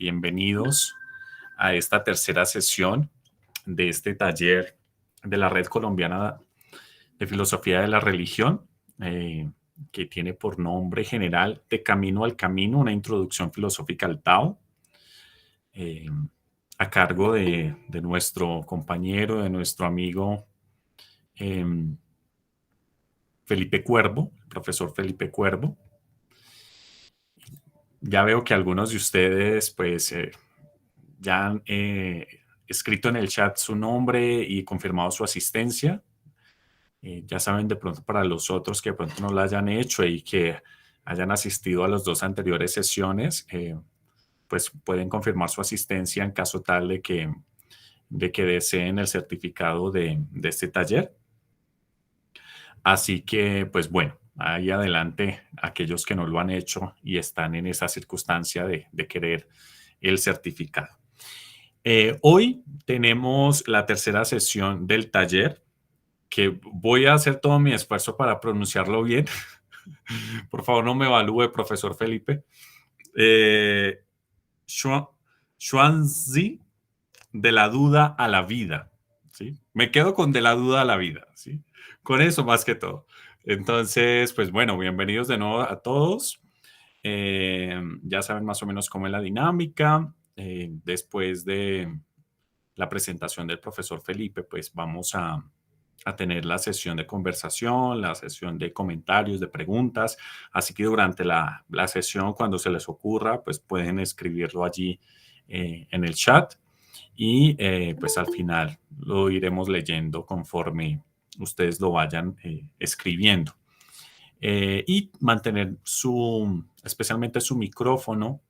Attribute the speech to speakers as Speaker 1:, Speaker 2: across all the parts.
Speaker 1: Bienvenidos a esta tercera sesión de este taller de la Red Colombiana de Filosofía de la Religión, que tiene por nombre general De Camino al Camino, una introducción filosófica al Tao, a cargo de nuestro compañero, de nuestro amigo Felipe Cuervo, el profesor Felipe Cuervo. Ya veo que algunos de ustedes pues ya han escrito en el chat su nombre y confirmado su asistencia. Ya saben de pronto para los otros que de pronto no lo hayan hecho y que hayan asistido a las dos anteriores sesiones, pues pueden confirmar su asistencia en caso tal de que deseen el certificado de este taller. Así que, pues bueno, ahí adelante aquellos que no lo han hecho y están en esa circunstancia de querer el certificado. Hoy tenemos la tercera sesión del taller, que voy a hacer todo mi esfuerzo para pronunciarlo bien. Por favor, no me evalúe, profesor Felipe. Xuanzi, de la duda a la vida. ¿Sí? Me quedo con de la duda a la vida. ¿Sí? Con eso más que todo. Entonces, pues bueno, bienvenidos de nuevo a todos. Ya saben más o menos cómo es la dinámica. Después de la presentación del profesor Felipe, pues vamos a tener la sesión de conversación, la sesión de comentarios, de preguntas. Así que durante la sesión, cuando se les ocurra, pues pueden escribirlo allí en el chat y pues al final lo iremos leyendo conforme ustedes lo vayan escribiendo. Y mantener especialmente su micrófono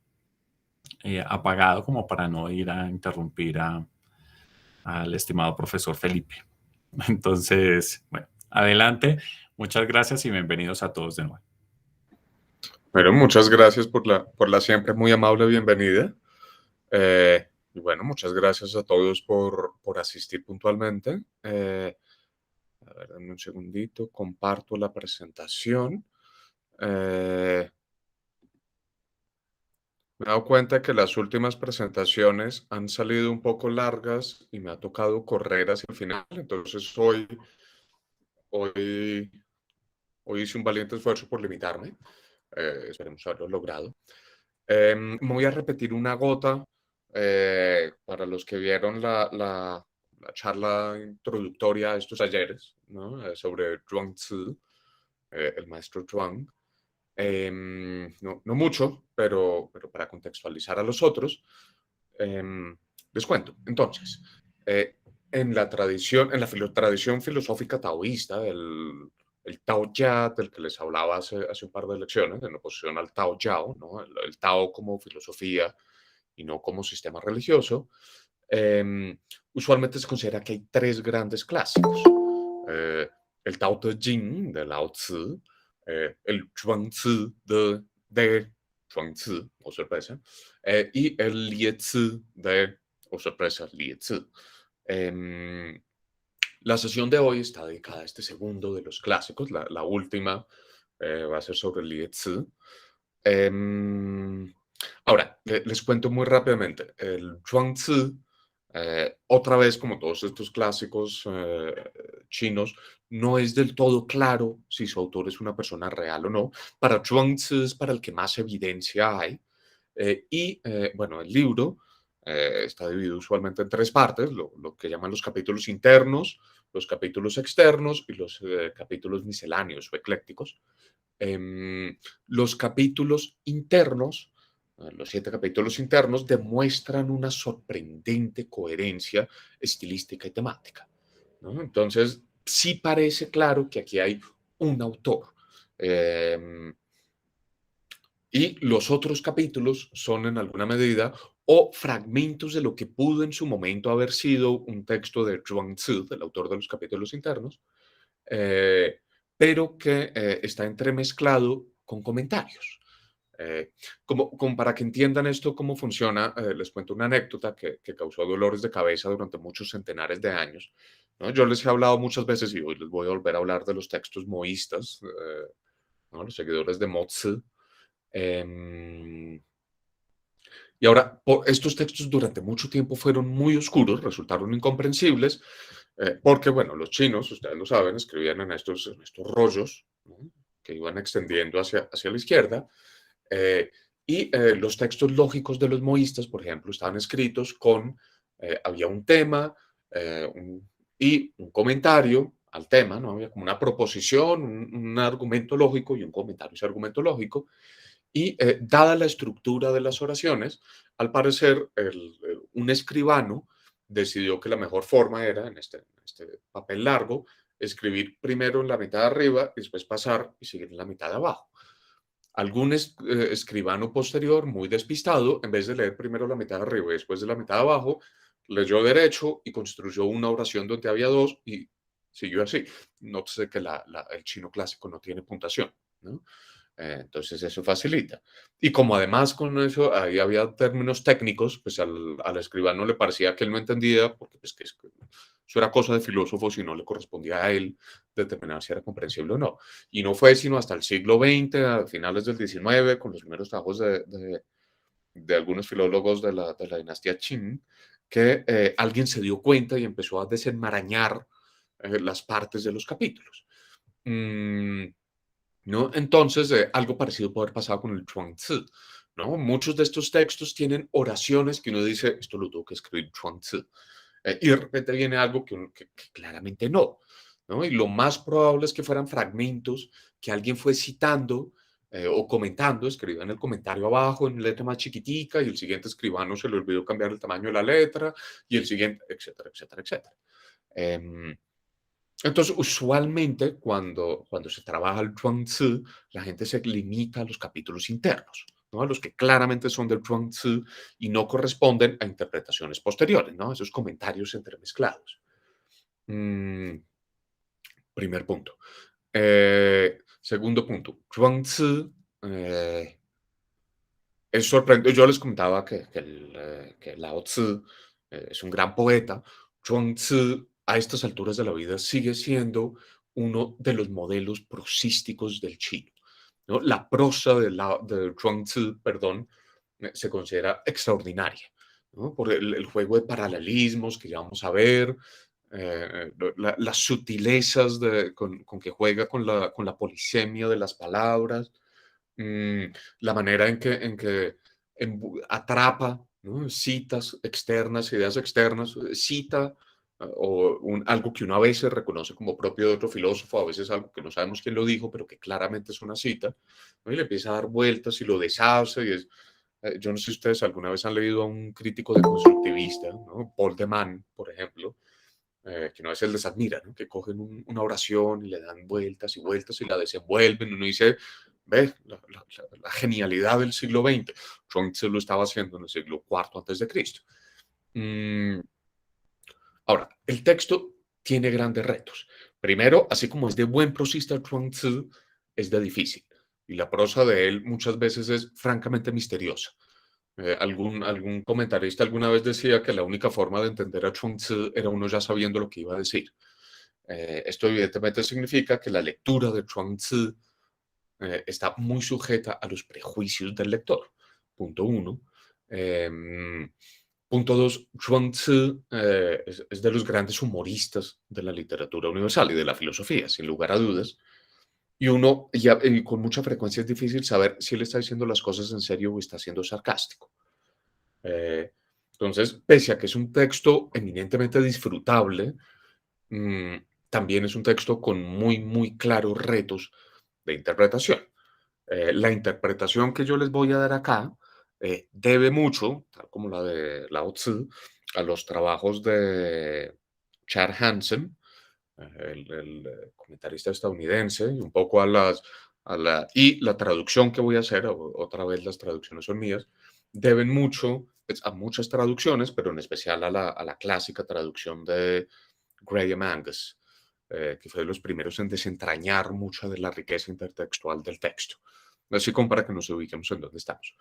Speaker 1: apagado como para no ir a interrumpir al estimado profesor Felipe. Entonces, bueno, adelante. Muchas gracias y bienvenidos a todos de nuevo.
Speaker 2: Bueno, muchas gracias por la siempre muy amable bienvenida. Y bueno, muchas gracias a todos por asistir puntualmente. A ver, dame un segundito, comparto la presentación. Me he dado cuenta que las últimas presentaciones han salido un poco largas y me ha tocado correr hacia el final. Entonces hoy, hoy hice un valiente esfuerzo por limitarme. Esperemos haberlo logrado. Me voy a repetir una gota para los que vieron la charla introductoria a estos talleres, ¿no? Sobre Zhuangzi, el maestro Zhuang. No mucho, pero para contextualizar a los otros, les cuento. Entonces, en la tradición filosófica taoísta, el Tao Ya, del que les hablaba hace un par de lecciones, en oposición al Tao Yao, ¿no? El Tao como filosofía y no como sistema religioso, usualmente se considera que hay tres grandes clásicos. El Tao Te Ching de Lao Tzu, el Zhuangzi de Zhuangzi, o sorpresa, y el Liezi de, o sorpresa, Liezi. La sesión de hoy está dedicada a este segundo de los clásicos, la última va a ser sobre el Liezi. Ahora, les cuento muy rápidamente. El Zhuangzi, otra vez, como todos estos clásicos chinos, no es del todo claro si su autor es una persona real o no. Para Zhuangzi es para el que más evidencia hay. Bueno, el libro está dividido usualmente en tres partes, lo que llaman los capítulos internos, los capítulos externos y los capítulos misceláneos o eclécticos. Los capítulos internos, los 7 capítulos internos, demuestran una sorprendente coherencia estilística y temática, ¿no? Entonces, sí parece claro que aquí hay un autor. Y los otros capítulos son en alguna medida o fragmentos de lo que pudo en su momento haber sido un texto de Zhuangzi, del autor de los capítulos internos, eh, pero que está entremezclado con comentarios. Como para que entiendan esto, cómo funciona, les cuento una anécdota que causó dolores de cabeza durante muchos centenares de años, ¿no? Yo les he hablado muchas veces y hoy les voy a volver a hablar de los textos moístas, ¿no? Los seguidores de Mo Tzu. Y ahora, estos textos durante mucho tiempo fueron muy oscuros, resultaron incomprensibles, porque, bueno, los chinos, ustedes lo saben, escribían en estos rollos, ¿no?, que iban extendiendo hacia la izquierda, eh, y los textos lógicos de los moístas, por ejemplo, estaban escritos con, había un tema y un comentario al tema, ¿no? Había como una proposición, un argumento lógico y un comentario a ese argumento lógico. Y dada la estructura de las oraciones, al parecer un escribano decidió que la mejor forma era, en este papel largo, escribir primero en la mitad de arriba y después pasar y seguir en la mitad de abajo. Algún escribano posterior, muy despistado, en vez de leer primero la mitad de arriba y después de la mitad de abajo, leyó derecho y construyó una oración donde había dos y siguió así. Nótese que el chino clásico no tiene puntuación, ¿no? Entonces eso facilita. Y como además con eso ahí había términos técnicos, pues al escribano le parecía que él no entendía, porque pues, eso era cosa de filósofos y no le correspondía a él determinar si era comprensible o no. Y no fue sino hasta el siglo XX, a finales del XIX, con los primeros trabajos de algunos filólogos de la dinastía Qin, que alguien se dio cuenta y empezó a desenmarañar las partes de los capítulos. Mm, ¿No? Entonces, algo parecido puede haber pasado con el Chuang-Tzu, ¿no? Muchos de estos textos tienen oraciones que uno dice, esto lo tuvo que escribir Chuang-Tzu, y de repente viene algo que claramente no, ¿no? Y lo más probable es que fueran fragmentos que alguien fue citando o comentando, escribió en el comentario abajo en letra más chiquitica y el siguiente escribano se le olvidó cambiar el tamaño de la letra y el siguiente, etcétera, etcétera, etcétera. Em, entonces, usualmente cuando se trabaja el Zhuangzi, la gente se limita a los capítulos internos, ¿no? A los que claramente son del Zhuangzi y no corresponden a interpretaciones posteriores, ¿no? Esos comentarios entremezclados. Mm, primer punto. Segundo punto. Zhuangzi es sorprendente. Yo les contaba que Lao Tzu es un gran poeta. Chuang Tzu, a estas alturas de la vida, sigue siendo uno de los modelos prosísticos del chino, ¿no? La prosa de Chuang Tzu, perdón, se considera extraordinaria, ¿no? Por el juego de paralelismos que ya vamos a ver, las sutilezas con que juega con la polisemia de las palabras, mm, la manera en que atrapa, ¿no?, citas externas, ideas externas, cita algo que uno a veces reconoce como propio de otro filósofo, a veces algo que no sabemos quién lo dijo, pero que claramente es una cita, ¿no? Y le empieza a dar vueltas y lo deshace. Yo no sé si ustedes alguna vez han leído a un crítico de constructivista, ¿no? Paul de Man, por ejemplo, que no a veces les admira, ¿no? Que cogen una oración y le dan vueltas y vueltas y la desenvuelven. Uno dice, ve, la genialidad del siglo XX. Chuang-Tzu lo estaba haciendo en el siglo IV antes de Cristo. Mm, Ahora, el texto tiene grandes retos. Primero, así como es de buen prosista Chuang-Tzu, es de difícil. Y la prosa de él muchas veces es francamente misteriosa. Algún comentarista alguna vez decía que la única forma de entender a Chuang-Tzu era uno ya sabiendo lo que iba a decir. Esto evidentemente significa que la lectura de Chuang-Tzu está muy sujeta a los prejuicios del lector. Punto uno. Em, Punto dos, Chuang-Tzu es de los grandes humoristas de la literatura universal y de la filosofía, sin lugar a dudas. Y con mucha frecuencia es difícil saber si él está diciendo las cosas en serio o está siendo sarcástico. Eh, entonces, pese a que es un texto eminentemente disfrutable, mm, también es un texto con muy, muy claros retos de interpretación. La interpretación que yo les voy a dar acá debe mucho, tal como la de Lao Tzu, a los trabajos de Chad Hansen, el comentarista estadounidense, y un poco y la traducción que voy a hacer, otra vez las traducciones son mías, deben mucho pues, a muchas traducciones, pero en especial a la clásica traducción de Graham Angus, que fue de los primeros en desentrañar mucha de la riqueza intertextual del texto. Así como para que nos ubiquemos en dónde estamos.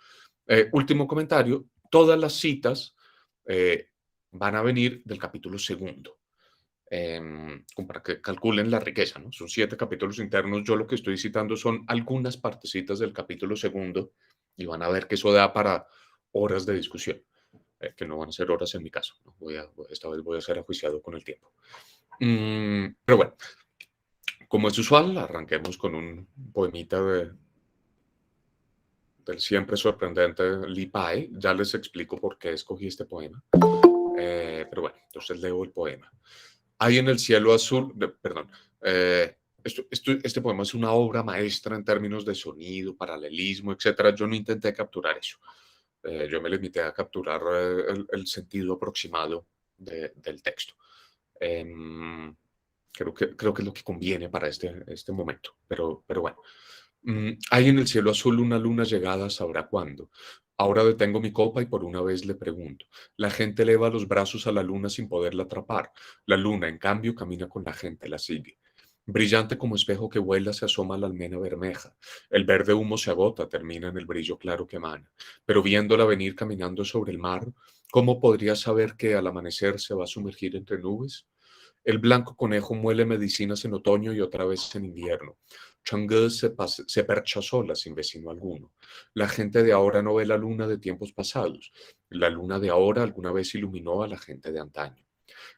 Speaker 2: Último comentario, todas las citas eh, van a venir del capítulo segundo, como para que calculen la riqueza, ¿no? Son 7 capítulos internos, yo lo que estoy citando son algunas partecitas del capítulo segundo y van a ver que eso da para horas de discusión, que no van a ser horas en mi caso. ¿No? Esta vez voy a ser ajuiciado con el tiempo. Pero bueno, como es usual, arranquemos con un poemita del siempre sorprendente Li Pai. Ya les explico por qué escogí este poema. Pero bueno, entonces leo el poema. Hay en el cielo azul, perdón, este poema es una obra maestra en términos de sonido, paralelismo, etcétera. Yo no intenté capturar eso. Yo me limité a capturar el sentido aproximado del texto. Em, creo que es lo que conviene para este momento, pero bueno. Hay en el cielo azul una luna llegada, sabrá cuándo. Ahora detengo mi copa y por una vez le pregunto. La gente eleva los brazos a la luna sin poderla atrapar. La luna, en cambio, camina con la gente, la sigue. Brillante como espejo que vuela, se asoma la almena bermeja. El verde humo se agota, termina en el brillo claro que emana. Pero viéndola venir caminando sobre el mar, ¿cómo podría saber que al amanecer se va a sumergir entre nubes? El blanco conejo muele medicinas en otoño y otra vez en invierno. Chang'e se percha sola sin vecino alguno. La gente de ahora no ve la luna de tiempos pasados. La luna de ahora alguna vez iluminó a la gente de antaño.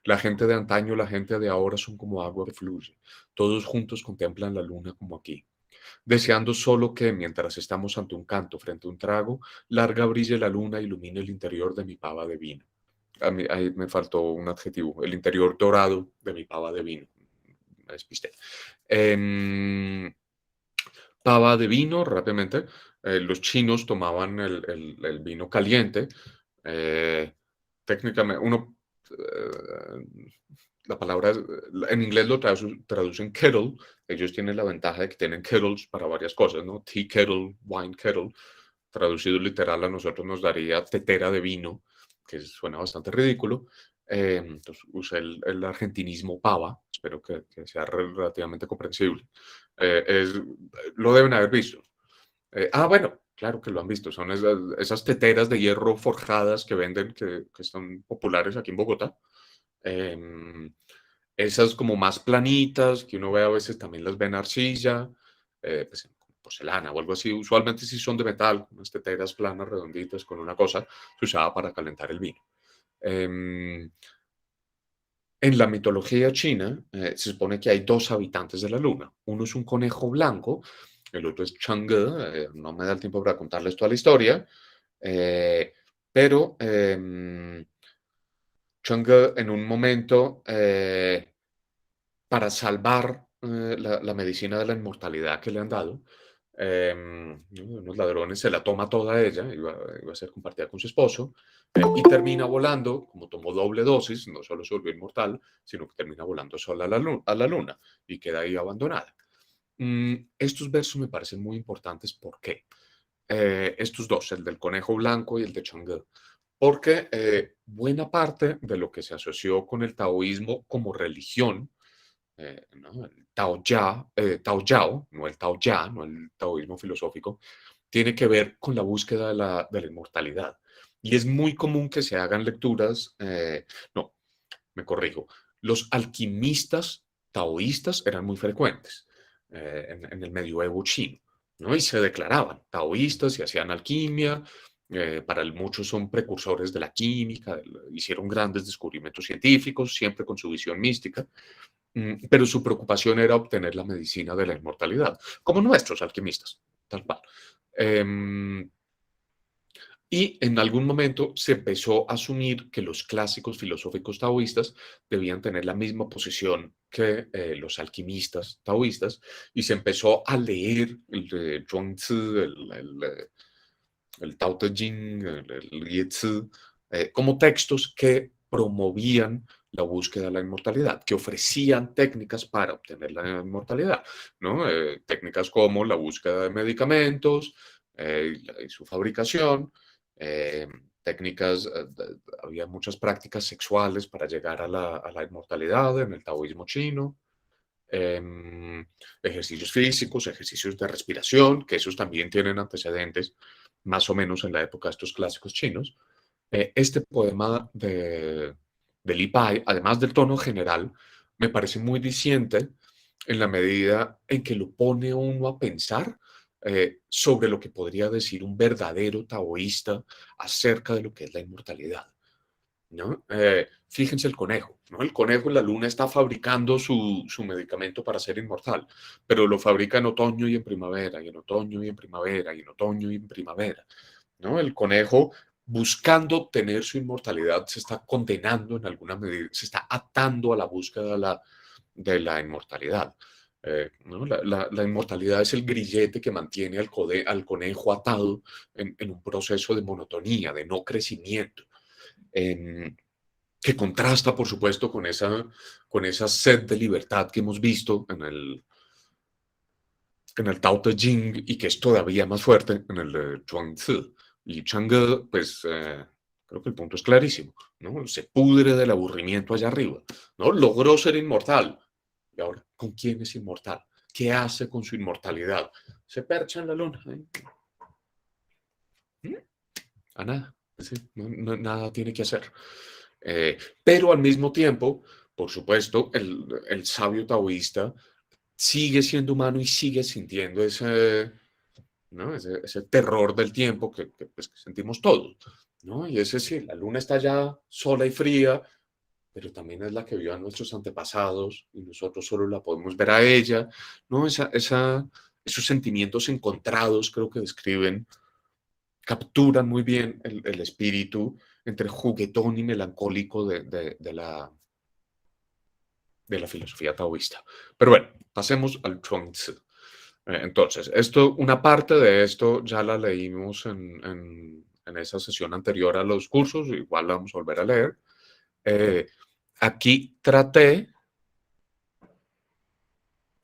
Speaker 2: La gente de antaño, la gente de ahora son como agua que fluye. Todos juntos contemplan la luna como aquí, deseando solo que, mientras estamos ante un canto frente a un trago, larga brille la luna e ilumine el interior de mi pava de vino. A mí, ahí me faltó un adjetivo, el interior dorado de mi pava de vino. Me despisté. Em, Pava de vino, rápidamente. Los chinos tomaban el vino caliente. eh, Técnicamente, la palabra, en inglés lo traducen kettle. Ellos tienen la ventaja de que tienen kettles para varias cosas, ¿no? Tea kettle, wine kettle. Traducido literal a nosotros nos daría tetera de vino, que suena bastante ridículo. Entonces usé el argentinismo pava, espero que sea relativamente comprensible. Lo deben haber visto. Bueno, claro que lo han visto. Son esas teteras de hierro forjadas que venden, que están populares aquí en Bogotá. Em, Esas como más planitas, que uno ve a veces también las ve en arcilla, pues en porcelana o algo así. Usualmente sí son de metal, unas teteras planas, redonditas, con una cosa, se usaba para calentar el vino. Em, en la mitología china, se supone que hay dos habitantes de la luna. Uno es un conejo blanco, el otro es Chang'e. No me da el tiempo para contarles toda la historia, eh, pero Chang'e en un momento, para salvar la medicina de la inmortalidad que le han dado, unos ladrones se la toma toda ella, iba a ser compartida con su esposo, y termina volando, como tomó doble dosis, no solo se volvió inmortal, sino que termina volando sola a la luna y queda ahí abandonada. Estos versos me parecen muy importantes. ¿Por qué? Estos dos, el del conejo blanco y el de Chang'e, porque buena parte de lo que se asoció con el taoísmo como religión, ¿no? El Tao Yao, no el Tao Ya, no el taoísmo filosófico, tiene que ver con la búsqueda de la inmortalidad. Y es muy común que se hagan lecturas, no, me corrijo, los alquimistas taoístas eran muy frecuentes en el medioevo chino, ¿no? Y se declaraban taoístas y hacían alquimia. Para muchos son precursores de la química, hicieron grandes descubrimientos científicos, siempre con su visión mística. Pero su preocupación era obtener la medicina de la inmortalidad, como nuestros alquimistas, tal cual. Em, y en algún momento se empezó a asumir que los clásicos filosóficos taoístas debían tener la misma posición que los alquimistas taoístas, y se empezó a leer el de Zhuangzi, el Tao Te Ching, el Yetzi, como textos que promovían la búsqueda de la inmortalidad, que ofrecían técnicas para obtener la inmortalidad, ¿no? Técnicas como la búsqueda de medicamentos y su fabricación, eh, técnicas, había muchas prácticas sexuales para llegar a la inmortalidad en el taoísmo chino, ejercicios físicos, ejercicios de respiración, que esos también tienen antecedentes más o menos en la época de estos clásicos chinos. Este poema de Li Pai, además del tono general, me parece muy diciente en la medida en que lo pone uno a pensar sobre lo que podría decir un verdadero taoísta acerca de lo que es la inmortalidad, ¿no? Fíjense el conejo, ¿no? El conejo en la luna está fabricando su medicamento para ser inmortal, pero lo fabrica en otoño y en primavera, y en otoño y en primavera, y en otoño y en primavera, ¿no? El conejo, buscando obtener su inmortalidad, se está condenando en alguna medida, se está atando a la búsqueda de la inmortalidad. ¿No? La inmortalidad es el grillete que mantiene al conejo atado en un proceso de monotonía, de no crecimiento, em, que contrasta, por supuesto, con esa sed de libertad que hemos visto en el Tao Te Ching y que es todavía más fuerte en el de Zhuangzi. Y Chang'e, pues creo que el punto es clarísimo, ¿no? Se pudre del aburrimiento allá arriba, ¿no? Logró ser inmortal. ¿Y ahora con quién es inmortal? ¿Qué hace con su inmortalidad? Se percha en la luna. ¿Mm? A nada. Sí, nada tiene que hacer. Pero al mismo tiempo, por supuesto, el sabio taoísta sigue siendo humano y sigue sintiendo ese, ¿no? Ese terror del tiempo pues, que sentimos todos, ¿no? Y ese sí, la luna está ya sola y fría, pero también es la que vio a nuestros antepasados y nosotros solo la podemos ver a ella, ¿no? Esos sentimientos encontrados creo que capturan muy bien el espíritu entre juguetón y melancólico de la filosofía taoísta. Pero bueno, pasemos al Chuang-Tzu. Entonces, una parte de esto ya la leímos en esa sesión anterior a los cursos, igual la vamos a volver a leer. Aquí traté,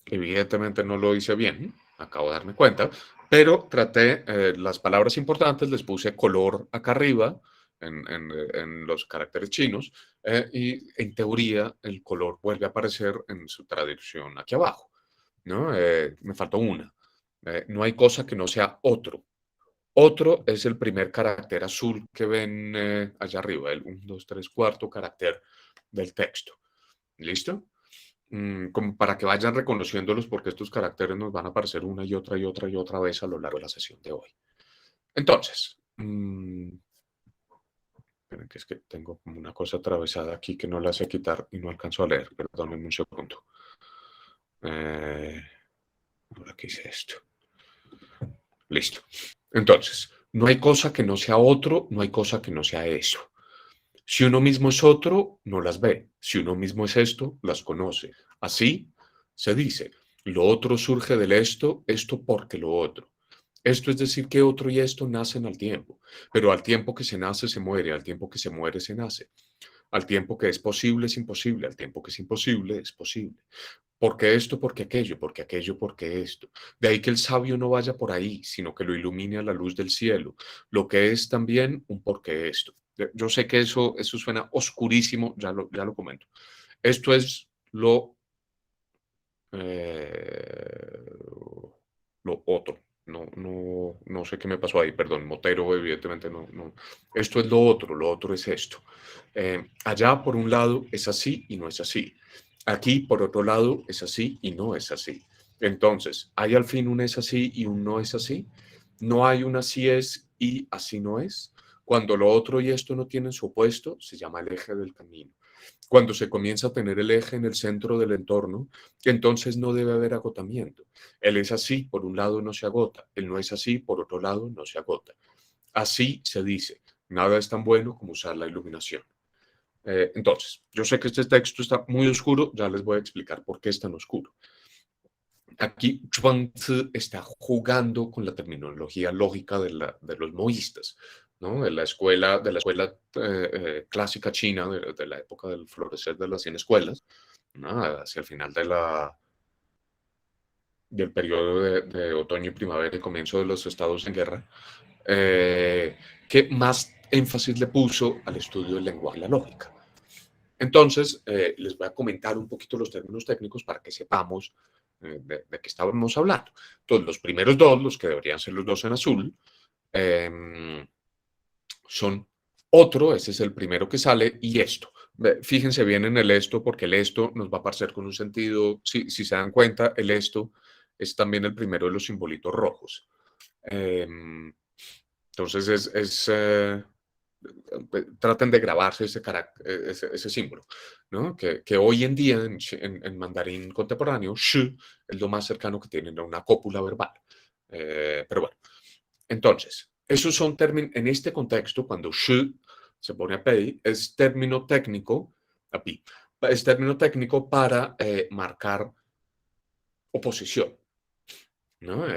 Speaker 2: evidentemente no lo hice bien, acabo de darme cuenta, pero traté, las palabras importantes les puse color acá arriba, en los caracteres chinos, y en teoría el color vuelve a aparecer en su traducción aquí abajo, ¿no? Me faltó una. No hay cosa que no sea otro. Otro es el primer carácter azul que ven allá arriba, el 1, 2, 3, cuarto carácter del texto. ¿Listo? Como para que vayan reconociéndolos porque estos caracteres nos van a aparecer una y otra y otra y otra vez a lo largo de la sesión de hoy. Entonces, esperen que es que tengo como una cosa atravesada aquí que no la sé quitar y no alcanzo a leer. Perdónenme un segundo. Ahora que hice esto. Listo. Entonces, no hay cosa que no sea otro, no hay cosa que no sea eso. Si uno mismo es otro, no las ve. Si uno mismo es esto, las conoce. Así se dice, lo otro surge del esto porque lo otro. Esto es decir que otro y esto nacen al tiempo, pero al tiempo que se nace se muere, al tiempo que se muere se nace. Al tiempo que es posible es imposible, al tiempo que es imposible es posible. Porque esto, porque aquello, porque aquello, porque esto. De ahí que el sabio no vaya por ahí, sino que lo ilumine a la luz del cielo, lo que es también un porque esto. Yo sé que eso suena oscurísimo, ya lo comento. Esto es eh, lo otro. No sé qué me pasó ahí, perdón, Motero, evidentemente no. Esto es lo otro es esto. Allá, por un lado, es así y no es así. Aquí, por otro lado, es así y no es así. Entonces, ¿hay al fin un es así y un no es así? ¿No hay un así es y así no es? Cuando lo otro y esto no tienen su opuesto, se llama el eje del camino. Cuando se comienza a tener el eje en el centro del entorno, entonces no debe haber agotamiento. Él es así, por un lado no se agota. Él no es así, por otro lado no se agota. Así se dice. Nada es tan bueno como usar la iluminación. Entonces, yo sé que este texto está muy oscuro, ya les voy a explicar por qué es tan oscuro. Aquí Zhuangzi está jugando con la terminología lógica de los moístas, ¿no? De la escuela clásica china, de la época del florecer de las 100 escuelas, ¿no? Hacia el final del periodo de otoño y primavera y comienzo de los estados en guerra, que más énfasis le puso al estudio del lenguaje y la lógica. Entonces, les voy a comentar un poquito los términos técnicos para que sepamos de qué estábamos hablando. Entonces, los primeros dos, los que deberían ser los dos en azul, son otro, ese es el primero que sale, y esto. Fíjense bien en el esto, porque el esto nos va a aparecer con un sentido, si se dan cuenta, el esto es también el primero de los simbolitos rojos. Em, entonces traten de grabarse ese símbolo, ¿no? Que hoy en día en mandarín contemporáneo, shi es lo más cercano que tienen a una cópula verbal. Pero bueno, entonces, esos son términos, en este contexto, cuando shi se pone a pei, es término técnico, a pi, es término técnico para marcar oposición, ¿no?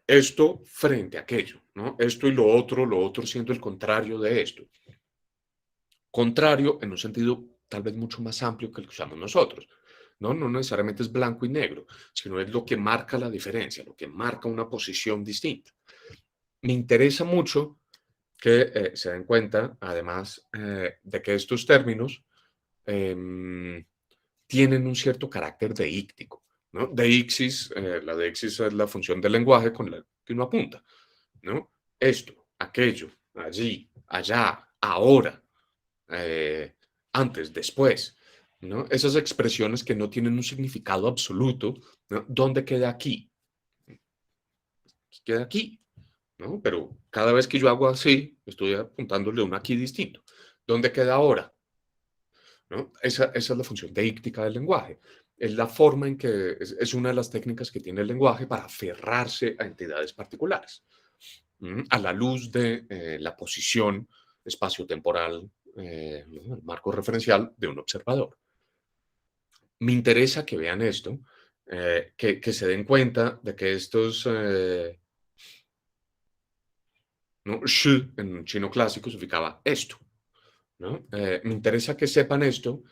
Speaker 2: Esto frente a aquello, ¿no? Esto y lo otro siendo el contrario de esto. Contrario en un sentido tal vez mucho más amplio que el que usamos nosotros. No, no necesariamente es blanco y negro, sino es lo que marca la diferencia, lo que marca una posición distinta. Me interesa mucho que se den cuenta, además, de que estos términos em, tienen un cierto carácter deíctico, ¿no? Deixis, la deixis es la función del lenguaje con la que uno apunta, ¿no? Esto, aquello, allí, allá, ahora, eh, antes, después, ¿no? Esas expresiones que no tienen un significado absoluto, ¿no? ¿Dónde queda aquí? Queda aquí, ¿no? Pero cada vez que yo hago así, estoy apuntándole un aquí distinto. ¿Dónde queda ahora? ¿No? Esa es la función deíctica del lenguaje. Es la forma en que es una de las técnicas que tiene el lenguaje para aferrarse a entidades particulares, a la luz de la posición espaciotemporal, ¿no? El marco referencial de un observador. Me interesa que vean esto, que se den cuenta de que estos, ¿no? Shi en chino clásico significaba esto, ¿no? Me interesa que sepan esto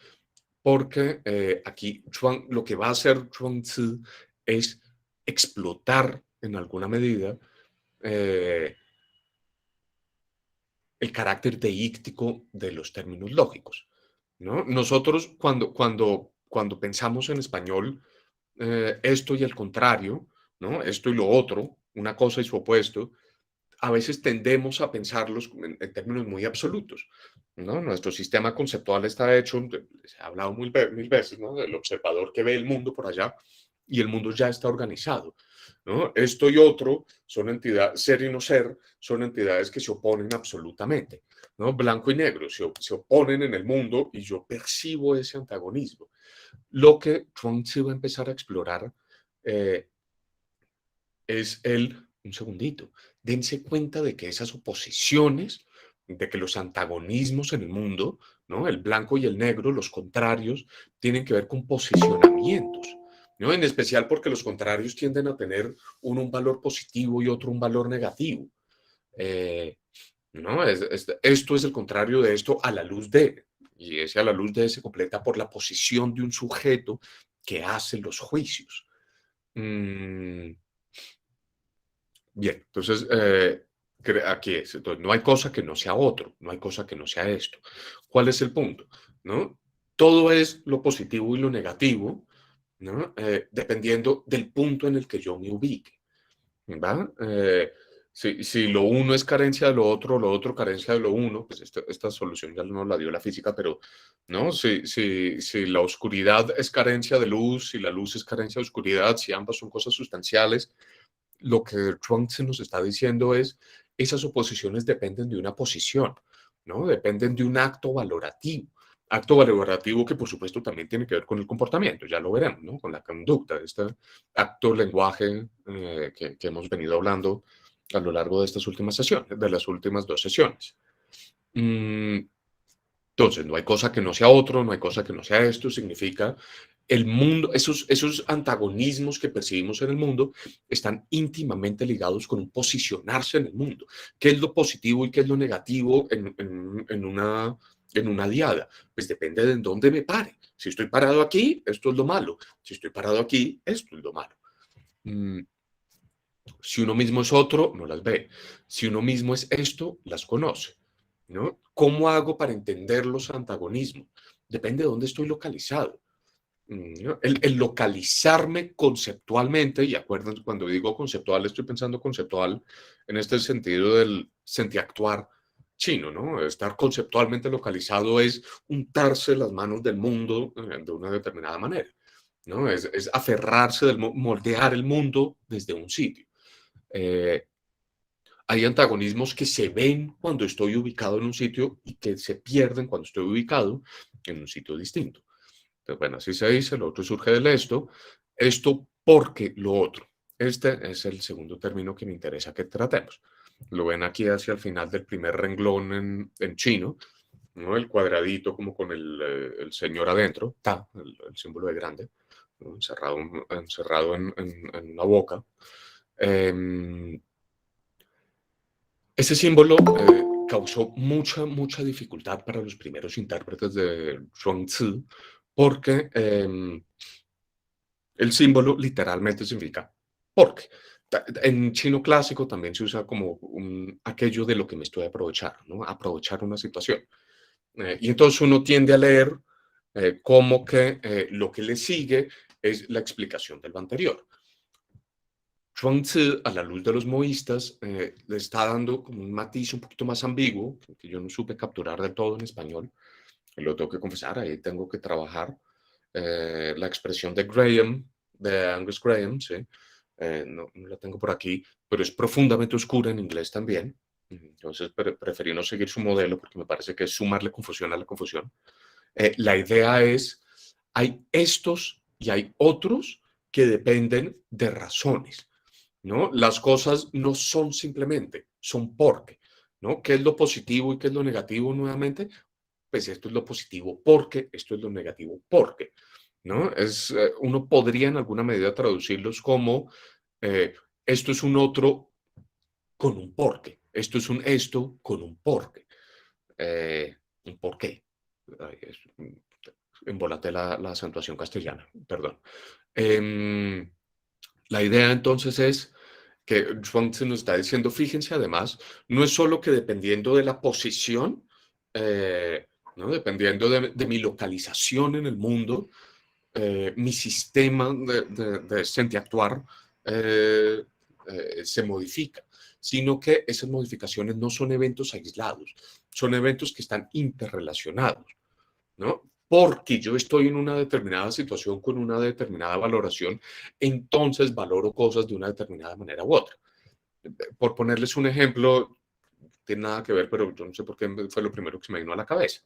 Speaker 2: porque aquí lo que va a hacer Chuang-Tzu es explotar en alguna medida eh, el carácter deíctico de los términos lógicos, ¿no? Nosotros cuando pensamos en español, esto y el contrario, ¿no? Esto y lo otro, una cosa y su opuesto, a veces tendemos a pensarlos en términos muy absolutos, ¿no? Nuestro sistema conceptual está hecho, se ha hablado mil veces, ¿no? Del observador que ve el mundo por allá y el mundo ya está organizado, ¿no? Esto y otro son entidades, ser y no ser, son entidades que se oponen absolutamente, ¿no? Blanco y negro se oponen en el mundo y yo percibo ese antagonismo. Lo que Trump se va a empezar a explorar eh, es un segundito, dense cuenta de que esas oposiciones, de que los antagonismos en el mundo, ¿no? El blanco y el negro, los contrarios, tienen que ver con posicionamientos, ¿no? En especial porque los contrarios tienden a tener uno un valor positivo y otro un valor negativo. Eh, ¿No? Esto es el contrario de esto a la luz de, y ese a la luz de se completa por la posición de un sujeto que hace los juicios. Mm, Bien, entonces aquí es. Entonces, no hay cosa que no sea otro, no hay cosa que no sea esto. ¿Cuál es el punto? ¿No? Todo es lo positivo y lo negativo, ¿no? Dependiendo del punto en el que yo me ubique. ¿Va? Si lo uno es carencia de lo otro carencia de lo uno, pues esta solución ya no la dio la física, pero ¿no? Si la oscuridad es carencia de luz, si la luz es carencia de oscuridad, si ambas son cosas sustanciales, lo que Trump se nos está diciendo es, esas oposiciones dependen de una posición, ¿no? Dependen de un acto valorativo. Acto valorativo que por supuesto también tiene que ver con el comportamiento, ya lo veremos, ¿no? Con la conducta, este acto lenguaje que hemos venido hablando a lo largo de estas últimas sesiones, de las últimas dos sesiones. Mm, entonces, no hay cosa que no sea otro, no hay cosa que no sea esto, significa el mundo, esos antagonismos que percibimos en el mundo están íntimamente ligados con un posicionarse en el mundo. ¿Qué es lo positivo y qué es lo negativo en una diada? Pues depende de en dónde me pare. Si estoy parado aquí, esto es lo malo. Si estoy parado aquí, esto es lo malo. Mm, si uno mismo es otro, no las ve. Si uno mismo es esto, las conoce, ¿no? ¿Cómo hago para entender los antagonismos? Depende de dónde estoy localizado. ¿No? El localizarme conceptualmente, y acuérdense, cuando digo conceptual, estoy pensando conceptual en este sentido del sentiactuar chino, ¿no? Estar conceptualmente localizado es untarse las manos del mundo de una determinada manera. ¿no? Es aferrarse, moldear el mundo desde un sitio. Eh, Hay antagonismos que se ven cuando estoy ubicado en un sitio y que se pierden cuando estoy ubicado en un sitio distinto. Entonces, bueno, así se dice, lo otro surge del esto porque lo otro. Este es el segundo término que me interesa que tratemos. Lo ven aquí hacia el final del primer renglón en chino, ¿no? El cuadradito como con el señor adentro, ta, el símbolo de grande, ¿no? Encerrado en una boca. Eh, Ese símbolo causó mucha dificultad para los primeros intérpretes de Zhuangzi porque el símbolo literalmente significa porque. En chino clásico también se usa como aquello de lo que me estoy aprovechando, ¿no? Aprovechar una situación. Y entonces uno tiende a leer como que lo que le sigue es la explicación de lo anterior. Zhuangzi, a la luz de los moístas, le está dando como un matiz un poquito más ambiguo, que yo no supe capturar del todo en español. Lo tengo que confesar, ahí tengo que trabajar. La expresión de Graham, de Angus Graham, sí, no la tengo por aquí, pero es profundamente oscura en inglés también. Entonces preferí no seguir su modelo porque me parece que es sumarle confusión a la confusión. La idea es, hay estos y hay otros que dependen de razones, ¿no? Las cosas no son simplemente, son porque, ¿no? ¿Qué es lo positivo y qué es lo negativo nuevamente? Pues esto es lo positivo porque, esto es lo negativo porque, ¿no? Uno podría en alguna medida traducirlos como esto es un otro con un porqué, esto es un esto con un porqué. Un porqué. Ay, embolaté la acentuación castellana, perdón. Em, la idea entonces es que Zhuangzi nos está diciendo, fíjense además, no es solo que dependiendo de la posición, ¿no? Dependiendo de mi localización en el mundo, mi sistema de sentir actuar eh, se modifica, sino que esas modificaciones no son eventos aislados, son eventos que están interrelacionados, ¿no? Porque yo estoy en una determinada situación con una determinada valoración, entonces valoro cosas de una determinada manera u otra. Por ponerles un ejemplo, tiene nada que ver, pero yo no sé por qué fue lo primero que se me vino a la cabeza,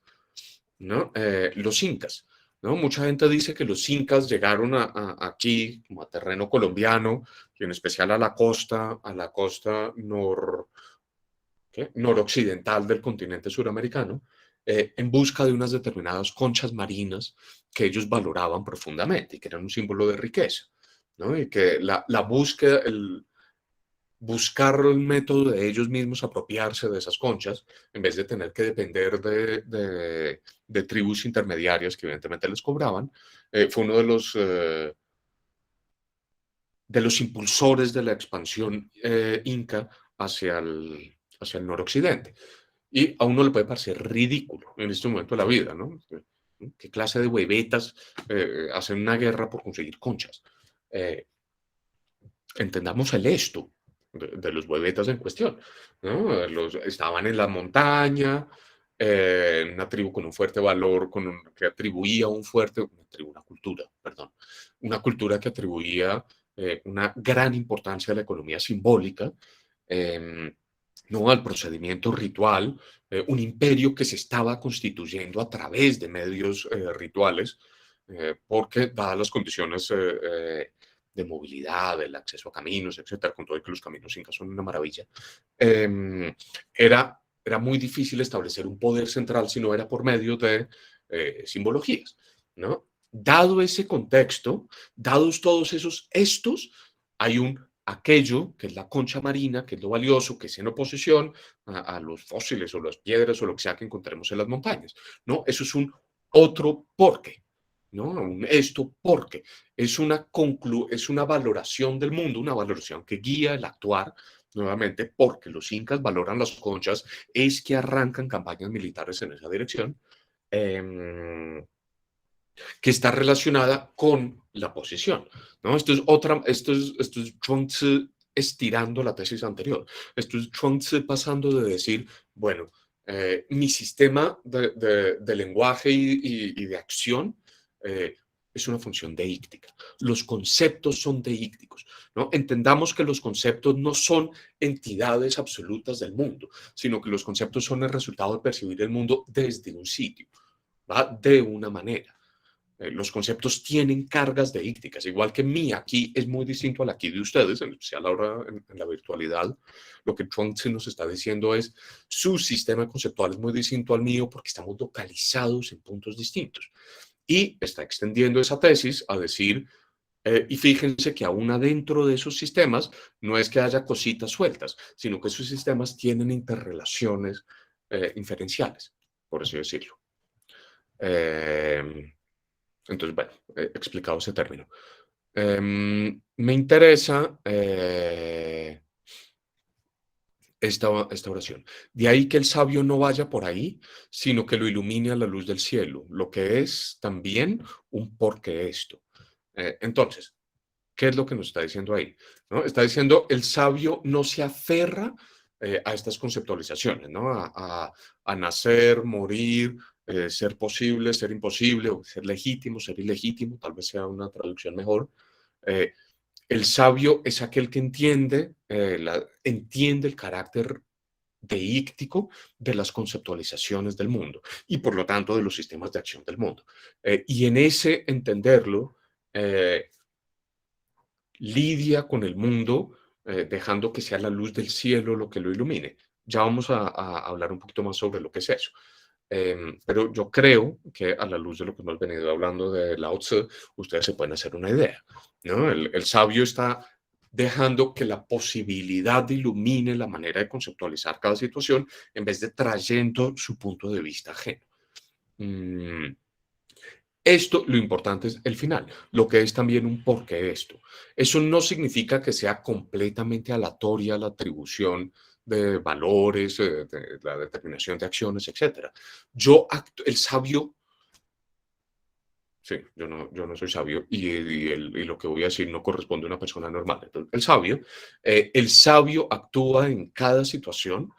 Speaker 2: ¿no? Los incas, ¿no? Mucha gente dice que los incas llegaron aquí, como a terreno colombiano, y en especial a la costa noroccidental del continente suramericano, en busca de unas determinadas conchas marinas que ellos valoraban profundamente y que eran un símbolo de riqueza, ¿no? Y que la búsqueda, buscar el método de ellos mismos apropiarse de esas conchas, en vez de tener que depender de tribus intermediarias que evidentemente les cobraban, fue uno de los impulsores de la expansión inca hacia el noroccidente. Y a uno le puede parecer ridículo en este momento de la vida, ¿no? ¿Qué clase de huevetas hacen una guerra por conseguir conchas? Eh, Entendamos el esto de los huevetas en cuestión, ¿no? Estaban en la montaña, una tribu con un fuerte valor, que atribuía un fuerte, una cultura, perdón, una cultura que atribuía una gran importancia a la economía simbólica, eh, no al procedimiento ritual, un imperio que se estaba constituyendo a través de medios rituales, porque dadas las condiciones de movilidad, el acceso a caminos, etcétera, con todo y que los caminos incas son una maravilla, era muy difícil establecer un poder central si no era por medio de simbologías, ¿no? Dado ese contexto, dados todos esos estos, hay un aquello que es la concha marina, que es lo valioso, que es en oposición a los fósiles o las piedras o lo que sea que encontremos en las montañas, ¿no? Eso es un otro porqué, ¿no? Un esto porque es una valoración del mundo, una valoración que guía el actuar, nuevamente, porque los incas valoran las conchas, es que arrancan campañas militares en esa dirección, eh, que está relacionada con la posición, ¿no? Esto es Zhuangzi estirando la tesis anterior. Esto es Zhuangzi pasando de decir, bueno, mi sistema de lenguaje y de acción es una función deíctica. Los conceptos son deícticos, ¿no? Entendamos que los conceptos no son entidades absolutas del mundo, sino que los conceptos son el resultado de percibir el mundo desde un sitio, ¿va? De una manera. Los conceptos tienen cargas deícticas, igual que mi aquí es muy distinto al aquí de ustedes, en especial ahora en la virtualidad. Lo que Chuang-Tzu nos está diciendo es, su sistema conceptual es muy distinto al mío porque estamos localizados en puntos distintos. Y está extendiendo esa tesis a decir, y fíjense que aún adentro de esos sistemas no es que haya cositas sueltas, sino que esos sistemas tienen interrelaciones inferenciales, por así decirlo. Eh, entonces, bueno, he explicado ese término. Me interesa esta oración. De ahí que el sabio no vaya por ahí, sino que lo ilumine a la luz del cielo, lo que es también un porque esto. Entonces, ¿qué es lo que nos está diciendo ahí? ¿No? Está diciendo, el sabio no se aferra a estas conceptualizaciones, ¿no? A nacer, morir, ser posible, ser imposible, o ser legítimo, ser ilegítimo, tal vez sea una traducción mejor. Eh, el sabio es aquel que entiende el carácter deíctico de las conceptualizaciones del mundo y por lo tanto de los sistemas de acción del mundo. Y en ese entenderlo, lidia con el mundo, dejando que sea la luz del cielo lo que lo ilumine. Ya vamos a hablar un poquito más sobre lo que es eso. Pero yo creo que a la luz de lo que hemos venido hablando de Lao Tzu, ustedes se pueden hacer una idea, ¿no? El sabio está dejando que la posibilidad ilumine la manera de conceptualizar cada situación en vez de trayendo su punto de vista ajeno. Mm, Esto, lo importante es el final, lo que es también un porqué esto. Eso no significa que sea completamente aleatoria la atribución de valores, de la determinación de acciones, etcétera. El sabio, sí, yo no soy sabio y lo que voy a decir no corresponde a una persona normal. Entonces, el sabio actúa en cada situación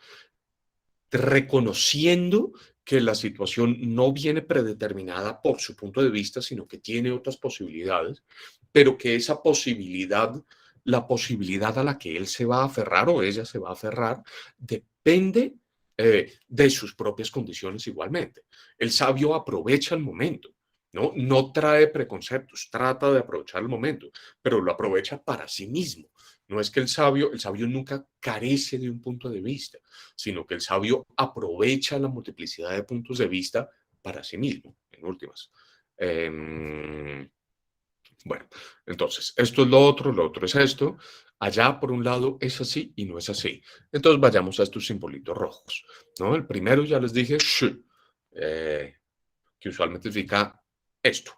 Speaker 2: reconociendo que la situación no viene predeterminada por su punto de vista, sino que tiene otras posibilidades, pero que esa posibilidad, la posibilidad a la que él se va a aferrar o ella se va a aferrar, depende de sus propias condiciones igualmente. El sabio aprovecha el momento, ¿no? No trae preconceptos, trata de aprovechar el momento, pero lo aprovecha para sí mismo. No es que el sabio nunca carece de un punto de vista, sino que el sabio aprovecha la multiplicidad de puntos de vista para sí mismo, en últimas. Bueno, entonces, esto es lo otro es esto. Allá, por un lado, es así y no es así. Entonces, vayamos a estos simbolitos rojos, ¿no? El primero, ya les dije, que usualmente significa esto.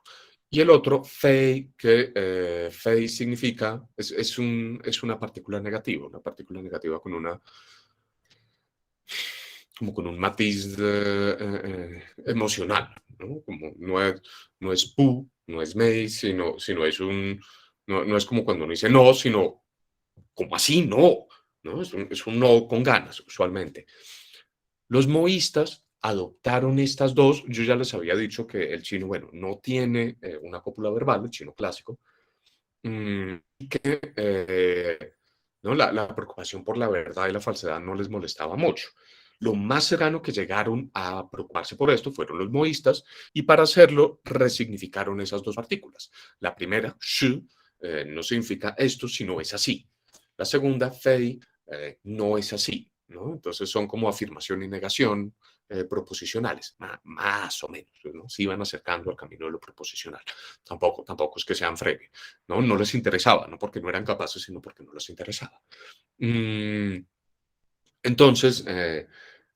Speaker 2: Y el otro, fei, que fei significa, es una partícula negativa con una como con un matiz emocional, ¿no? Como no es pu, no es mei, sino es no es como cuando uno dice no, sino como así no, ¿no? Es un no con ganas, usualmente. Los moístas adoptaron estas dos, yo ya les había dicho que el chino, bueno, no tiene una cópula verbal, el chino clásico, que ¿no? La preocupación por la verdad y la falsedad no les molestaba mucho. Lo más cercano que llegaron a preocuparse por esto fueron los moístas y para hacerlo resignificaron esas dos partículas. La primera, shu, no significa esto, sino es así. La segunda, fei, no es así, ¿no? Entonces son como afirmación y negación proposicionales, más o menos, ¿no? Se iban acercando al camino de lo proposicional. Tampoco es que sean fregue, ¿no? No les interesaba, no porque no eran capaces, sino porque no les interesaba. Mm, entonces,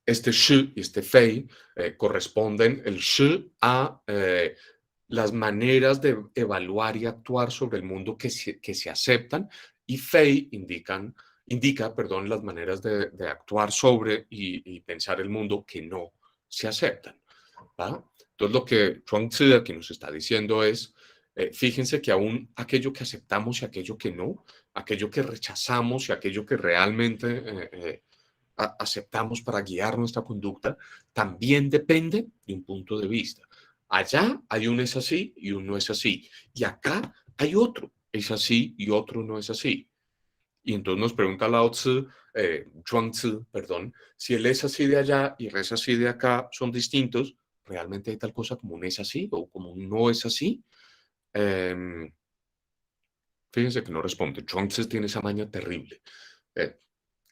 Speaker 2: este sh y este fei corresponden el sh a las maneras de evaluar y actuar sobre el mundo que se aceptan y fei indica, perdón, las maneras de actuar sobre y pensar el mundo que no se aceptan. ¿Va? Entonces, lo que Chuang-Tzu aquí nos está diciendo es, fíjense que aún aquello que aceptamos y aquello que no, aquello que rechazamos y aquello que realmente aceptamos para guiar nuestra conducta, también depende de un punto de vista. Allá hay un es así y un no es así. Y acá hay otro es así y otro no es así. Y entonces nos pregunta Lao Tzu, Zhuangzi, perdón, si el es así de allá y el es así de acá son distintos, ¿realmente hay tal cosa como un es así o como un no es así? Em, Fíjense que no responde. Zhuangzi tiene esa maña terrible. eh,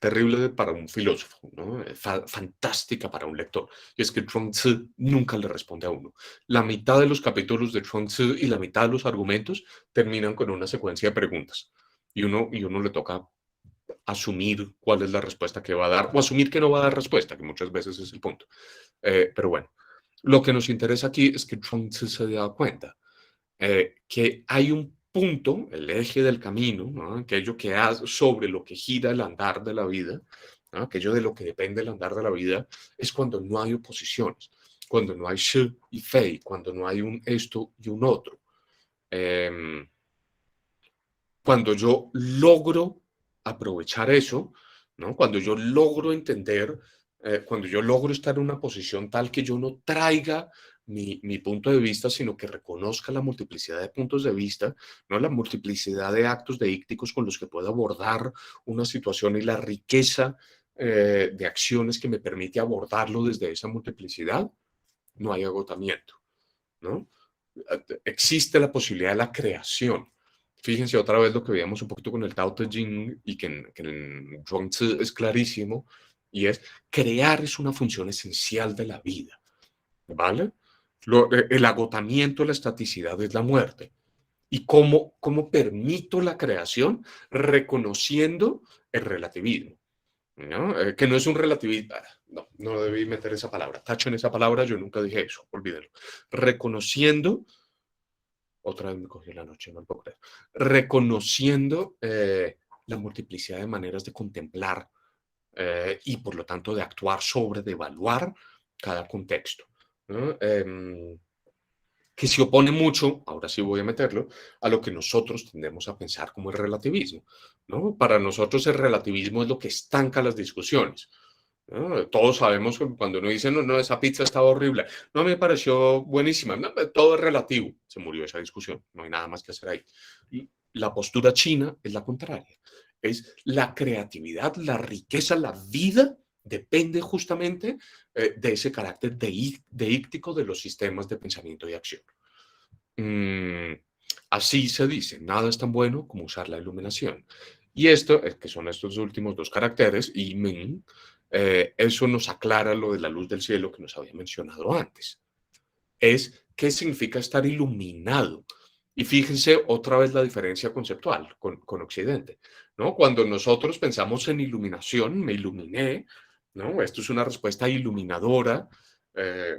Speaker 2: Terrible para un filósofo, ¿no? Fantástica para un lector. Y es que Zhuangzi nunca le responde a uno. La mitad de los capítulos de Zhuangzi y la mitad de los argumentos terminan con una secuencia de preguntas. Y uno le toca asumir cuál es la respuesta que va a dar o asumir que no va a dar respuesta, que muchas veces es el punto. Pero bueno, lo que nos interesa aquí es que Zhuangzi se da cuenta que hay un punto, el eje del camino, ¿no? Aquello que hace sobre lo que gira el andar de la vida, ¿no? Aquello de lo que depende el andar de la vida, es cuando no hay oposiciones, cuando no hay shi y fei, cuando no hay un esto y un otro. Eh, Cuando yo logro aprovechar eso, ¿no? Cuando yo logro entender, cuando yo logro estar en una posición tal que yo no traiga mi punto de vista, sino que reconozca la multiplicidad de puntos de vista, ¿no? La multiplicidad de actos deícticos con los que puedo abordar una situación y la riqueza de acciones que me permite abordarlo desde esa multiplicidad, no hay agotamiento, ¿no? Existe la posibilidad de la creación. Fíjense otra vez lo que veíamos un poquito con el Tao Te Ching y que en Zhuangzi es clarísimo, y es crear es una función esencial de la vida, ¿vale? El agotamiento, la estaticidad es la muerte. ¿Y cómo permito la creación? Reconociendo el relativismo, ¿no? Que no es un relativismo, no debí meter esa palabra, tacho en esa palabra, yo nunca dije eso, olvídenlo. Reconociendo, otra vez me cogió la noche, no lo puedo creer, reconociendo la multiplicidad de maneras de contemplar y por lo tanto de actuar sobre, de evaluar cada contexto, ¿no? Que se opone mucho, ahora sí voy a meterlo, a lo que nosotros tendemos a pensar como el relativismo, ¿no? Para nosotros el relativismo es lo que estanca las discusiones, ¿no? Todos sabemos que cuando uno dice, no, no, esa pizza estaba horrible, no me pareció buenísima, no, todo es relativo, se murió esa discusión, no hay nada más que hacer ahí. Y la postura china es la contraria, es la creatividad, la riqueza, la vida depende justamente de ese carácter deíctico de los sistemas de pensamiento y acción. Mm, Así se dice, nada es tan bueno como usar la iluminación. Y esto, que son estos últimos dos caracteres, y Ming, eso nos aclara lo de la luz del cielo que nos había mencionado antes. Es qué significa estar iluminado. Y fíjense otra vez la diferencia conceptual con Occidente, ¿no? Cuando nosotros pensamos en iluminación, me iluminé, ¿no? Esto es una respuesta iluminadora.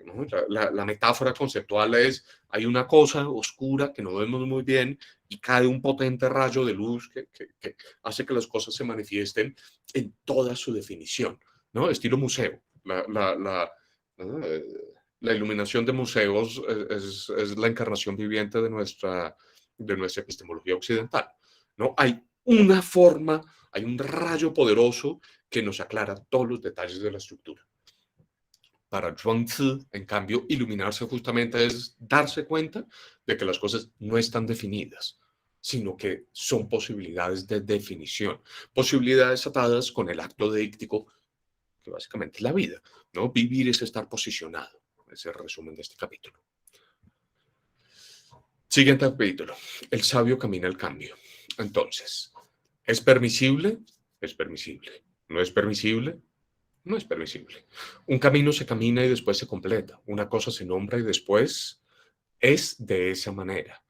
Speaker 2: ¿No? La metáfora conceptual es, hay una cosa oscura que no vemos muy bien y cae un potente rayo de luz que hace que las cosas se manifiesten en toda su definición, ¿no? Estilo museo. ¿No? La iluminación de museos es la encarnación viviente de nuestra epistemología occidental, ¿no? Hay una forma, hay un rayo poderoso que nos aclara todos los detalles de la estructura. Para Zhuangzi, en cambio, iluminarse justamente es darse cuenta de que las cosas no están definidas, sino que son posibilidades de definición, posibilidades atadas con el acto deíctico, que básicamente es la vida, ¿no? Vivir es estar posicionado. Ese es el resumen de este capítulo. Siguiente capítulo. El sabio camina al cambio. Entonces, ¿es permisible? Es permisible. ¿No es permisible? No es permisible. Un camino se camina y después se completa. Una cosa se nombra y después es de esa manera.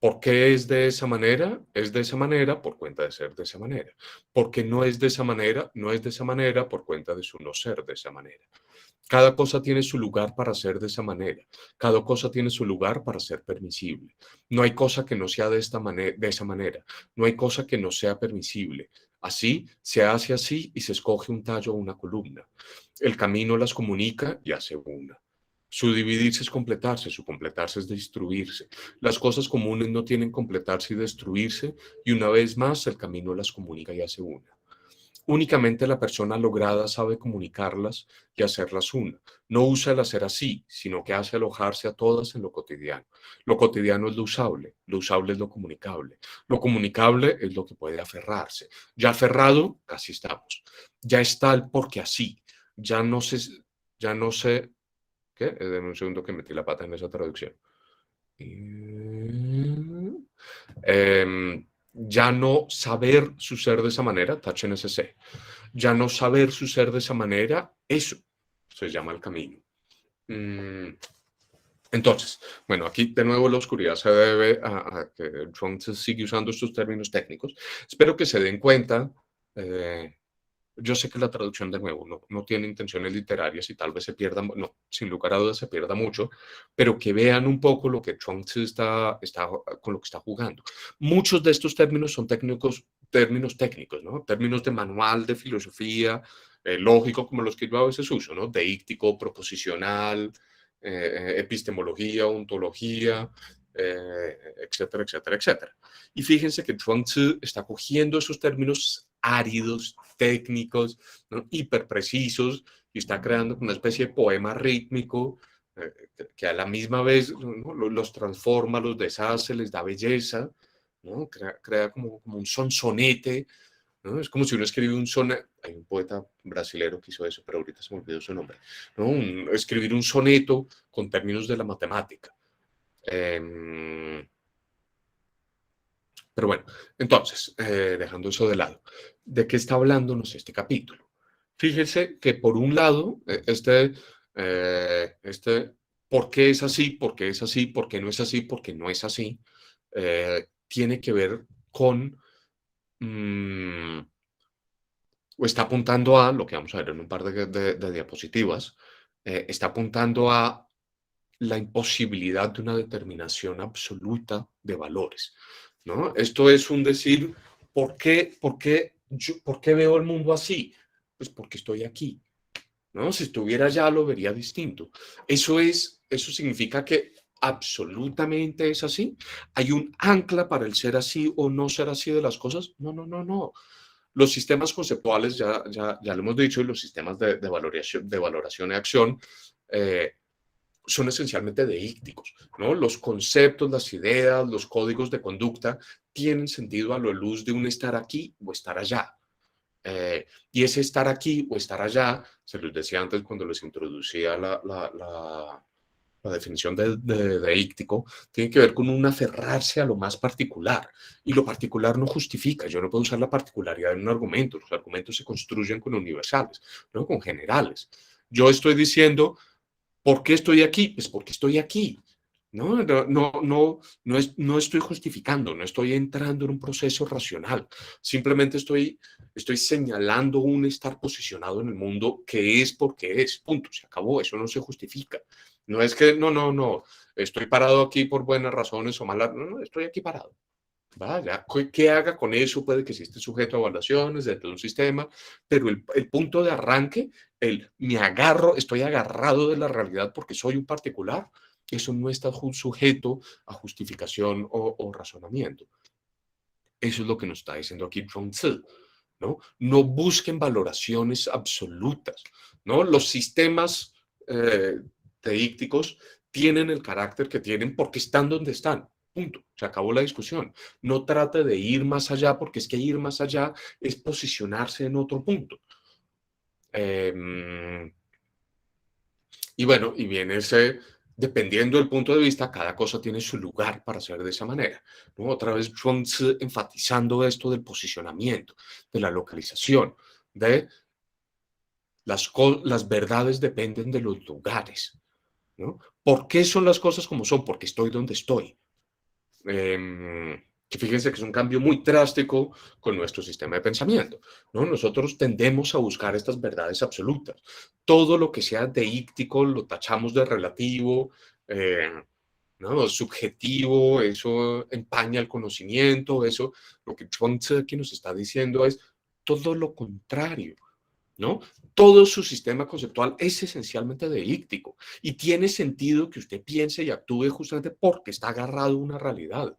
Speaker 2: ¿Por qué es de esa manera? Es de esa manera por cuenta de ser de esa manera. ¿Por qué no es de esa manera? No es de esa manera por cuenta de su no ser de esa manera. Cada cosa tiene su lugar para ser de esa manera. Cada cosa tiene su lugar para ser permisible. No hay cosa que no sea de esta manera, de esa manera. No hay cosa que no sea permisible. Así se hace así y se escoge un tallo o una columna. El camino las comunica y hace una. Su dividirse es completarse, su completarse es destruirse. Las cosas comunes no tienen completarse y destruirse, y una vez más el camino las comunica y hace una. Únicamente la persona lograda sabe comunicarlas y hacerlas una. No usa el hacer así, sino que hace alojarse a todas en lo cotidiano. Lo cotidiano es lo usable es lo comunicable. Lo comunicable es lo que puede aferrarse. Ya aferrado, casi estamos. Ya está el porque así. Ya no sé, ¿qué? Deme un segundo que metí la pata en esa traducción. Ya no saber suceder de esa manera, tachen ese C. Ya no saber suceder de esa manera, eso se llama el camino. Entonces, bueno, aquí de nuevo la oscuridad se debe a que Chuang-Tzu sigue usando estos términos técnicos. Espero que se den cuenta. Yo sé que la traducción de nuevo no tiene intenciones literarias y tal vez se pierda, no, sin lugar a dudas se pierda mucho, pero que vean un poco lo que Chuang-Tzu con lo que está jugando. Muchos de estos términos son términos técnicos, ¿no? Términos de manual de filosofía, lógico, como los que yo a veces uso, ¿no? Deíctico, proposicional, epistemología, ontología, etcétera, etcétera, etcétera. Y fíjense que Chuang-Tzu está cogiendo esos términos áridos, técnicos, ¿no? Hiper precisos, y está creando una especie de poema rítmico que a la misma vez, ¿no? Los transforma, los deshace, les da belleza, ¿no? Crea como un sonsonete, ¿no? Es como si uno escribe un soneto. Hay un poeta brasilero que hizo eso, pero ahorita se me olvidó su nombre, ¿no? Escribir un soneto con términos de la matemática. Pero bueno, entonces, dejando eso de lado, ¿de qué está hablándonos este capítulo? Fíjese que por un lado, ¿por qué es así? ¿Por qué es así? ¿Por qué no es así? ¿Por qué no es así? Tiene que ver con, mm, o está apuntando a, lo que vamos a ver en un par de diapositivas, está apuntando a la imposibilidad de una determinación absoluta de valores, ¿no? Esto es un decir, ¿por qué veo el mundo así? Pues porque estoy aquí, ¿no? Si estuviera allá lo vería distinto. Eso significa que absolutamente es así. ¿Hay un ancla para el ser así o no ser así de las cosas? No, no, no, no. Los sistemas conceptuales, ya lo hemos dicho, y los sistemas de valoración y acción, eh, son esencialmente deícticos, ¿no? Los conceptos, las ideas, los códigos de conducta tienen sentido a la luz de un estar aquí o estar allá. Y ese estar aquí o estar allá, se los decía antes cuando les introducía la definición de deíctico, tiene que ver con un aferrarse a lo más particular. Y lo particular no justifica. Yo no puedo usar la particularidad en un argumento. Los argumentos se construyen con universales, no con generales. Yo estoy diciendo, ¿por qué estoy aquí? Pues porque estoy aquí. No estoy justificando, no estoy entrando en un proceso racional. Simplemente estoy señalando un estar posicionado en el mundo que es porque es. Punto. Se acabó. Eso no se justifica. No es que, no. Estoy parado aquí por buenas razones o malas. No, estoy aquí parado. Vaya, ¿qué haga con eso? Puede que sí esté sujeto a evaluaciones dentro de un sistema, pero el punto de arranque, estoy agarrado de la realidad porque soy un particular, eso no está sujeto a justificación o razonamiento. Eso es lo que nos está diciendo aquí Chuang-Tzu, ¿no? No busquen valoraciones absolutas, ¿no? Los sistemas teícticos tienen el carácter que tienen porque están donde están. Punto. Se acabó la discusión. No trate de ir más allá porque es que ir más allá es posicionarse en otro punto. Y bueno, y viene dependiendo del punto de vista, cada cosa tiene su lugar para ser de esa manera, ¿no? Otra vez Chuang-Tzu enfatizando esto del posicionamiento, de la localización, de las verdades dependen de los lugares, ¿no? ¿Por qué son las cosas como son? Porque estoy donde estoy. Que fíjense que es un cambio muy drástico con nuestro sistema de pensamiento, ¿no? Nosotros tendemos a buscar estas verdades absolutas. Todo lo que sea deíctico lo tachamos de relativo, eh, ¿no? Subjetivo, eso empaña el conocimiento, eso, lo que Chuang-Tzu aquí nos está diciendo es todo lo contrario, ¿no? Todo su sistema conceptual es esencialmente deíctico y tiene sentido que usted piense y actúe justamente porque está agarrado a una realidad.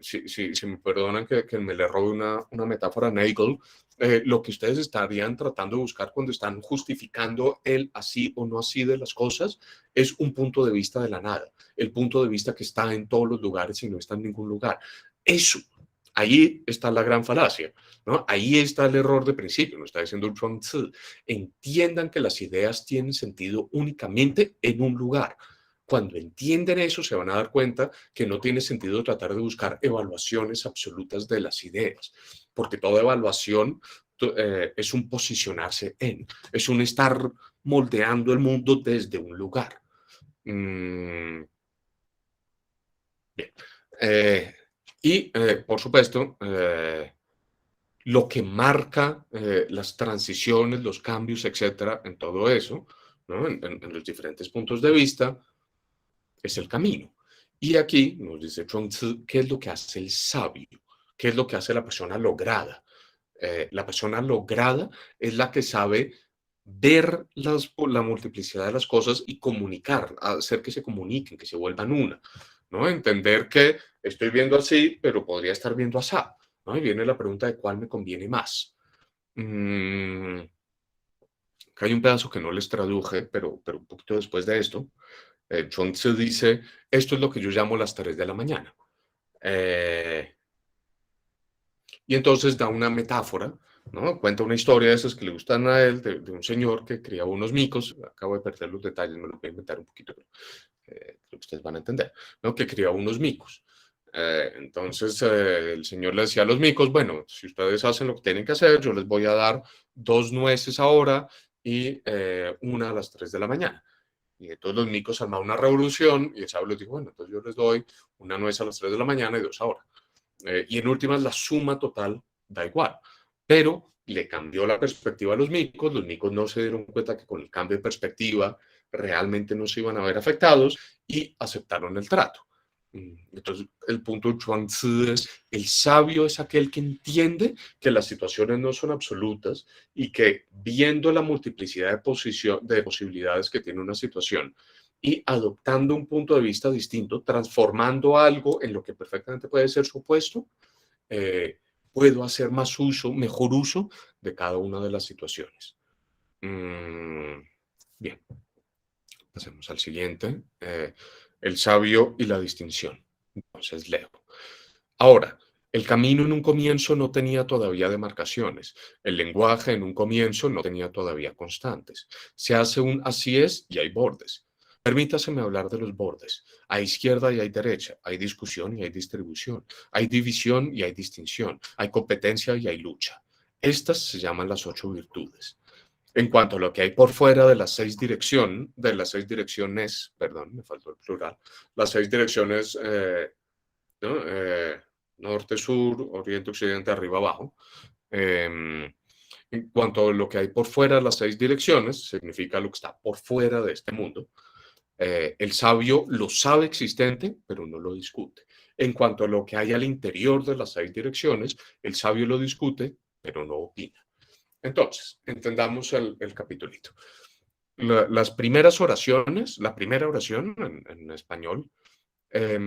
Speaker 2: si me perdonan que me le robe una metáfora a Nagel, lo que ustedes estarían tratando de buscar cuando están justificando el así o no así de las cosas es un punto de vista de la nada, el punto de vista que está en todos los lugares y no está en ningún lugar. Eso, ahí está la gran falacia, ¿no? Ahí está el error de principio, nos está diciendo Chuang Tzu. Entiendan que las ideas tienen sentido únicamente en un lugar. Cuando entienden eso, se van a dar cuenta que no tiene sentido tratar de buscar evaluaciones absolutas de las ideas, porque toda evaluación es un posicionarse en, es un estar moldeando el mundo desde un lugar. Bien. Por supuesto, lo que marca las transiciones, los cambios, etcétera, en todo eso, ¿no? En los diferentes puntos de vista, es el camino. Y aquí nos dice Chuang Tzu, ¿qué es lo que hace el sabio? ¿Qué es lo que hace la persona lograda? La persona lograda es la que sabe ver la multiplicidad de las cosas y comunicar, hacer que se comuniquen, que se vuelvan una, ¿no? Entender que estoy viendo así, pero podría estar viendo así, ¿no? Y viene la pregunta de cuál me conviene más. Acá hay un pedazo que no les traduje, pero un poquito después de esto, Chuang Tzu dice, esto es lo que yo llamo las 3 de la mañana. Y entonces da una metáfora, ¿no? Cuenta una historia de esas que le gustan a él, de un señor que criaba unos micos, acabo de perder los detalles, me lo voy a inventar un poquito, pero creo que ustedes van a entender, ¿no? Que criaba unos micos. Entonces el señor le decía a los micos, bueno, si ustedes hacen lo que tienen que hacer, yo les voy a dar 2 nueces ahora y una a las 3 de la mañana. Y entonces los micos armaron una revolución y el sabio les dijo, bueno, entonces yo les doy una nuez a las 3 de la mañana y 2 ahora. Y en últimas, la suma total da igual. Pero le cambió la perspectiva a los micos no se dieron cuenta que con el cambio de perspectiva realmente no se iban a ver afectados y aceptaron el trato. Entonces, el punto de Chuang Tzu es, el sabio es aquel que entiende que las situaciones no son absolutas y que viendo la multiplicidad de posibilidades que tiene una situación y adoptando un punto de vista distinto, transformando algo en lo que perfectamente puede ser su opuesto, eh, puedo hacer más uso, mejor uso de cada una de las situaciones. Bien, pasemos al siguiente. El sabio y la distinción. Entonces leo. Ahora, el camino en un comienzo no tenía todavía demarcaciones. El lenguaje en un comienzo no tenía todavía constantes. Se hace un así es y hay bordes. Permítaseme hablar de los bordes. Hay izquierda y hay derecha. Hay discusión y hay distribución. Hay división y hay distinción. Hay competencia y hay lucha. Estas se llaman las 8 virtudes. En cuanto a lo que hay por fuera de las 6 direcciones, perdón, me faltó el plural, las 6 direcciones, ¿no? Norte, sur, oriente, occidente, arriba, abajo. En cuanto a lo que hay por fuera de las 6 direcciones, significa lo que está por fuera de este mundo. El sabio lo sabe existente, pero no lo discute. En cuanto a lo que hay al interior de las 6 direcciones, el sabio lo discute, pero no opina. Entonces, entendamos el capitulito. Las primeras oraciones, la primera oración en español, es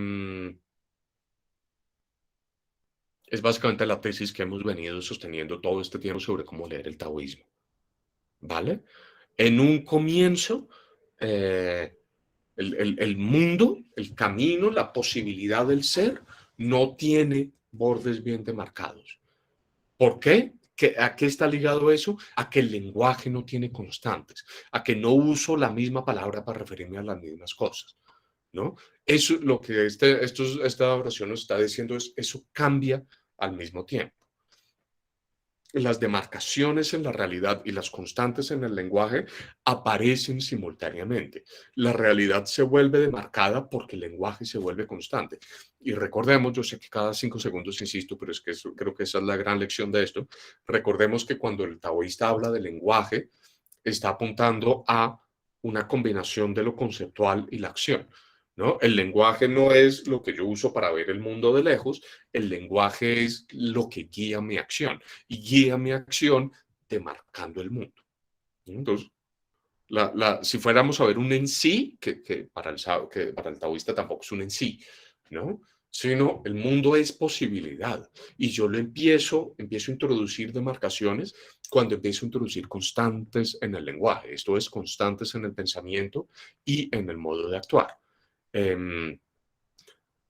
Speaker 2: básicamente la tesis que hemos venido sosteniendo todo este tiempo sobre cómo leer el taoísmo. ¿Vale? En un comienzo, el mundo, el camino, la posibilidad del ser, no tiene bordes bien demarcados. ¿Por qué? ¿A qué está ligado eso? A que el lenguaje no tiene constantes, a que no uso la misma palabra para referirme a las mismas cosas, ¿no? Eso lo que esta oración nos está diciendo es, eso cambia al mismo tiempo. Las demarcaciones en la realidad y las constantes en el lenguaje aparecen simultáneamente. La realidad se vuelve demarcada porque el lenguaje se vuelve constante. Y recordemos, yo sé que cada 5 segundos insisto, pero es que creo que esa es la gran lección de esto. Recordemos que cuando el taoísta habla de lenguaje, está apuntando a una combinación de lo conceptual y la acción, ¿no? El lenguaje no es lo que yo uso para ver el mundo de lejos, el lenguaje es lo que guía mi acción y guía mi acción demarcando el mundo. Entonces, si fuéramos a ver un en sí, que para el taoísta tampoco es un en sí, ¿no? sino el mundo es posibilidad. Y yo lo empiezo a introducir demarcaciones cuando empiezo a introducir constantes en el lenguaje, esto es, constantes en el pensamiento y en el modo de actuar. Em,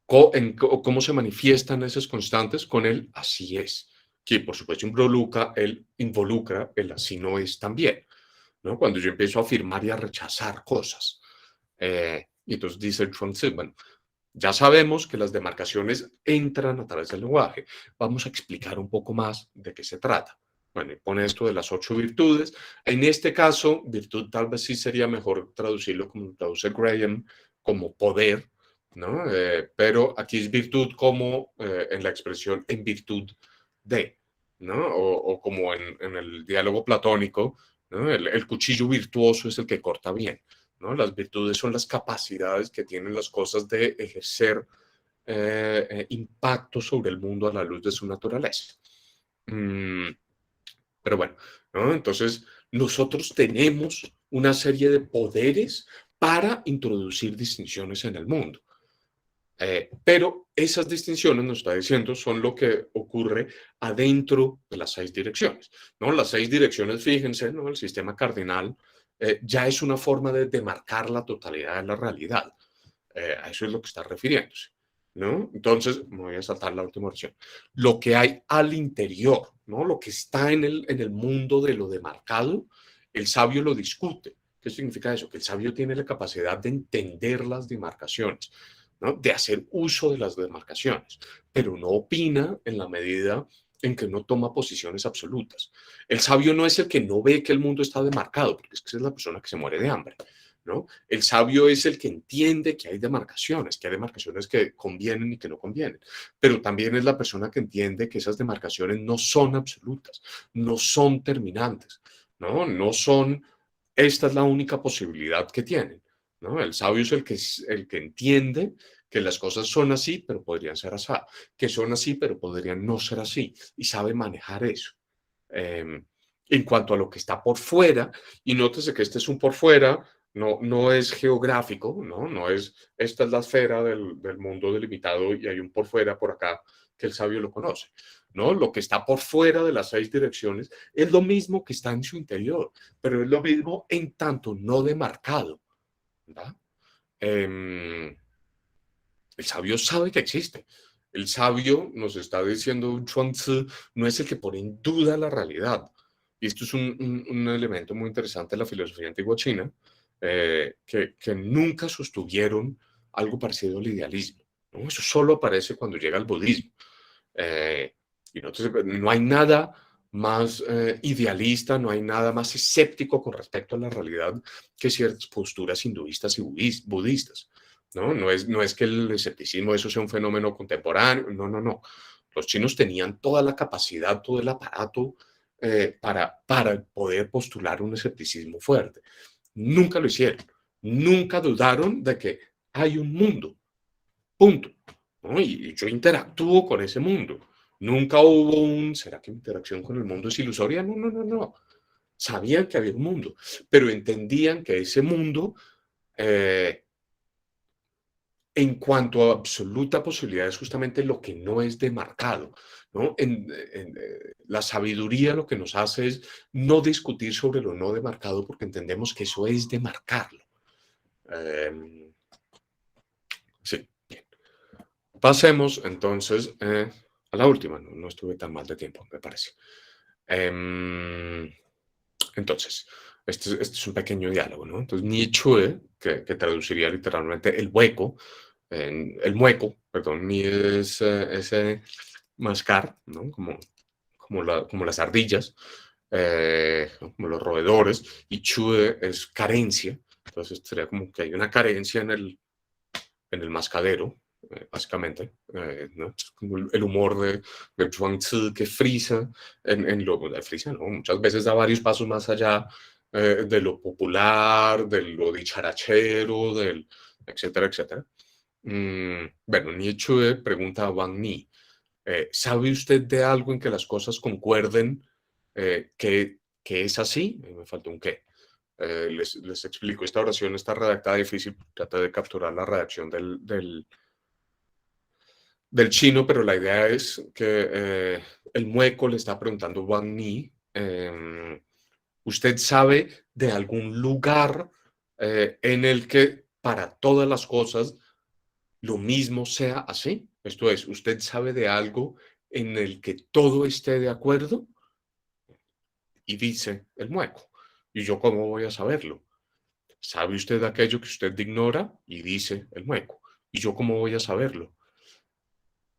Speaker 2: ¿Cómo se manifiestan esas constantes? Con el así es, que por supuesto involucra el así no es también, ¿no? Cuando yo empiezo a afirmar y a rechazar cosas. Y entonces dice Chuang-Tzu, bueno, ya sabemos que las demarcaciones entran a través del lenguaje. Vamos a explicar un poco más de qué se trata. Bueno, y pone esto de las 8 virtudes. En este caso, virtud tal vez sí sería mejor traducirlo como traduce Graham, como poder, ¿no? Pero aquí es virtud como en la expresión en virtud de, ¿no? O como en el diálogo platónico, ¿no? El cuchillo virtuoso es el que corta bien. ¿No? Las virtudes son las capacidades que tienen las cosas de ejercer impacto sobre el mundo a la luz de su naturaleza. Mm, pero bueno, ¿no? Entonces nosotros tenemos una serie de poderes para introducir distinciones en el mundo. Pero esas distinciones, nos está diciendo, son lo que ocurre adentro de las 6 direcciones. ¿No? Las 6 direcciones, fíjense, ¿no? El sistema cardinal ya es una forma de demarcar la totalidad de la realidad. A eso es lo que está refiriéndose. ¿No? Entonces, me voy a saltar la última oración. Lo que hay al interior, ¿no? Lo que está en el mundo de lo demarcado, el sabio lo discute. ¿Qué significa eso? Que el sabio tiene la capacidad de entender las demarcaciones, ¿no? De hacer uso de las demarcaciones, pero no opina en la medida en que no toma posiciones absolutas. El sabio no es el que no ve que el mundo está demarcado, porque es que es la persona que se muere de hambre, ¿no? El sabio es el que entiende que hay demarcaciones que convienen y que no convienen, pero también es la persona que entiende que esas demarcaciones no son absolutas, no son terminantes, ¿no? No son, esta es la única posibilidad que tienen, ¿no? El sabio es el que entiende que las cosas son así, pero podrían ser así, que son así, pero podrían no ser así, y sabe manejar eso. Eh, en cuanto a lo que está por fuera, y nótese que este es un por fuera, no es geográfico, ¿no? No es, esta es la esfera del mundo delimitado y hay un por fuera por acá que el sabio lo conoce, ¿no? Lo que está por fuera de las 6 direcciones es lo mismo que está en su interior, pero es lo mismo en tanto no demarcado, ¿verdad? Eh, el sabio sabe que existe. El sabio, nos está diciendo Chuang-Tzu, no es el que pone en duda la realidad. Y esto es un elemento muy interesante de la filosofía antigua china, que nunca sostuvieron algo parecido al idealismo, ¿no? Eso solo aparece cuando llega el budismo. Eh, y no hay nada más idealista, no hay nada más escéptico con respecto a la realidad que ciertas posturas hinduistas y budistas. ¿No? No es que el escepticismo eso sea un fenómeno contemporáneo, no. Los chinos tenían toda la capacidad, todo el aparato para poder postular un escepticismo fuerte. Nunca lo hicieron, nunca dudaron de que hay un mundo, punto. ¿No? Y yo interactúo con ese mundo. Nunca hubo ¿será que mi interacción con el mundo es ilusoria? No. Sabían que había un mundo, pero entendían que ese mundo en cuanto a absoluta posibilidad es justamente lo que no es demarcado, ¿no? La sabiduría lo que nos hace es no discutir sobre lo no demarcado porque entendemos que eso es demarcarlo. Eh, sí, bien. Pasemos entonces a la última, no estuve tan mal de tiempo, me parece. Entonces, este es un pequeño diálogo, ¿no? Entonces, Nietzsche, que traduciría literalmente el hueco, el mueco, perdón, ni es ese mascar, ¿no? Como las ardillas, como los roedores, y chue es carencia, entonces sería como que hay una carencia en el mascadero, básicamente, ¿no? Es como el humor de Zhuangzi que frisa en lo de frisa, ¿no? Muchas veces da varios pasos más allá de lo popular, de lo dicharachero, etcétera, etcétera. Bueno, Nietzsche pregunta a Wang Ni, ¿sabe usted de algo en que las cosas concuerden que es así? Me falta un qué. Les explico, esta oración está redactada difícil, trata de capturar la redacción del chino, pero la idea es que el mueco le está preguntando a Wang Ni, ¿usted sabe de algún lugar en el que para todas las cosas lo mismo sea así? Esto es, ¿usted sabe de algo en el que todo esté de acuerdo? Y dice el mueco, ¿y yo cómo voy a saberlo? ¿Sabe usted aquello que usted ignora? Y dice el mueco, ¿y yo cómo voy a saberlo?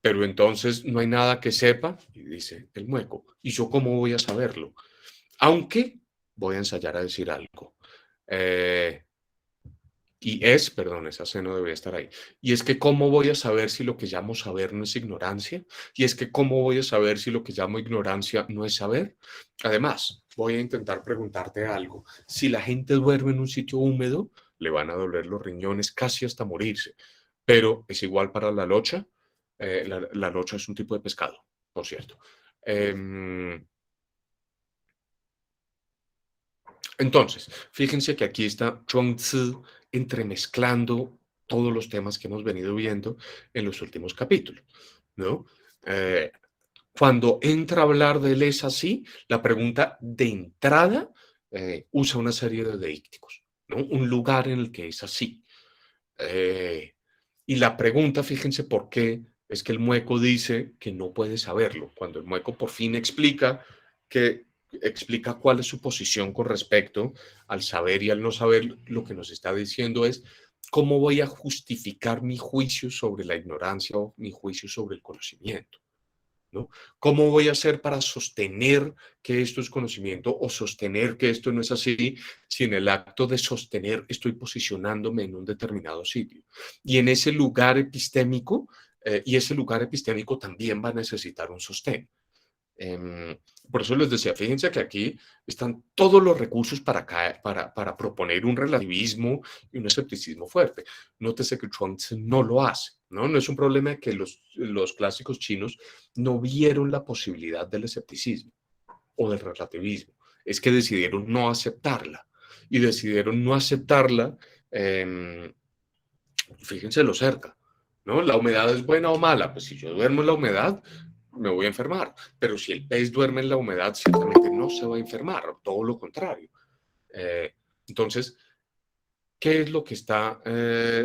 Speaker 2: Pero entonces no hay nada que sepa, y dice el mueco, ¿y yo cómo voy a saberlo? Aunque voy a ensayar a decir algo. Eh, perdón, esa C no debería estar ahí. Y es que, ¿cómo voy a saber si lo que llamo saber no es ignorancia? Y es que, ¿cómo voy a saber si lo que llamo ignorancia no es saber? Además, voy a intentar preguntarte algo. Si la gente duerme en un sitio húmedo, le van a doler los riñones casi hasta morirse. Pero es igual para la locha. La locha es un tipo de pescado, por cierto. Entonces, fíjense que aquí está Chuang-Tzu entremezclando todos los temas que hemos venido viendo en los últimos capítulos, ¿no? Eh, Cuando entra a hablar del es así, la pregunta de entrada usa una serie de deícticos, ¿no? Un lugar en el que es así. Eh, y la pregunta, fíjense por qué, es que el mueco dice que no puede saberlo. Cuando el mueco por fin explica cuál es su posición con respecto al saber y al no saber, lo que nos está diciendo es cómo voy a justificar mi juicio sobre la ignorancia o mi juicio sobre el conocimiento, ¿no? ¿Cómo voy a hacer para sostener que esto es conocimiento o sostener que esto no es así si en el acto de sostener estoy posicionándome en un determinado sitio? Y en ese lugar epistémico, y ese lugar epistémico también va a necesitar un sostén. Em, por eso les decía, fíjense que aquí están todos los recursos para proponer un relativismo y un escepticismo fuerte. Nótese que Chuang-Tzu no lo hace, ¿no? No es un problema de que los clásicos chinos no vieron la posibilidad del escepticismo o del relativismo, es que decidieron no aceptarla. Y decidieron no aceptarla, em, fíjense lo cerca, ¿no? ¿La humedad es buena o mala? Pues si yo duermo en la humedad, me voy a enfermar. Pero si el pez duerme en la humedad, ciertamente no se va a enfermar, todo lo contrario. Eh, entonces, ¿qué es lo que está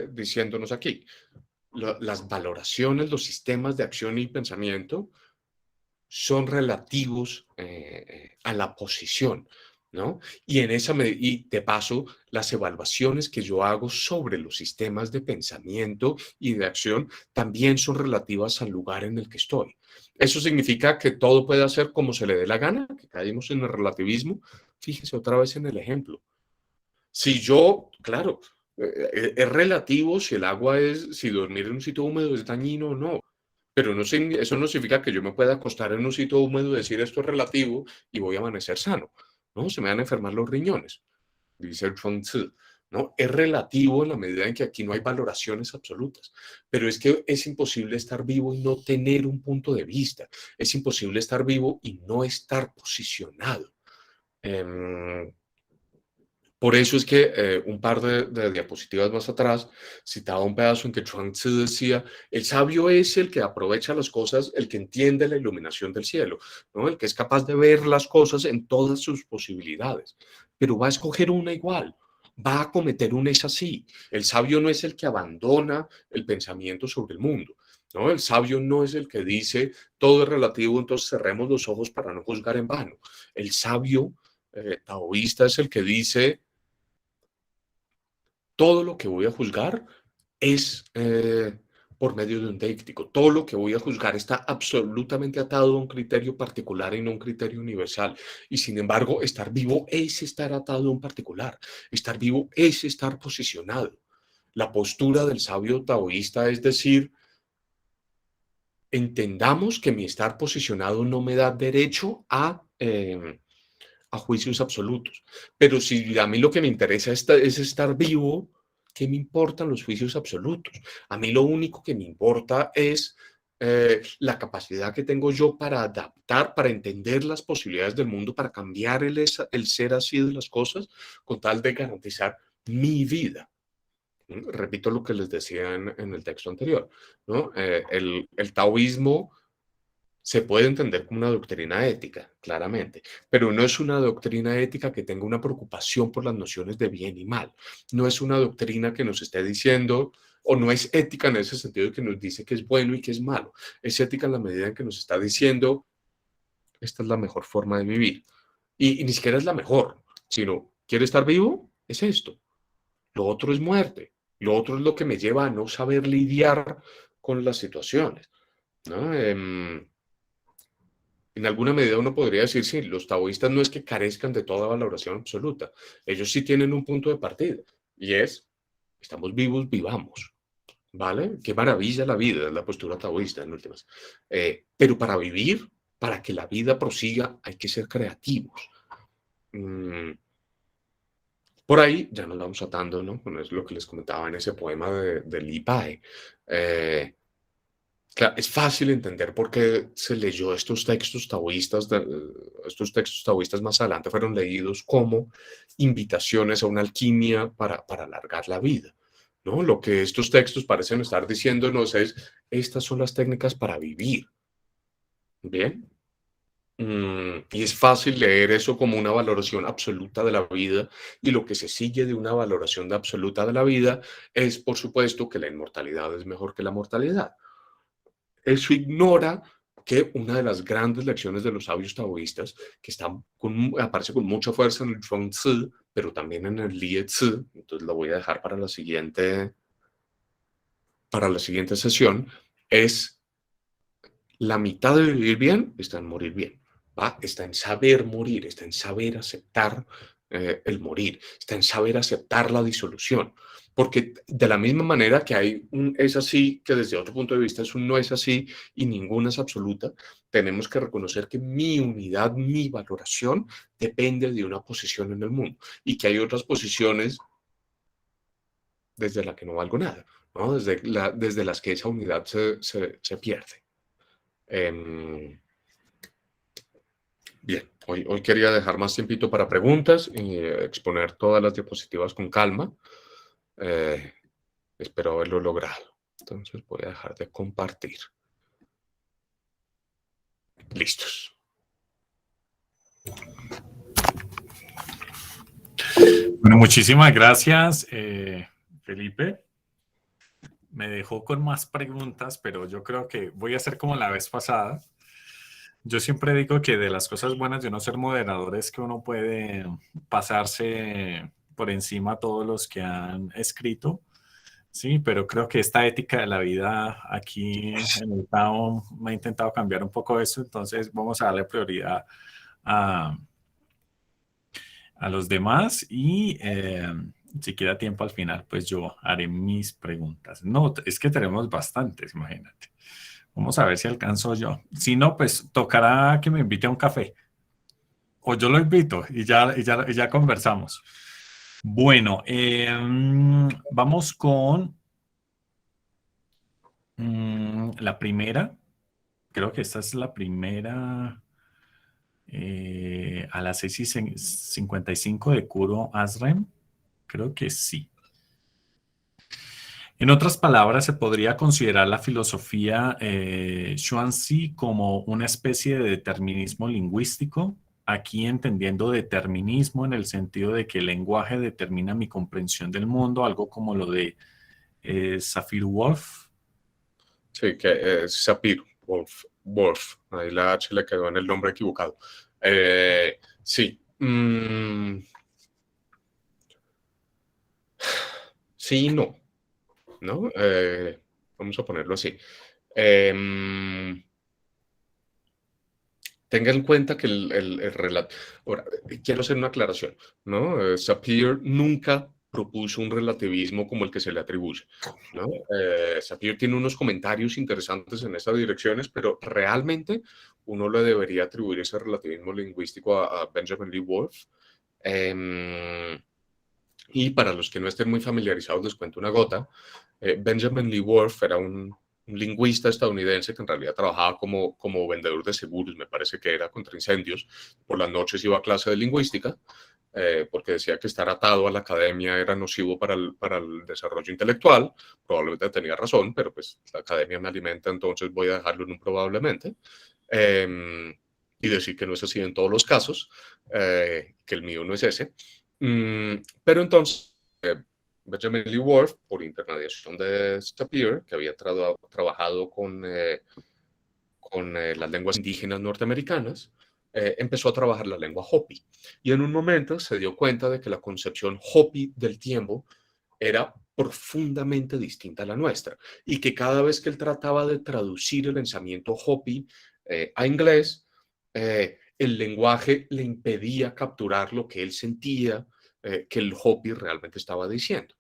Speaker 2: diciéndonos aquí? Las valoraciones, los sistemas de acción y pensamiento son relativos a la posición, ¿no? Y de paso, las evaluaciones que yo hago sobre los sistemas de pensamiento y de acción también son relativas al lugar en el que estoy. ¿Eso significa que todo puede hacer como se le dé la gana? Que caímos en el relativismo. Fíjese otra vez en el ejemplo. Si yo, claro, es relativo si el agua es, si dormir en un sitio húmedo es dañino o no. Pero no, eso no significa que yo me pueda acostar en un sitio húmedo y decir esto es relativo y voy a amanecer sano. No, se me van a enfermar los riñones, dice el Chuang Tzu. ¿No? Es relativo en la medida en que aquí no hay valoraciones absolutas. Pero es que es imposible estar vivo y no tener un punto de vista. Es imposible estar vivo y no estar posicionado. Eh, por eso es que un par de diapositivas más atrás citaba un pedazo en que Chuang Tzu decía, el sabio es el que aprovecha las cosas, el que entiende la iluminación del cielo, ¿no? El que es capaz de ver las cosas en todas sus posibilidades, pero va a escoger una igual, va a cometer un es así. El sabio no es el que abandona el pensamiento sobre el mundo, ¿no? El sabio no es el que dice, todo es relativo, entonces cerremos los ojos para no juzgar en vano. El sabio taoísta es el que dice, todo lo que voy a juzgar es por medio de un deíctico. Todo lo que voy a juzgar está absolutamente atado a un criterio particular y no a un criterio universal. Y sin embargo, estar vivo es estar atado a un particular. Estar vivo es estar posicionado. La postura del sabio taoísta es decir, entendamos que mi estar posicionado no me da derecho a juicios absolutos. Pero si a mí lo que me interesa es estar vivo, ¿qué me importan los juicios absolutos? A mí lo único que me importa es la capacidad que tengo yo para adaptar, para entender las posibilidades del mundo, para cambiar el ser así de las cosas, con tal de garantizar mi vida, Repito lo que les decía en el texto anterior, ¿no? El taoísmo se puede entender como una doctrina ética, claramente, pero no es una doctrina ética que tenga una preocupación por las nociones de bien y mal. No es una doctrina que nos esté diciendo, o no es ética en ese sentido de que nos dice que es bueno y que es malo. Es ética en la medida en que nos está diciendo, esta es la mejor forma de vivir. Y ni siquiera es la mejor, sino, ¿quiere estar vivo? Es esto. Lo otro es muerte. Lo otro es lo que me lleva a no saber lidiar con las situaciones, ¿no? En alguna medida uno podría decir, sí, los taoístas no es que carezcan de toda valoración absoluta. Ellos sí tienen un punto de partida y es, estamos vivos, vivamos. ¿Vale? Qué maravilla la vida, es la postura taoísta en últimas. Pero para vivir, para que la vida prosiga, hay que ser creativos. Mm, por ahí ya nos vamos atando, ¿no? Bueno, es lo que les comentaba en ese poema de Li Pai. Claro, es fácil entender por qué se leyó estos textos taoístas, estos textos taoístas más adelante fueron leídos como invitaciones a una alquimia para alargar la vida, ¿no? Lo que estos textos parecen estar diciéndonos es, estas son las técnicas para vivir, ¿bien? Y es fácil leer eso como una valoración absoluta de la vida y lo que se sigue de una valoración de absoluta de la vida es, por supuesto, que la inmortalidad es mejor que la mortalidad. Eso ignora que una de las grandes lecciones de los sabios taoístas, que aparece con mucha fuerza en el Zhuangzi, pero también en el Liezi, entonces lo voy a dejar para la siguiente sesión, es la mitad de vivir bien está en morir bien, ¿va? Está en saber morir, está en saber aceptar el morir, está en saber aceptar la disolución. Porque de la misma manera que hay un es así, que desde otro punto de vista es un no es así y ninguna es absoluta, tenemos que reconocer que mi unidad, mi valoración depende de una posición en el mundo y que hay otras posiciones desde las que no valgo nada, ¿no? Desde las que esa unidad se pierde. Eh, Bien, hoy quería dejar más tiempito para preguntas y exponer todas las diapositivas con calma. Eh, Espero haberlo logrado. Entonces voy a dejar de compartir. Listos.
Speaker 1: Bueno, muchísimas gracias, Felipe. Me dejó con más preguntas, pero yo creo que voy a hacer como la vez pasada. Yo siempre digo que de las cosas buenas de no ser moderador es que uno puede pasarse por encima a todos los que han escrito, sí, pero creo que esta ética de la vida aquí en el Tao me ha intentado cambiar un poco eso, entonces vamos a darle prioridad a, a los demás y si queda tiempo al final, pues yo haré mis preguntas. No, es que tenemos bastantes, imagínate. Vamos a ver si alcanzo yo. Si no, pues tocará que me invite a un café. O yo lo invito y ya conversamos. Bueno, vamos con la primera. Creo que esta es la primera a las 6:55 de Kuro Asrem. Creo que sí. En otras palabras, se podría considerar la filosofía Xuanzi como una especie de determinismo lingüístico, aquí entendiendo determinismo en el sentido de que el lenguaje determina mi comprensión del mundo, algo como lo de Sapir-Whorf.
Speaker 2: Sí, que es Sapir-Whorf. Ahí la H le quedó en el nombre equivocado. Sí. Sí y no. ¿No? Vamos a ponerlo así. Tenga en cuenta que el relato... Ahora, quiero hacer una aclaración, ¿no? Sapir nunca propuso un relativismo como el que se le atribuye, ¿no? Sapir tiene unos comentarios interesantes en esas direcciones, pero realmente uno le debería atribuir ese relativismo lingüístico a Benjamin Lee Whorf. Y para los que no estén muy familiarizados, les cuento una gota. Benjamin Lee Whorf era un lingüista estadounidense que en realidad trabajaba como vendedor de seguros, me parece que era contra incendios. Por las noches iba a clase de lingüística porque decía que estar atado a la academia era nocivo para el desarrollo intelectual. Probablemente tenía razón, pero pues la academia me alimenta, entonces voy a dejarlo en un probablemente. Y decir que no es así en todos los casos, que el mío no es ese. Pero entonces, Benjamin Lee Whorf, por intermediación de Sapir, que había trabajado con las lenguas indígenas norteamericanas, empezó a trabajar la lengua Hopi. Y en un momento se dio cuenta de que la concepción Hopi del tiempo era profundamente distinta a la nuestra y que cada vez que él trataba de traducir el pensamiento Hopi a inglés, el lenguaje le impedía capturar lo que él sentía que el Hopi realmente estaba diciendo.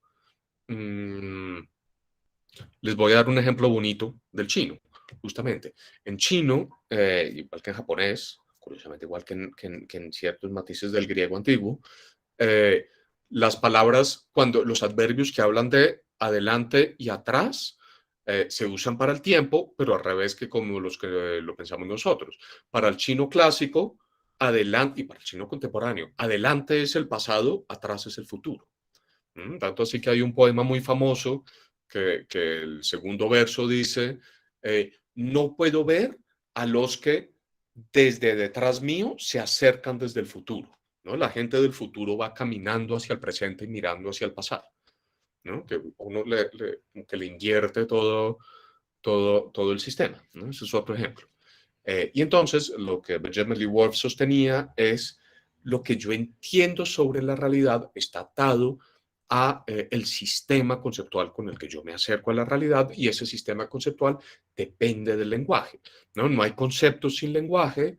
Speaker 2: Mm, Les voy a dar un ejemplo bonito del chino, justamente. En chino, igual que en japonés, curiosamente igual que en ciertos matices del griego antiguo, eh, las palabras, cuando los adverbios que hablan de adelante y atrás, se usan para el tiempo, pero al revés que como los que lo pensamos nosotros. Para el chino clásico, adelante, y para el chino contemporáneo, adelante es el pasado, atrás es el futuro. Tanto así que hay un poema muy famoso que el segundo verso dice, no puedo ver a los que desde detrás mío se acercan desde el futuro. ¿No? La gente del futuro va caminando hacia el presente y mirando hacia el pasado. ¿No? Que uno que le invierte todo el sistema. ¿No? Ese es otro ejemplo. Y entonces lo que Benjamin Lee Whorf sostenía es lo que yo entiendo sobre la realidad está atado a el sistema conceptual con el que yo me acerco a la realidad y ese sistema conceptual depende del lenguaje. No hay conceptos sin lenguaje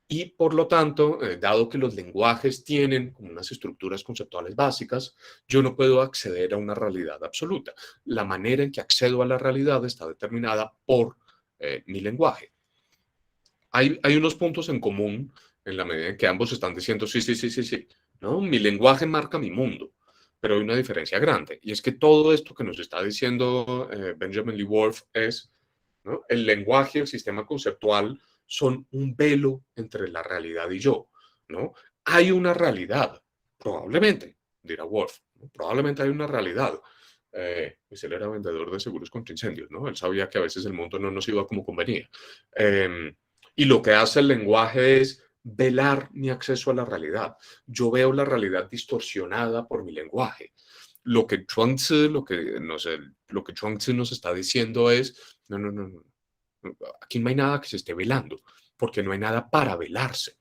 Speaker 2: y por lo tanto, dado que los lenguajes tienen como unas estructuras conceptuales básicas, yo no puedo acceder a una realidad absoluta. La manera en que accedo a la realidad está determinada por mi lenguaje. Hay unos puntos en común en la medida en que ambos están diciendo sí, sí, sí, sí, sí. ¿No? Mi lenguaje marca mi mundo, pero hay una diferencia grande y es que todo esto que nos está diciendo Benjamin Lee Whorf es, ¿no? El lenguaje y el sistema conceptual son un velo entre la realidad y yo, ¿no? Hay una realidad, probablemente, dirá Whorf, ¿no? Probablemente hay una realidad. Pues él era vendedor de seguros contra incendios, ¿no? Él sabía que a veces el mundo no nos iba como convenía. Y lo que hace el lenguaje es velar mi acceso a la realidad. Yo veo la realidad distorsionada por mi lenguaje. Lo que Chuang-Tzu, lo que Chuang-Tzu nos está diciendo es, no, no, no, no, aquí no hay nada que se esté velando, porque no hay nada para velarse,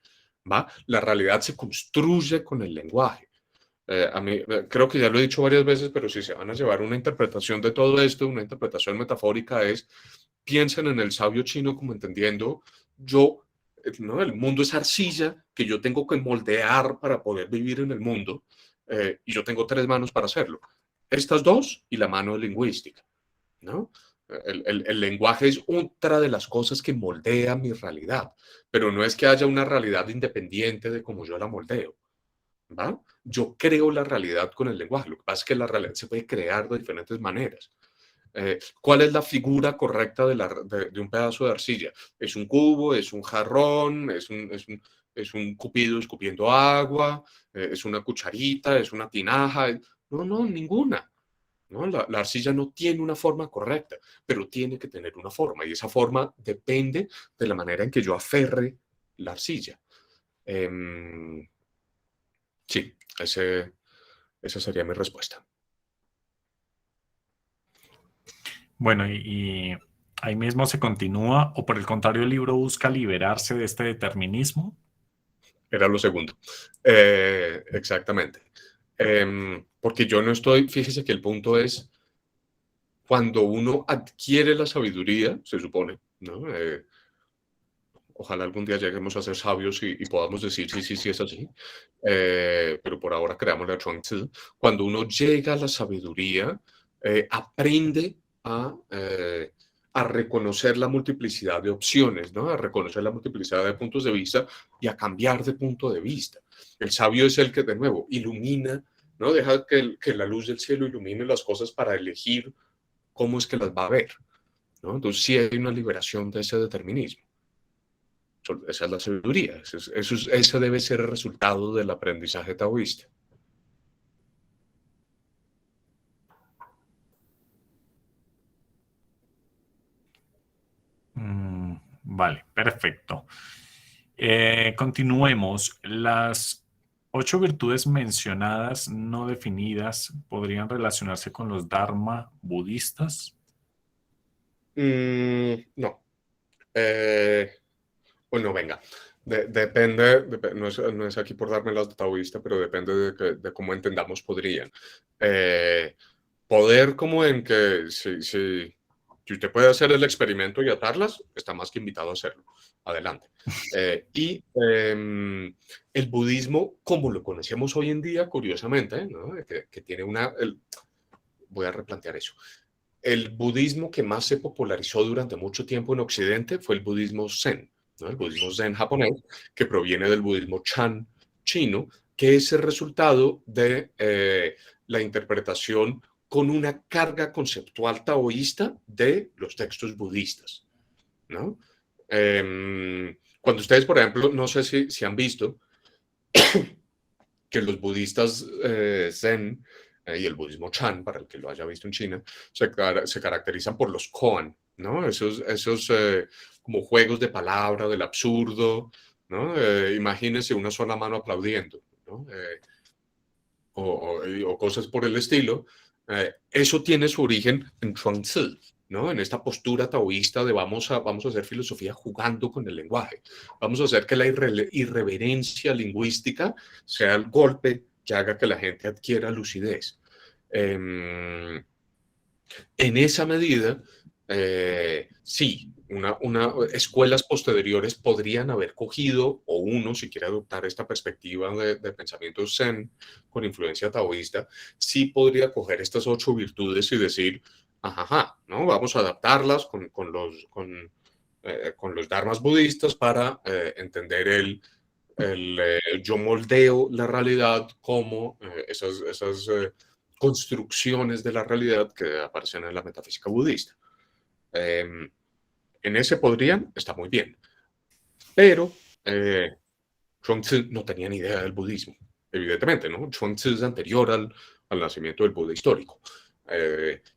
Speaker 2: ¿va? La realidad se construye con el lenguaje. A mí, creo que ya lo he dicho varias veces, pero si se van a llevar una interpretación de todo esto, una interpretación metafórica es, piensen en el sabio chino como entendiendo, yo, ¿no? El mundo es arcilla que yo tengo que moldear para poder vivir en el mundo, y yo tengo tres manos para hacerlo. Estas dos y la mano lingüística, ¿no? El lenguaje es otra de las cosas que moldea mi realidad, pero no es que haya una realidad independiente de cómo yo la moldeo. ¿Va? Yo creo la realidad con el lenguaje. Lo que pasa es que la realidad se puede crear de diferentes maneras. ¿Cuál es la figura correcta de un pedazo de arcilla? ¿Es un cubo? ¿Es un jarrón? ¿Es un cupido escupiendo agua? ¿Es una cucharita? ¿Es una tinaja? No, no, ninguna. ¿No? La arcilla no tiene una forma correcta, pero tiene que tener una forma y esa forma depende de la manera en que yo aferre la arcilla. Sí, esa sería mi respuesta.
Speaker 1: Bueno, y ahí mismo se continúa, o por el contrario, el libro busca liberarse de este determinismo.
Speaker 2: Era lo segundo. Exactamente. Porque yo no estoy, fíjese que el punto es, cuando uno adquiere la sabiduría, se supone, ¿no? Ojalá algún día lleguemos a ser sabios y podamos decir sí, sí, sí, es así. Pero por ahora creamos la Chuang-Tzu. Cuando uno llega a la sabiduría, aprende a reconocer la multiplicidad de opciones, ¿no? A reconocer la multiplicidad de puntos de vista y a cambiar de punto de vista. El sabio es el que, de nuevo, ilumina, ¿no? Deja que la luz del cielo ilumine las cosas para elegir cómo es que las va a ver, ¿no? Entonces sí hay una liberación de ese determinismo. Esa es la sabiduría. Ese debe ser el resultado del aprendizaje taoísta.
Speaker 1: Vale, perfecto. Continuemos. Las 8 virtudes mencionadas, no definidas, podrían relacionarse con los Dharma budistas.
Speaker 2: No. Eh, bueno, venga. Depende, no es aquí por darme las taoísta, pero depende de cómo entendamos podrían. Eh, Poder como en que si usted puede hacer el experimento y atarlas, está más que invitado a hacerlo. Adelante. El budismo, como lo conocemos hoy en día, curiosamente, ¿no? Que tiene voy a replantear eso. El budismo que más se popularizó durante mucho tiempo en Occidente fue el budismo Zen, ¿no? El budismo Zen japonés, que proviene del budismo Chan chino, que es el resultado de la interpretación con una carga conceptual taoísta de los textos budistas, ¿no? Cuando ustedes, por ejemplo, no sé si han visto que los budistas Zen y el budismo Chan, para el que lo haya visto en China, se caracterizan por los koan, ¿no? Esos como juegos de palabra, del absurdo, ¿no? Imagínense una sola mano aplaudiendo, ¿no? O cosas por el estilo. Eso tiene su origen en Chuang-Tzu, ¿no? En esta postura taoísta de vamos a hacer filosofía jugando con el lenguaje. Vamos a hacer que la irreverencia lingüística sea el golpe que haga que la gente adquiera lucidez. En esa medida, sí, escuelas posteriores podrían haber cogido, o uno, si quiere adoptar esta perspectiva de pensamiento zen con influencia taoísta, sí podría coger estas 8 virtudes y decir, ajá, ¿no? Vamos a adaptarlas con los dharmas budistas para entender yo moldeo la realidad como esas construcciones de la realidad que aparecen en la metafísica budista. En ese podrían, está muy bien, pero Chuang-Tzu no tenía ni idea del budismo, evidentemente, ¿no? Chuang-Tzu es anterior al nacimiento del Buda histórico.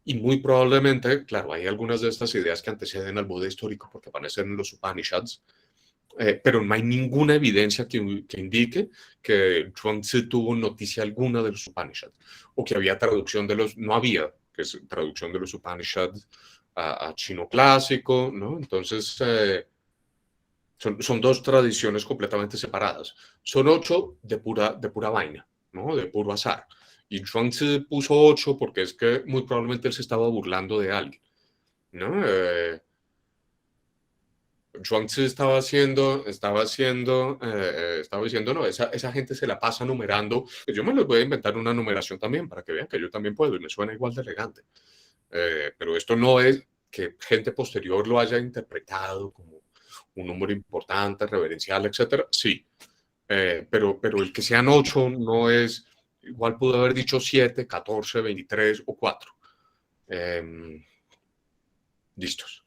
Speaker 2: Y muy probablemente, claro, hay algunas de estas ideas que anteceden al Buda histórico porque aparecen en los Upanishads, pero no hay ninguna evidencia que indique que Chuang-Tzu tuvo noticia alguna de los Upanishads o que había traducción no había que es traducción de los Upanishads a chino clásico, ¿no? Entonces, son dos tradiciones completamente separadas. Son 8 de pura vaina, ¿no? De puro azar. Y Chuang-Tzu puso 8 porque es que muy probablemente él se estaba burlando de alguien, ¿no? Chuang-Tzu estaba diciendo, no, esa gente se la pasa numerando. Pues yo me los voy a inventar una numeración también para que vean que yo también puedo y me suena igual de elegante. Pero esto no es que gente posterior lo haya interpretado como un número importante, reverencial, etcétera. Sí, pero el que sean 8 no es, igual pudo haber dicho 7, 14, 23 o 4. Listos.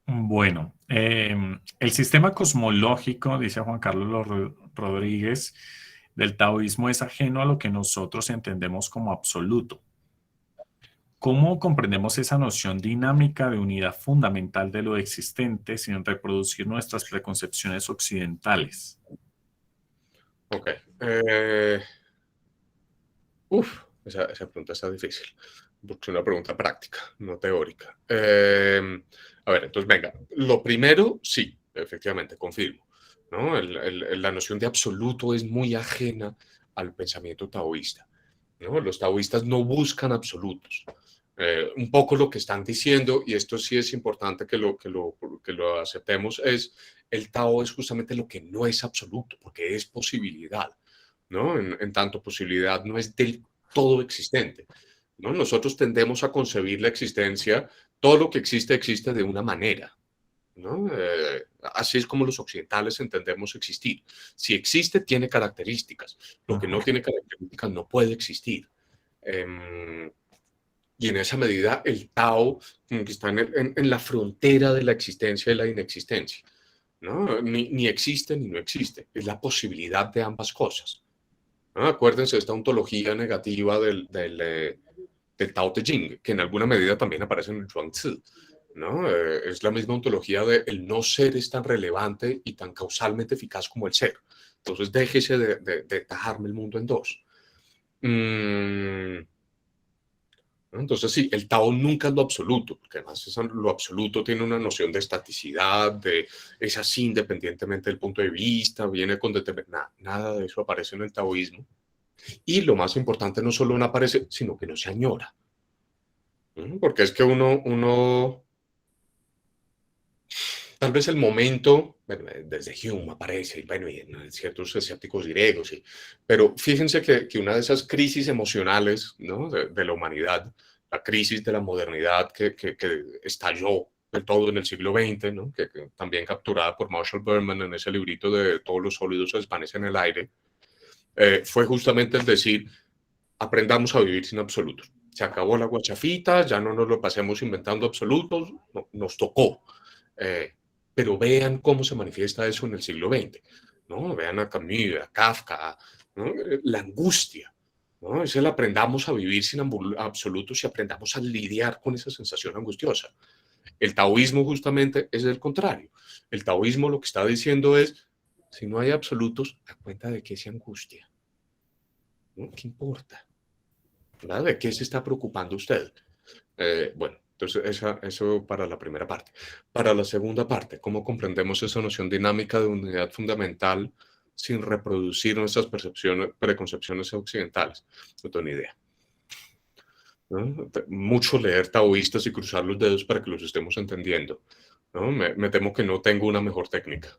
Speaker 1: Bueno, el sistema cosmológico, dice Juan Carlos Rodríguez, del taoísmo es ajeno a lo que nosotros entendemos como absoluto. ¿Cómo comprendemos esa noción dinámica de unidad fundamental de lo existente sin reproducir nuestras preconcepciones occidentales?
Speaker 2: Ok. Esa pregunta está difícil, porque es una pregunta práctica, no teórica. A ver, entonces venga, lo primero, sí, efectivamente, confirmo, ¿no? La noción de absoluto es muy ajena al pensamiento taoísta, ¿no? Los taoístas no buscan absolutos. Un poco lo que están diciendo, y esto sí es importante que lo aceptemos, es el Tao es justamente lo que no es absoluto, porque es posibilidad, ¿no? En tanto posibilidad no es del todo existente, ¿no? Nosotros tendemos a concebir la existencia, todo lo que existe existe de una manera, ¿no? Así es como los occidentales entendemos existir. Si existe, tiene características. Lo que no
Speaker 1: Ajá.
Speaker 2: tiene características no puede existir. Eh, Y en esa medida el Tao como que está en la frontera de la existencia y la inexistencia, ¿no? Ni existe ni no existe, es la posibilidad de ambas cosas, ¿no? Acuérdense de esta ontología negativa del Tao Te Ching, que en alguna medida también aparece en el Zhuangzi, ¿no? Es la misma ontología de el no ser es tan relevante y tan causalmente eficaz como el ser. Entonces déjese de tajarme el mundo en dos. Mm, ¿no? Entonces sí, el Tao nunca es lo absoluto, porque además lo absoluto tiene una noción de estaticidad, es así independientemente del punto de vista, viene con determinada, nada de eso aparece en el taoísmo. Y lo más importante, no solo no aparece, sino que no se añora. Porque es que uno, tal vez el momento, bueno, desde Hume aparece, y bueno, y en ciertos escépticos griegos, pero fíjense que una de esas crisis emocionales, ¿no? de la humanidad, la crisis de la modernidad que estalló del todo en el siglo XX, ¿no? que también capturada por Marshall Berman en ese librito de Todos los sólidos se desvanecen en el aire, fue justamente el decir, aprendamos a vivir sin absolutos. Se acabó la guachafita, ya no nos lo pasemos inventando absolutos, no, nos tocó. Eh, pero vean cómo se manifiesta eso en el siglo XX, ¿no? Vean a Camus, a Kafka, ¿no? La angustia, ¿no? Es el aprendamos a vivir sin absolutos y aprendamos a lidiar con esa sensación angustiosa. El taoísmo justamente es el contrario. El taoísmo lo que está diciendo es, si no hay absolutos, ¿a cuenta de qué se angustia? ¿No? ¿Qué importa? ¿Verdad? ¿De qué se está preocupando usted? Bueno, entonces eso para la primera parte. Para la segunda parte, ¿cómo comprendemos esa noción dinámica de unidad fundamental sin reproducir nuestras percepciones, preconcepciones occidentales? No tengo ni idea, ¿no? Mucho leer taoístas y cruzar los dedos para que los estemos entendiendo, ¿no? Me temo que no tengo una mejor técnica.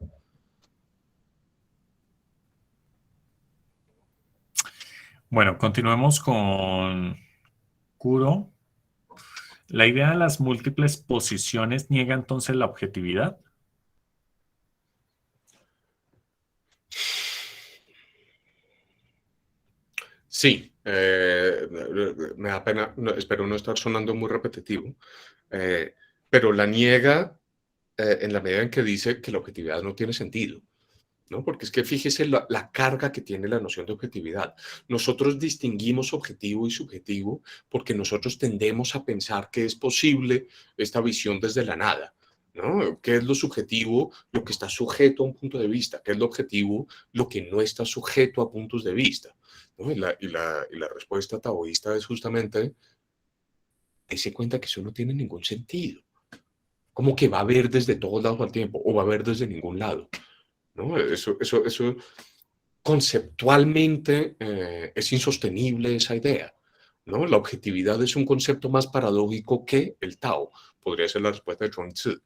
Speaker 1: Bueno, continuemos con Kuro. ¿La idea de las múltiples posiciones niega entonces la objetividad?
Speaker 2: Sí, me da pena, espero no estar sonando muy repetitivo, pero la niega en la medida en que dice que la objetividad no tiene sentido, ¿no? Porque es que fíjese la carga que tiene la noción de objetividad. Nosotros distinguimos objetivo y subjetivo porque nosotros tendemos a pensar que es posible esta visión desde la nada, ¿no? ¿Qué es lo subjetivo? Lo que está sujeto a un punto de vista. ¿Qué es lo objetivo? Lo que no está sujeto a puntos de vista, ¿no? Y la respuesta taoísta es justamente, dése cuenta que eso no tiene ningún sentido. Como que va a haber desde todos lados al tiempo o va a haber desde ningún lado, ¿no? Eso conceptualmente es insostenible esa idea, ¿no? La objetividad es un concepto más paradójico que el Tao, podría ser la respuesta de Zhuangzi,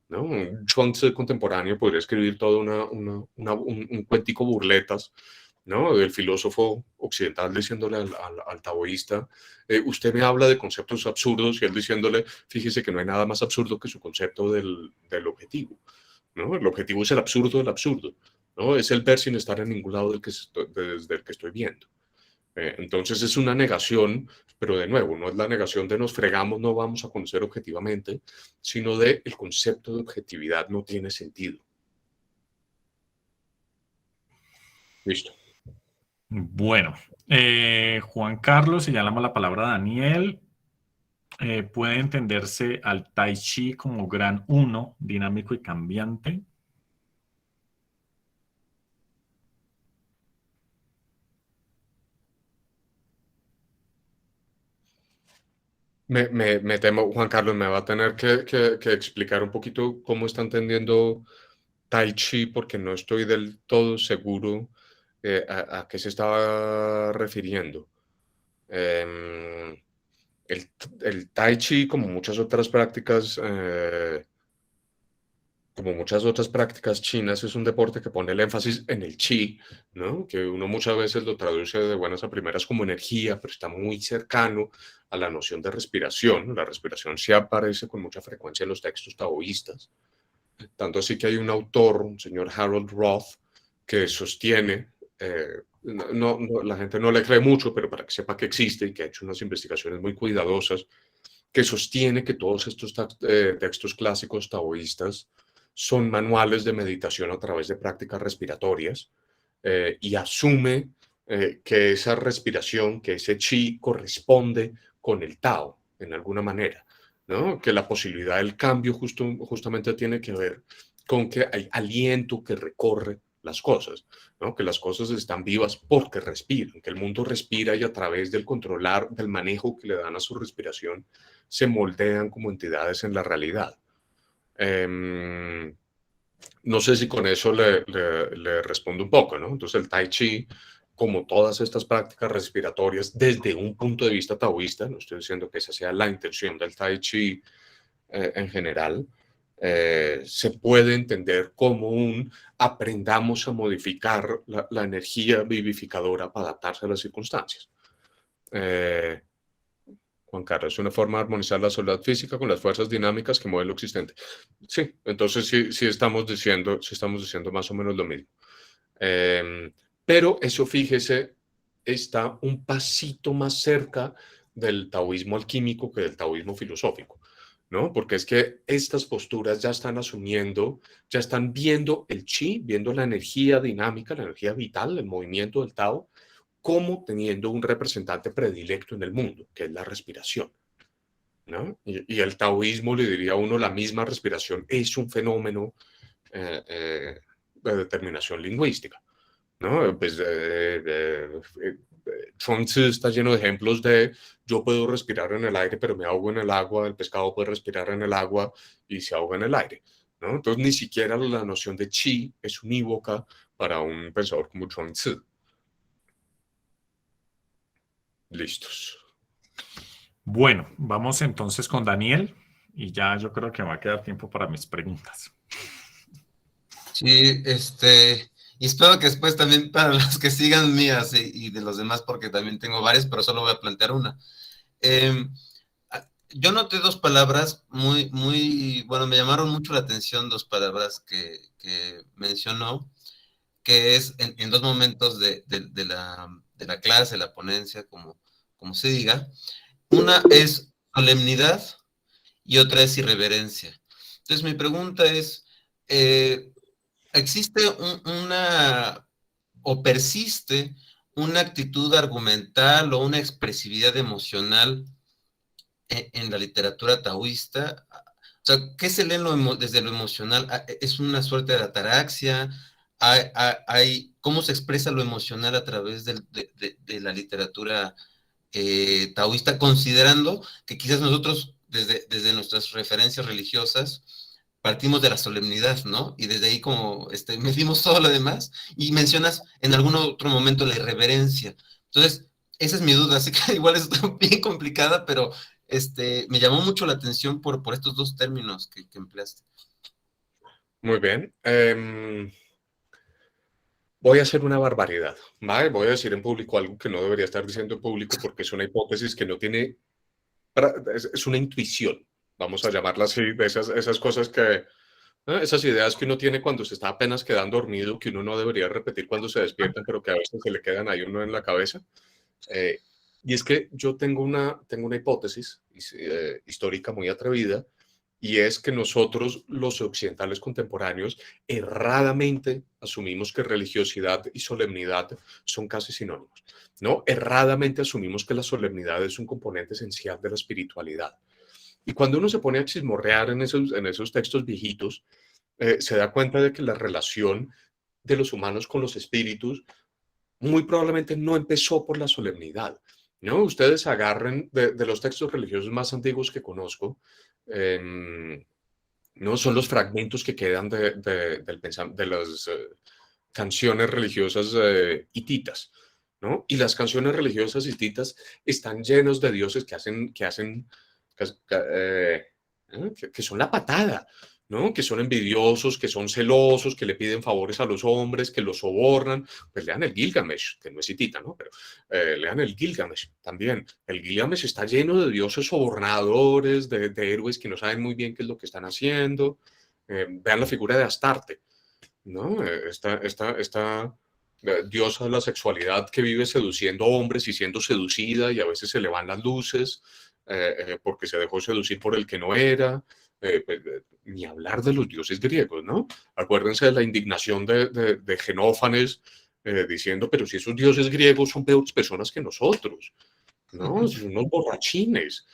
Speaker 2: ¿no? Un Zhuangzi contemporáneo podría escribir todo un cuentico burletas, ¿no? Del filósofo occidental diciéndole al taoísta, usted me habla de conceptos absurdos y él diciéndole, fíjese que no hay nada más absurdo que su concepto del objetivo, ¿no? El objetivo es el absurdo del absurdo, ¿no? Es el ver sin estar en ningún lado desde el que estoy viendo. Entonces es una negación, pero de nuevo, no es la negación de nos fregamos, no vamos a conocer objetivamente, sino de el concepto de objetividad no tiene sentido. Listo.
Speaker 1: Bueno, Juan Carlos, se llama la palabra Daniel. Puede entenderse al Tai Chi como gran uno, dinámico y cambiante.
Speaker 2: Me temo, Juan Carlos, me va a tener que explicar un poquito cómo está entendiendo Tai Chi, porque no estoy del todo seguro a qué se estaba refiriendo. Em, el, el Tai Chi, como muchas otras prácticas chinas, es un deporte que pone el énfasis en el chi, ¿no? Que uno muchas veces lo traduce de buenas a primeras como energía, pero está muy cercano a la noción de respiración. La respiración sí aparece con mucha frecuencia en los textos taoístas. Tanto así que hay un autor, un señor Harold Roth, que sostiene, la gente no le cree mucho, pero para que sepa que existe y que ha hecho unas investigaciones muy cuidadosas que sostiene que todos estos textos clásicos taoístas son manuales de meditación a través de prácticas respiratorias, y asume que esa respiración, que ese chi corresponde con el Tao, en alguna manera, ¿no? Que la posibilidad del cambio justamente tiene que ver con que hay aliento que recorre las cosas, ¿no? Que las cosas están vivas porque respiran, que el mundo respira y a través del controlar, del manejo que le dan a su respiración, se moldean como entidades en la realidad. No sé si con eso le respondo un poco, ¿no? Entonces el Tai Chi, como todas estas prácticas respiratorias, desde un punto de vista taoísta, no estoy diciendo que esa sea la intención del Tai Chi en general, se puede entender como un aprendamos a modificar la energía vivificadora para adaptarse a las circunstancias. Eh, Juan Carlos, es una forma de armonizar la soledad física con las fuerzas dinámicas que mueven lo existente. Sí, entonces sí estamos diciendo más o menos lo mismo. Pero eso, fíjese, está un pasito más cerca del taoísmo alquímico que del taoísmo filosófico, ¿no? Porque es que estas posturas ya están asumiendo, ya están viendo el chi, viendo la energía dinámica, la energía vital, el movimiento del Tao, como teniendo un representante predilecto en el mundo, que es la respiración, ¿no? Y el taoísmo le diría a uno, la misma respiración es un fenómeno de determinación lingüística, ¿no? Pues Chuang Tzu está lleno de ejemplos de yo puedo respirar en el aire, pero me ahogo en el agua, el pescado puede respirar en el agua y se ahoga en el aire, ¿no? Entonces ni siquiera la noción de chi es unívoca para un pensador como Chuang Tzu. Listos.
Speaker 1: Bueno, vamos entonces con Daniel y ya yo creo que me va a quedar tiempo para mis preguntas.
Speaker 3: Sí, y espero que después también para los que sigan mías y de los demás, porque también tengo varias, pero solo voy a plantear una. Yo noté dos palabras bueno, me llamaron mucho la atención dos palabras que mencionó, que es en dos momentos de la clase, la ponencia, como se diga. Una es solemnidad y otra es irreverencia. Entonces mi pregunta es, ¿existe o persiste una actitud argumental o una expresividad emocional en la literatura taoísta? O sea, ¿qué se lee desde lo emocional? ¿Es una suerte de ataraxia? ¿Cómo se expresa lo emocional a través de la literatura taoísta, considerando que quizás nosotros, desde nuestras referencias religiosas, partimos de la solemnidad, ¿no? Y desde ahí como medimos todo lo demás, y mencionas en algún otro momento la irreverencia. Entonces, esa es mi duda, así que igual es bien complicada, pero me llamó mucho la atención por estos dos términos que empleaste.
Speaker 2: Muy bien. Voy a hacer una barbaridad, ¿vale? Voy a decir en público algo que no debería estar diciendo en público porque es una hipótesis que no tiene, es una intuición, vamos a llamarla así, de esas cosas que, esas ideas que uno tiene cuando se está apenas quedando dormido, que uno no debería repetir cuando se despierta, pero que a veces se le quedan ahí uno en la cabeza. Y es que yo tengo una hipótesis histórica muy atrevida, y es que nosotros, los occidentales contemporáneos, erradamente asumimos que religiosidad y solemnidad son casi sinónimos, ¿no? Erradamente asumimos que la solemnidad es un componente esencial de la espiritualidad. Y cuando uno se pone a chismorrear en esos textos viejitos, se da cuenta de que la relación de los humanos con los espíritus muy probablemente no empezó por la solemnidad, ¿no? Ustedes agarren de los textos religiosos más antiguos que conozco, ¿no? Son los fragmentos que quedan de las canciones religiosas hititas, ¿no? Y las canciones religiosas hititas están llenos de dioses que son la patada, ¿no? Que son envidiosos, que son celosos, que le piden favores a los hombres, que los sobornan. Pues lean el Gilgamesh, que no es hitita, ¿no? Pero lean el Gilgamesh también. El Gilgamesh está lleno de dioses sobornadores, de héroes que no saben muy bien qué es lo que están haciendo. Vean la figura de Astarte, ¿no? Esta diosa de la sexualidad que vive seduciendo hombres y siendo seducida, y a veces se le van las luces. porque se dejó seducir por el que no era. Ni hablar de los dioses griegos, ¿no? Acuérdense de la indignación de Genófanes diciendo, pero si esos dioses griegos son peores personas que nosotros, ¿no? Son unos borrachines.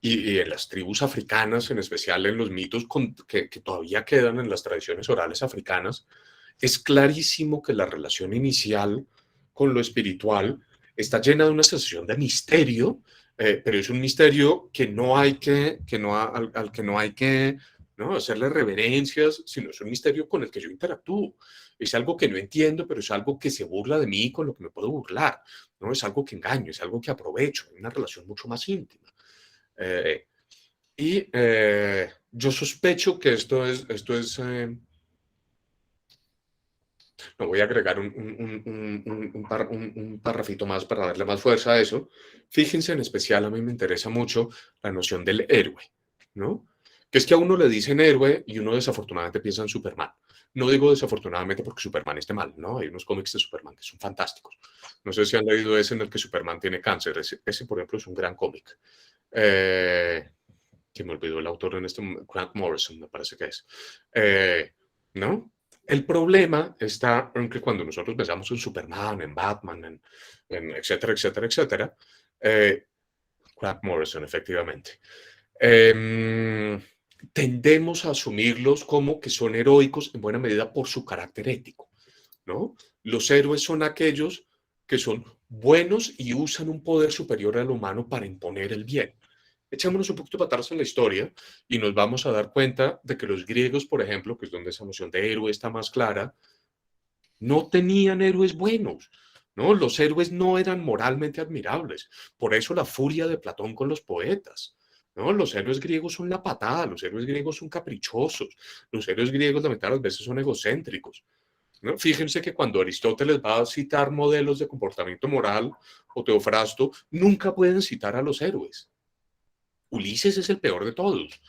Speaker 2: Y en las tribus africanas, en especial en los mitos que todavía quedan en las tradiciones orales africanas, es clarísimo que la relación inicial con lo espiritual está llena de una sensación de misterio, pero es un misterio que no hay al que no hay que, ¿no?, hacerle reverencias, sino es un misterio con el que yo interactúo. Es algo que no entiendo, pero es algo que se burla de mí con lo que me puedo burlar, ¿no? Es algo que engaño, es algo que aprovecho, es una relación mucho más íntima. Yo sospecho que no voy a agregar un párrafito más para darle más fuerza a eso. Fíjense, en especial a mí me interesa mucho la noción del héroe, ¿no? Que es que a uno le dicen héroe y uno desafortunadamente piensa en Superman. No digo desafortunadamente porque Superman esté mal, ¿no? Hay unos cómics de Superman que son fantásticos. No sé si han leído ese en el que Superman tiene cáncer. Ese por ejemplo, es un gran cómic. Que me olvidó el autor en este momento, Grant Morrison, me parece que es. ¿No? El problema está en que cuando nosotros pensamos en Superman, en Batman, en etcétera, etcétera, etcétera, Grant Morrison, efectivamente, tendemos a asumirlos como que son heroicos en buena medida por su carácter ético, ¿no? Los héroes son aquellos que son buenos y usan un poder superior al humano para imponer el bien. Echémonos un poquito para atrás en la historia y nos vamos a dar cuenta de que los griegos, por ejemplo, que es donde esa noción de héroe está más clara, no tenían héroes buenos, ¿no? Los héroes no eran moralmente admirables. Por eso la furia de Platón con los poetas, ¿no? Los héroes griegos son la patada, los héroes griegos son caprichosos, los héroes griegos la mitad de las veces son egocéntricos, ¿no? Fíjense que cuando Aristóteles va a citar modelos de comportamiento moral o Teofrasto, nunca pueden citar a los héroes. Ulises es el peor de todos,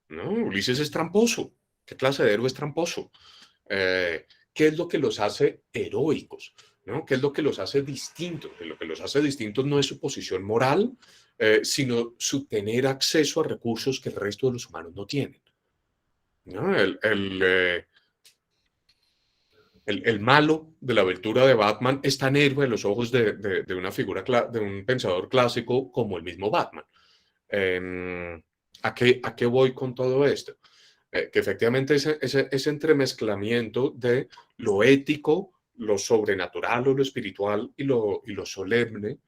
Speaker 2: ¿no? Ulises es tramposo. ¿Qué clase de héroe es tramposo? ¿Qué es lo que los hace heroicos? ¿No? ¿Qué es lo que los hace distintos? Lo que los hace distintos no es su posición moral, sino su tener acceso a recursos que el resto de los humanos no tienen, ¿no? El malo de la aventura de Batman es tan héroe a los ojos de una figura, de un pensador clásico como el mismo Batman. ¿A qué voy con todo esto? Que efectivamente ese entremezclamiento de lo ético, lo sobrenatural o lo espiritual y lo solemne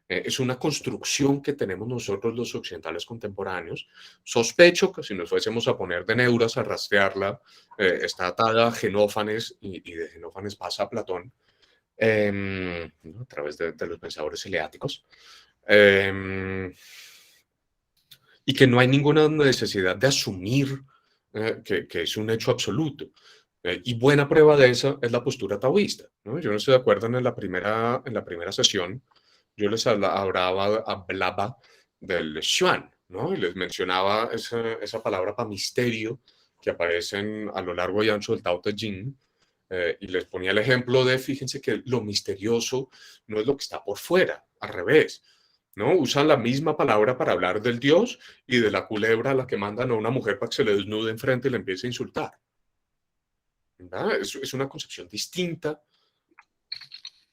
Speaker 2: es una construcción que tenemos nosotros los occidentales contemporáneos. Sospecho que si nos fuésemos a poner de neuras a rastrearla, está atada a Genófanes y de Genófanes pasa a Platón, a través de los pensadores eleáticos. Y que no hay ninguna necesidad de asumir que es un hecho absoluto. Y buena prueba de eso es la postura taoísta, ¿no? Yo no estoy de acuerdo en la primera sesión, yo les hablaba del Xuan, ¿no? Y les mencionaba esa palabra para misterio que aparecen a lo largo y ancho del Tao Te Ching, y les ponía el ejemplo de, fíjense que lo misterioso no es lo que está por fuera, al revés, ¿no? Usan la misma palabra para hablar del dios y de la culebra a la que mandan a una mujer para que se le desnude enfrente y le empiece a insultar. ¿Verdad? Es una concepción distinta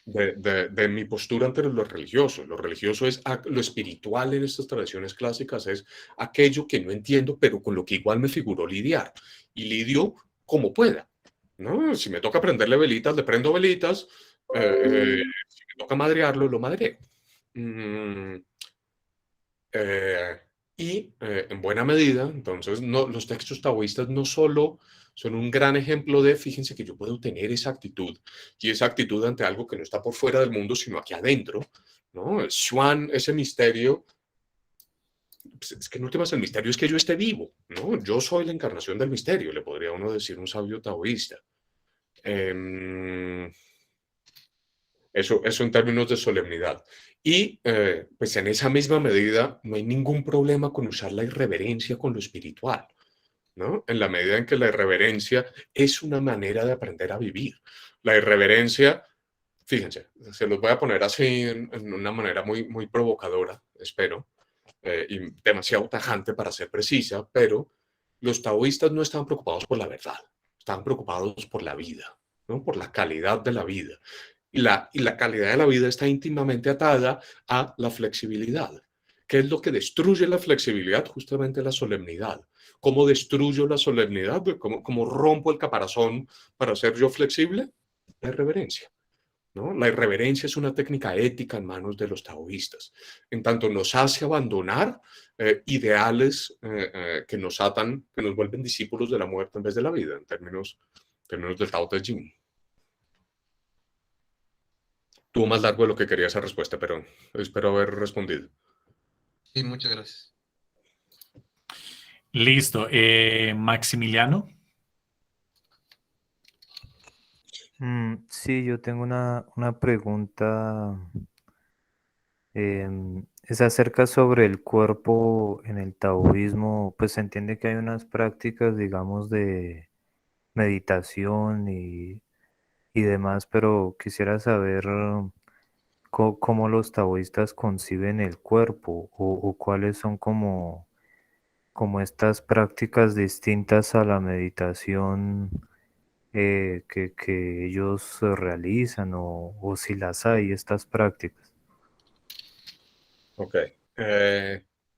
Speaker 2: de mi postura ante lo religioso. Lo religioso es lo espiritual en estas tradiciones clásicas, es aquello que no entiendo, pero con lo que igual me figuró lidiar. Y lidio como pueda, ¿no? Si me toca prenderle velitas, le prendo velitas. Si me toca madrearlo, lo madreo. En buena medida, entonces, los textos taoístas no solo son un gran ejemplo de, fíjense que yo puedo tener esa actitud, y esa actitud ante algo que no está por fuera del mundo, sino aquí adentro, ¿no? El Xuan, ese misterio, pues es que en últimas el misterio es que yo esté vivo, ¿no? Yo soy la encarnación del misterio, le podría uno decir un sabio taoísta. Eso en términos de solemnidad. Y pues en esa misma medida no hay ningún problema con usar la irreverencia con lo espiritual, ¿no? En la medida en que la irreverencia es una manera de aprender a vivir. La irreverencia fíjense, se los voy a poner así en una manera muy, muy provocadora, espero, y demasiado tajante para ser precisa, pero los taoístas no estaban preocupados por la verdad, estaban preocupados por la vida, ¿no? Por la calidad de la vida. Y la calidad de la vida está íntimamente atada a la flexibilidad. ¿Qué es lo que destruye la flexibilidad? Justamente la solemnidad. ¿Cómo destruyo la solemnidad? ¿Cómo rompo el caparazón para ser yo flexible? La irreverencia. ¿No? La irreverencia es una técnica ética en manos de los taoístas. En tanto nos hace abandonar ideales que nos atan, que nos vuelven discípulos de la muerte en vez de la vida, en términos del Tao Te Ching. Tuvo más largo de lo que quería esa respuesta, pero espero haber respondido.
Speaker 3: Sí, muchas gracias.
Speaker 1: Listo. Maximiliano.
Speaker 4: Sí, yo tengo una pregunta. Es acerca sobre el cuerpo en el taoísmo. Pues se entiende que hay unas prácticas, digamos, de meditación y demás, pero quisiera saber cómo los taoístas conciben el cuerpo o cuáles son como estas prácticas distintas a la meditación que ellos realizan o si las hay, estas prácticas.
Speaker 2: Ok.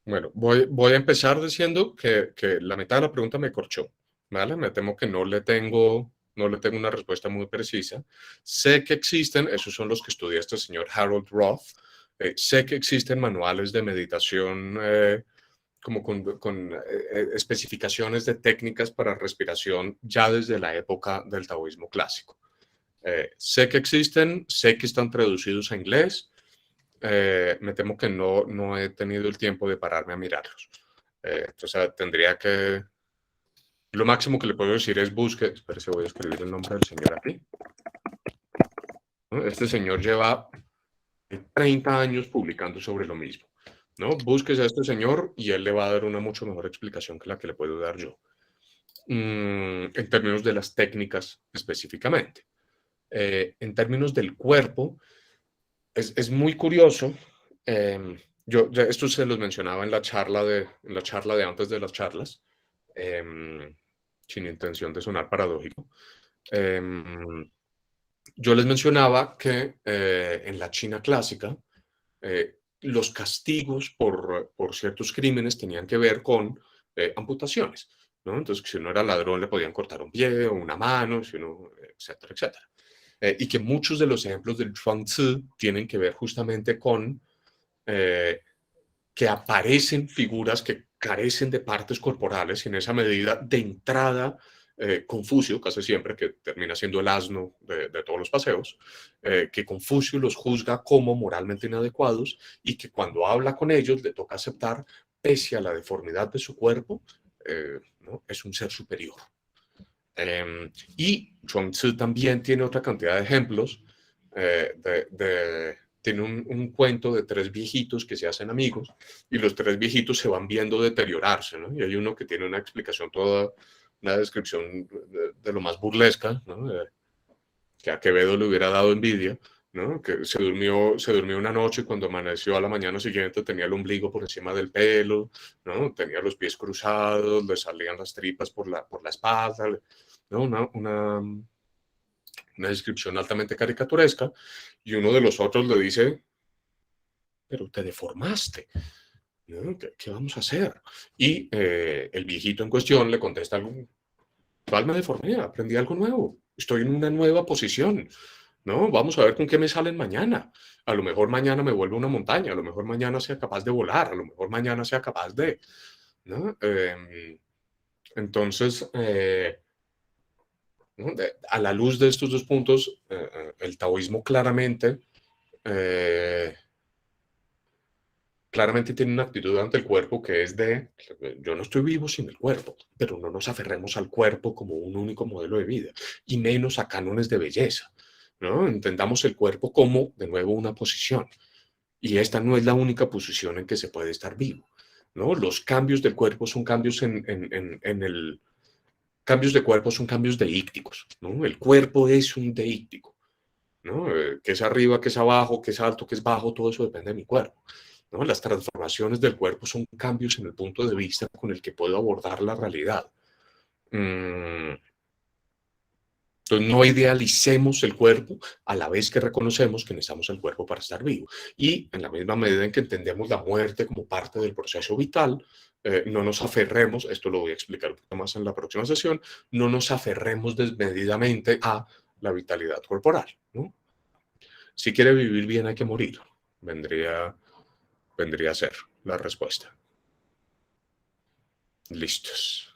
Speaker 2: Bueno, voy a empezar diciendo que la mitad de la pregunta me corchó, ¿vale? Me temo que no le tengo una respuesta muy precisa. Sé que existen, esos son los que estudia este señor Harold Roth, sé que existen manuales de meditación como con especificaciones de técnicas para respiración ya desde la época del taoísmo clásico. Sé que existen, sé que están traducidos a inglés. Me temo que no he tenido el tiempo de pararme a mirarlos. Entonces tendría que... Lo máximo que le puedo decir es busque... Espera, si voy a escribir el nombre del señor aquí. ¿No? Este señor lleva 30 años publicando sobre lo mismo. ¿No? Búsquese a este señor y él le va a dar una mucho mejor explicación que la que le puedo dar yo. En términos de las técnicas específicamente. En términos del cuerpo, es muy curioso. Esto se los mencionaba en la charla de antes de las charlas, sin intención de sonar paradójico. Yo les mencionaba que en la China clásica, los castigos por ciertos crímenes tenían que ver con amputaciones, ¿no? Entonces, si uno era ladrón, le podían cortar un pie o una mano, etcétera, etcétera. Y que muchos de los ejemplos del Chuang-Tzu tienen que ver justamente con que aparecen figuras que carecen de partes corporales y en esa medida de entrada Confucio, casi siempre, que termina siendo el asno de todos los paseos, que Confucio los juzga como moralmente inadecuados y que cuando habla con ellos le toca aceptar, pese a la deformidad de su cuerpo, ¿no? Es un ser superior. Y Chuang-Tzu también tiene otra cantidad de ejemplos. Tiene un cuento de 3 viejitos que se hacen amigos y los 3 viejitos se van viendo deteriorarse, ¿no? Y hay uno que tiene una explicación toda, una descripción de lo más burlesca, ¿no? Que a Quevedo le hubiera dado envidia, ¿no? Que se durmió una noche y cuando amaneció a la mañana siguiente tenía el ombligo por encima del pelo, ¿no? Tenía los pies cruzados, le salían las tripas por la espalda, ¿no? Una descripción altamente caricaturesca, y uno de los otros le dice, pero te deformaste, ¿no? ¿Qué vamos a hacer? Y el viejito en cuestión le contesta algo, ¿cuál me deformé? Aprendí algo nuevo, estoy en una nueva posición, ¿no? Vamos a ver con qué me salen mañana. A lo mejor mañana me vuelvo una montaña, a lo mejor mañana sea capaz de volar, a lo mejor mañana sea capaz de, ¿no? Entonces, ¿no? A la luz de estos 2 puntos, el taoísmo claramente tiene una actitud ante el cuerpo que es de, yo no estoy vivo sin el cuerpo, pero no nos aferremos al cuerpo como un único modelo de vida, y menos a cánones de belleza, ¿no? Entendamos el cuerpo como, de nuevo, una posición, y esta no es la única posición en que se puede estar vivo, ¿no? Los cambios del cuerpo son cambios cambios de cuerpo son cambios deícticos, ¿no? El cuerpo es un deíctico. ¿no? Qué es arriba, qué es abajo, qué es alto, qué es bajo, todo eso depende de mi cuerpo, ¿no? Las transformaciones del cuerpo son cambios en el punto de vista con el que puedo abordar la realidad. Entonces, no idealicemos el cuerpo a la vez que reconocemos que necesitamos el cuerpo para estar vivo. Y en la misma medida en que entendemos la muerte como parte del proceso vital, no nos aferremos, esto lo voy a explicar un poco más en la próxima sesión, no nos aferremos desmedidamente a la vitalidad corporal, ¿no? Si quiere vivir bien hay que morir, vendría a ser la respuesta. Listos.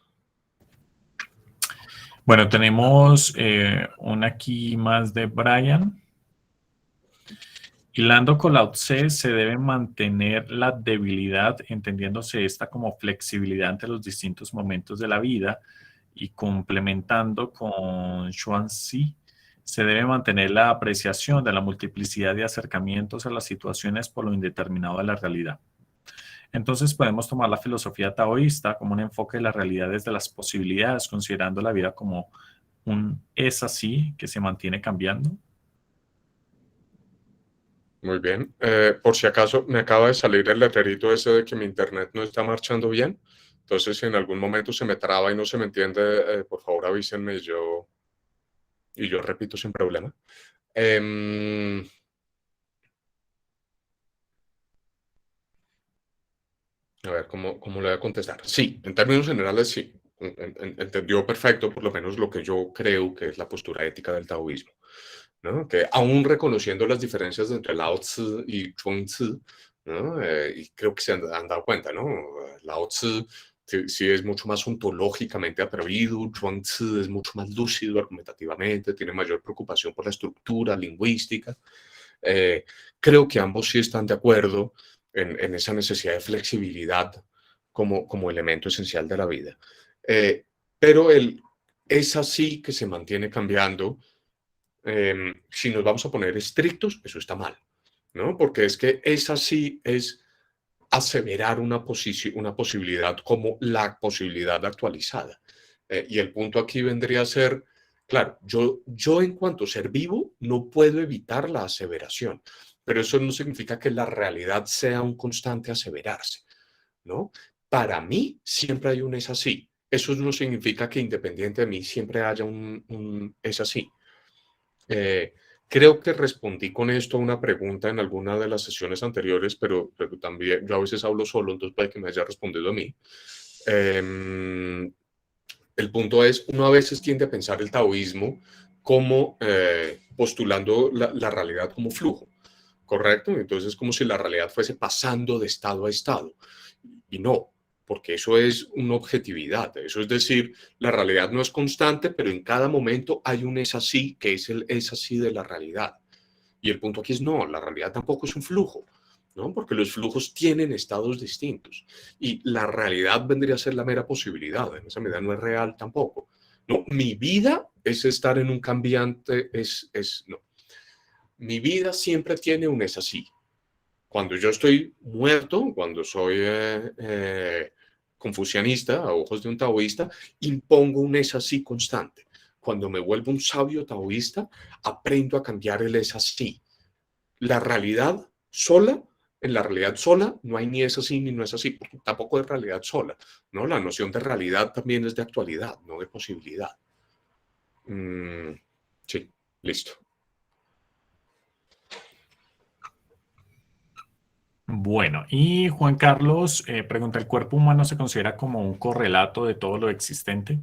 Speaker 1: Bueno, tenemos una aquí más de Brian. Hilando con Lao Tse, se debe mantener la debilidad, entendiéndose esta como flexibilidad ante los distintos momentos de la vida, y complementando con Xuanzi, se debe mantener la apreciación de la multiplicidad de acercamientos a las situaciones por lo indeterminado de la realidad. Entonces podemos tomar la filosofía taoísta como un enfoque de la realidad desde las posibilidades, considerando la vida como un es así que se mantiene cambiando.
Speaker 2: Muy bien. Por si acaso, me acaba de salir el letrerito ese de que mi internet no está marchando bien. Entonces, si en algún momento se me traba y no se me entiende, por favor avísenme y yo repito sin problema. A ver, ¿cómo le voy a contestar? Sí, en términos generales sí. Entendió perfecto, por lo menos lo que yo creo que es la postura ética del taoísmo, ¿no? Que aún reconociendo las diferencias entre Lao Tzu y Chuang Tzu, ¿no? Y creo que se han dado cuenta, ¿no? Lao Tzu sí es mucho más ontológicamente atrevido, Chuang Tzu es mucho más lúcido argumentativamente, tiene mayor preocupación por la estructura lingüística. Creo que ambos sí están de acuerdo en esa necesidad de flexibilidad como elemento esencial de la vida. Pero es así que se mantiene cambiando. Si nos vamos a poner estrictos, eso está mal, ¿no? Porque es que es así, es aseverar una posibilidad como la posibilidad actualizada. Y el punto aquí vendría a ser, claro, yo en cuanto a ser vivo no puedo evitar la aseveración, pero eso no significa que la realidad sea un constante aseverarse, ¿no? Para mí siempre hay un es así. Eso no significa que independiente de mí siempre haya un es así. Creo que respondí con esto a una pregunta en alguna de las sesiones anteriores, pero también yo a veces hablo solo, entonces puede que me haya respondido a mí. El punto es, uno a veces tiende a pensar el taoísmo como postulando la realidad como flujo, ¿correcto? Entonces es como si la realidad fuese pasando de estado a estado. Y no, porque eso es una objetividad. Eso es decir, la realidad no es constante, pero en cada momento hay un es así, que es el es así de la realidad. Y el punto aquí es no, la realidad tampoco es un flujo, ¿no? Porque los flujos tienen estados distintos. Y la realidad vendría a ser la mera posibilidad. En esa medida no es real tampoco. No, mi vida es estar en un cambiante, no. Mi vida siempre tiene un es así. Cuando yo estoy muerto, cuando soy confucianista, a ojos de un taoísta, impongo un es así constante. Cuando me vuelvo un sabio taoísta, aprendo a cambiar el es así. La realidad sola, en la realidad sola, no hay ni es así ni no es así, porque tampoco es realidad sola, ¿no? La noción de realidad también es de actualidad, no de posibilidad. Sí, listo.
Speaker 1: Bueno, y Juan Carlos pregunta, ¿el cuerpo humano se considera como un correlato de todo lo existente?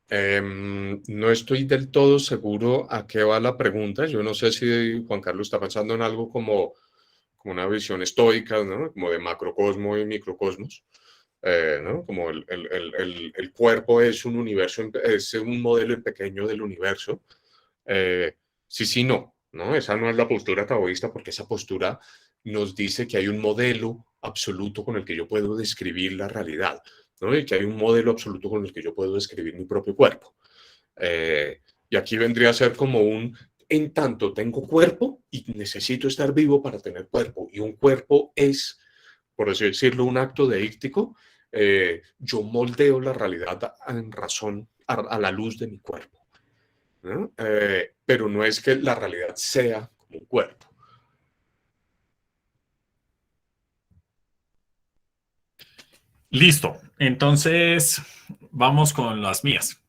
Speaker 2: No estoy del todo seguro a qué va la pregunta. Yo no sé si Juan Carlos está pensando en algo como una visión estoica, ¿no? Como de macrocosmo y microcosmos, ¿no? Como el cuerpo es un universo, es un modelo en pequeño del universo. Sí, no, ¿no? Esa no es la postura taoísta, porque esa postura nos dice que hay un modelo absoluto con el que yo puedo describir la realidad, ¿no? Y que hay un modelo absoluto con el que yo puedo describir mi propio cuerpo. Y aquí vendría a ser como en tanto tengo cuerpo y necesito estar vivo para tener cuerpo, y un cuerpo es, por así decirlo, un acto deíctico, yo moldeo la realidad en razón a la luz de mi cuerpo. ¿no? Pero no es que la realidad sea como un cuerpo.
Speaker 1: Listo. Entonces, vamos con las mías.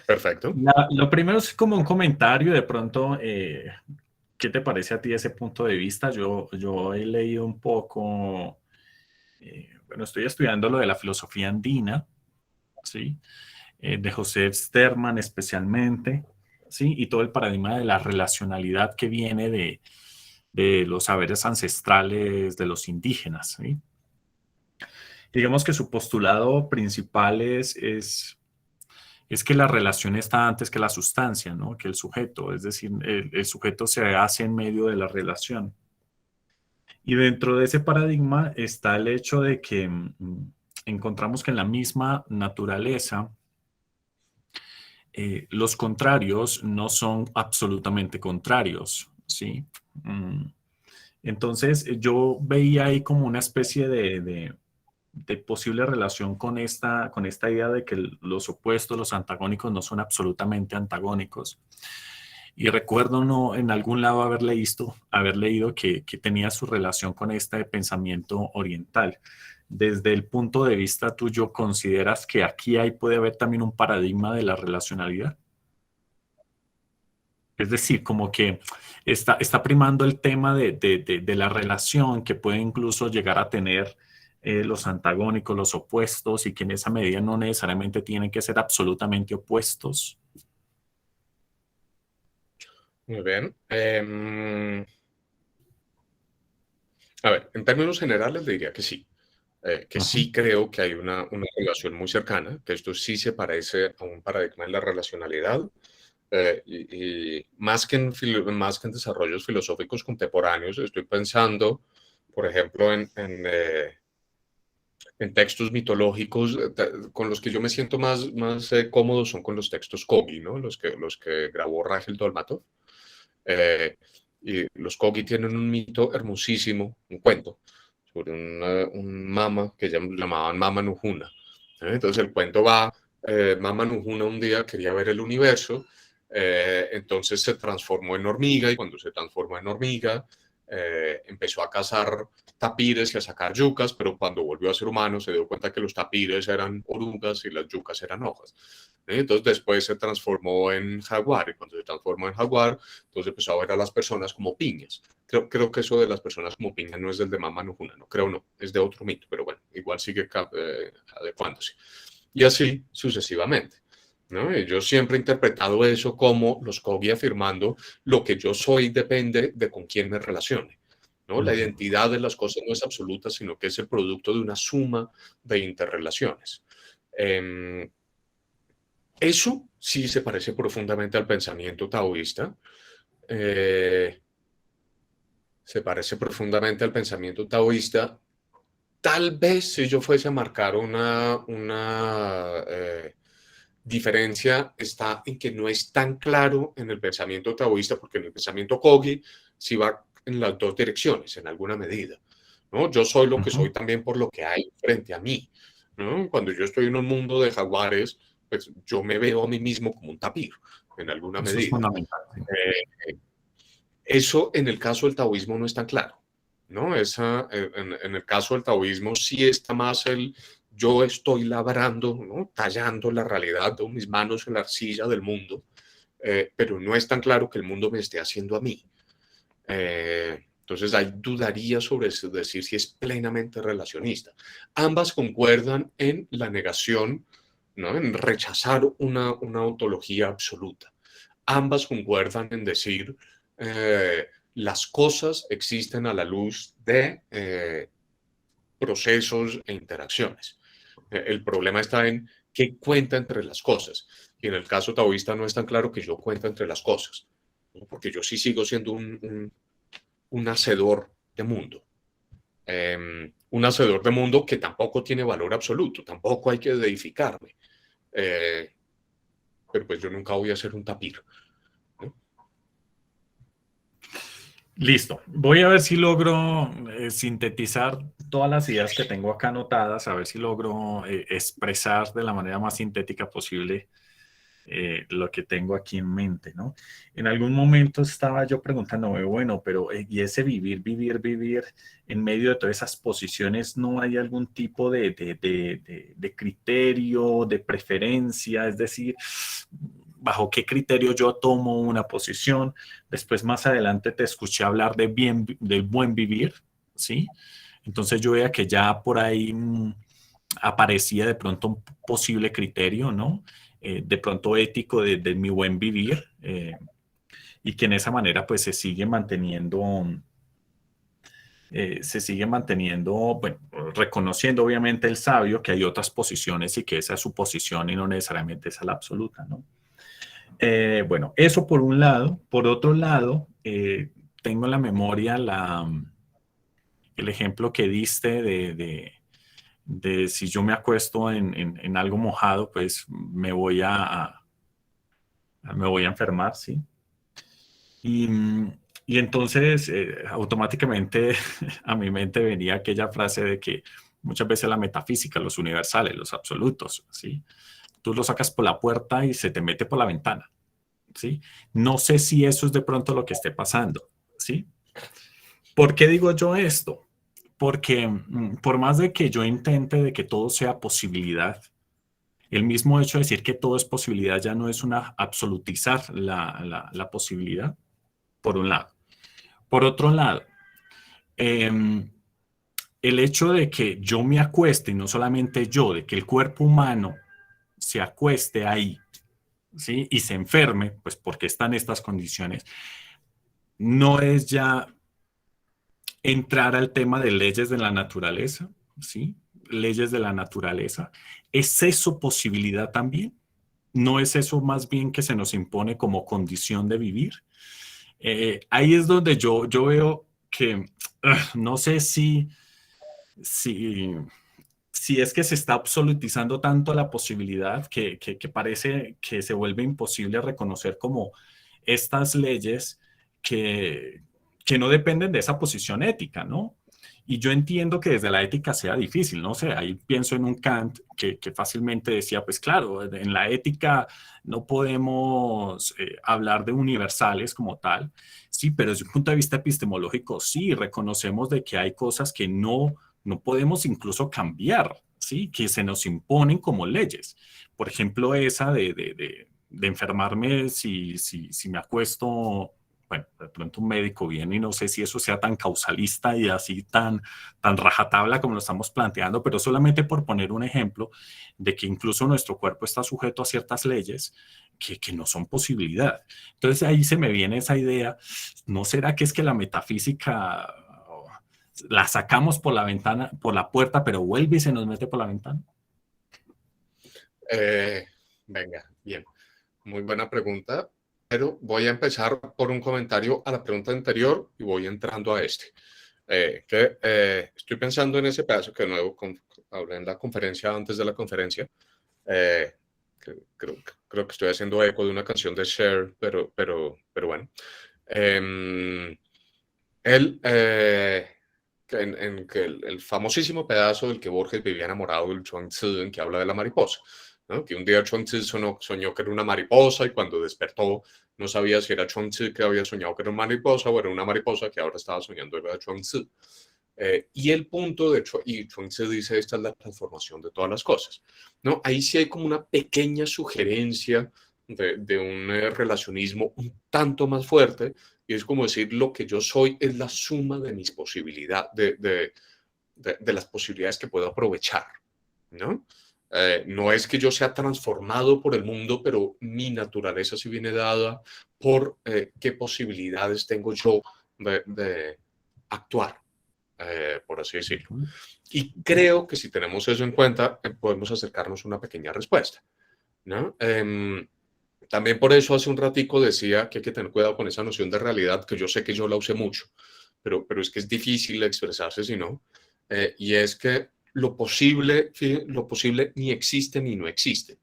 Speaker 2: Perfecto.
Speaker 1: Lo primero es como un comentario, de pronto, ¿qué te parece a ti ese punto de vista? Yo he leído un poco, bueno, estoy estudiando lo de la filosofía andina, ¿sí? De José Sterman especialmente, ¿sí? Y todo el paradigma de la relacionalidad que viene de los saberes ancestrales de los indígenas, ¿sí? Digamos que su postulado principal es que la relación está antes que la sustancia, ¿no? Que el sujeto, es decir, el sujeto se hace en medio de la relación. Y dentro de ese paradigma está el hecho de que encontramos que en la misma naturaleza los contrarios no son absolutamente contrarios, ¿sí? Mm, Entonces yo veía ahí como una especie de posible relación con esta idea de que los opuestos, los antagónicos, no son absolutamente antagónicos. Y recuerdo no, en algún lado haber leído que tenía su relación con este pensamiento oriental. Desde el punto de vista tuyo, ¿consideras que aquí puede haber también un paradigma de la relacionalidad? Es decir, como que está primando el tema de la relación que puede incluso llegar a tener los antagónicos, los opuestos, y que en esa medida no necesariamente tienen que ser absolutamente opuestos.
Speaker 2: Muy bien. A ver, en términos generales le diría que sí. Que
Speaker 1: Ujú.
Speaker 2: sí creo que hay una relación muy cercana, que esto sí se parece a un paradigma de la relacionalidad, y más que más que en desarrollos filosóficos contemporáneos, estoy pensando, por ejemplo, en textos mitológicos con los que yo me siento más cómodo son con los textos Kogi, ¿no? Los que grabó Rachel Dolmatov. Eh, y los Kogi tienen un mito hermosísimo, un cuento, sobre un mama que llamaban Mama Nujuna. Entonces el cuento va, Mama Nujuna un día quería ver el universo, entonces se transformó en hormiga y cuando se transformó en hormiga empezó a cazar tapires y a sacar yucas, pero cuando volvió a ser humano se dio cuenta que los tapires eran orugas y las yucas eran hojas. Entonces después se transformó en jaguar y cuando se transformó en jaguar, entonces empezó a ver a las personas como piñas. Creo que eso de las personas como piñas no es del de Mama Nujuna, no creo, no, es de otro mito, pero bueno, igual sigue adecuándose. Y así sucesivamente. ¿No? Y yo siempre he interpretado eso como los Kogi afirmando lo que yo soy depende de con quién me relacione. ¿No? La identidad de las cosas no es absoluta, sino que es el producto de una suma de interrelaciones. Eso sí se parece profundamente al pensamiento taoísta. Eh, Se parece profundamente al pensamiento taoísta. Tal vez si yo fuese a marcar una diferencia está en que no es tan claro en el pensamiento taoísta, porque en el pensamiento Kogi sí va en las dos direcciones, en alguna medida. ¿No? Yo soy lo que
Speaker 1: Ujú.
Speaker 2: soy también por lo que hay frente a mí. ¿No? Cuando yo estoy en un mundo de jaguares, pues yo me veo a mí mismo como un tapir, en alguna
Speaker 1: Eso es
Speaker 2: medida.
Speaker 1: fundamental. Sí.
Speaker 2: Eso en el caso del taoísmo no es tan claro, ¿no? En el caso del taoísmo sí está más el yo estoy labrando, ¿no? Tallando la realidad con mis manos en la arcilla del mundo, pero no es tan claro que el mundo me esté haciendo a mí. Entonces ahí dudaría sobre decir si es plenamente relacionista. Ambas concuerdan en la negación, ¿no? En rechazar una ontología absoluta. Ambas concuerdan en decir las cosas existen a la luz de procesos e interacciones. El problema está en qué cuenta entre las cosas. Y en el caso taoísta no es tan claro que yo cuento entre las cosas, ¿no? Porque yo sí sigo siendo un hacedor de mundo. Un hacedor de mundo que tampoco tiene valor absoluto, tampoco hay que deificarme. Eh, pero pues yo nunca voy a ser un tapir. ¿No?
Speaker 1: Listo. Voy a ver si logro sintetizar todas las ideas que tengo acá anotadas, a ver si logro expresar de la manera más sintética posible lo que tengo aquí en mente, ¿no? En algún momento estaba yo preguntándome, bueno, pero y ese vivir, vivir, vivir, en medio de todas esas posiciones, ¿no hay algún tipo de criterio, de preferencia? Es decir, ¿bajo qué criterio yo tomo una posición? Después, más adelante, te escuché hablar del buen vivir, ¿sí? Entonces yo veía que ya por ahí aparecía de pronto un posible criterio, ¿no? De pronto ético de mi buen vivir, y que en esa manera pues se sigue manteniendo, bueno, reconociendo obviamente el sabio que hay otras posiciones y que esa es su posición y no necesariamente esa la absoluta, ¿no? Bueno, eso por un lado. Por otro lado, tengo en la memoria el ejemplo que diste de si yo me acuesto en algo mojado, pues me voy a enfermar, ¿sí? Y, y entonces automáticamente a mi mente venía aquella frase de que muchas veces la metafísica, los universales, los absolutos, ¿sí? Tú lo sacas por la puerta y se te mete por la ventana, ¿sí? No sé si eso es de pronto lo que esté pasando, ¿sí? ¿Por qué digo yo esto? Porque por más de que yo intente de que todo sea posibilidad, el mismo hecho de decir que todo es posibilidad ya no es una absolutizar la posibilidad, por un lado. Por otro lado, eh, el hecho de que yo me acueste, y no solamente yo, de que el cuerpo humano se acueste ahí, ¿sí? Y se enferme, pues porque están estas condiciones, no es ya entrar al tema de leyes de la naturaleza, ¿sí? Leyes de la naturaleza. ¿Es eso posibilidad también? ¿No es eso más bien que se nos impone como condición de vivir? Ahí es donde yo veo que no sé si, si es que se está absolutizando tanto la posibilidad que parece que se vuelve imposible reconocer como estas leyes que, que no dependen de esa posición ética, ¿no? Y yo entiendo que desde la ética sea difícil, no sé, ahí pienso en un Kant que fácilmente decía, pues claro, en la ética no podemos hablar de universales como tal, sí, pero desde un punto de vista epistemológico, sí, reconocemos de que hay cosas que no podemos incluso cambiar, ¿sí? Que se nos imponen como leyes. Por ejemplo, esa de enfermarme si me acuesto, bueno, de pronto un médico viene y no sé si eso sea tan causalista y así tan rajatabla como lo estamos planteando, pero solamente por poner un ejemplo de que incluso nuestro cuerpo está sujeto a ciertas leyes que no son posibilidad. Entonces ahí se me viene esa idea, ¿no será que es que la metafísica la sacamos por la ventana, por la puerta, pero vuelve y se nos mete por la ventana?
Speaker 2: Venga, bien. Muy buena pregunta, pero voy a empezar por un comentario a la pregunta anterior y voy entrando a este. Estoy pensando en ese pedazo que de nuevo hablé en la conferencia antes de la conferencia. Creo que estoy haciendo eco de una canción de Cher, pero bueno. En que el famosísimo pedazo del que Borges vivía enamorado del Chuang-Tzu, en que habla de la mariposa, ¿no? Que un día Chuang-Tzu soñó que era una mariposa y cuando despertó no sabía si era Chuang-Tzu que había soñado que era una mariposa o era una mariposa que ahora estaba soñando era Chuang-Tzu. Y el punto de Chuang-Tzu dice, esta es la transformación de todas las cosas, ¿no? Ahí sí hay como una pequeña sugerencia de un relacionismo un tanto más fuerte, y es como decir, lo que yo soy es la suma de mis posibilidades, de las posibilidades que puedo aprovechar, ¿no? No es que yo sea transformado por el mundo, pero mi naturaleza sí viene dada por qué posibilidades tengo yo de actuar, por así decirlo. Y creo que si tenemos eso en cuenta, podemos acercarnos a una pequeña respuesta, ¿no? También por eso hace un ratico decía que hay que tener cuidado con esa noción de realidad, que yo sé que yo la usé mucho, pero es que es difícil expresarse si no. Y es que lo posible ni existe ni no existe,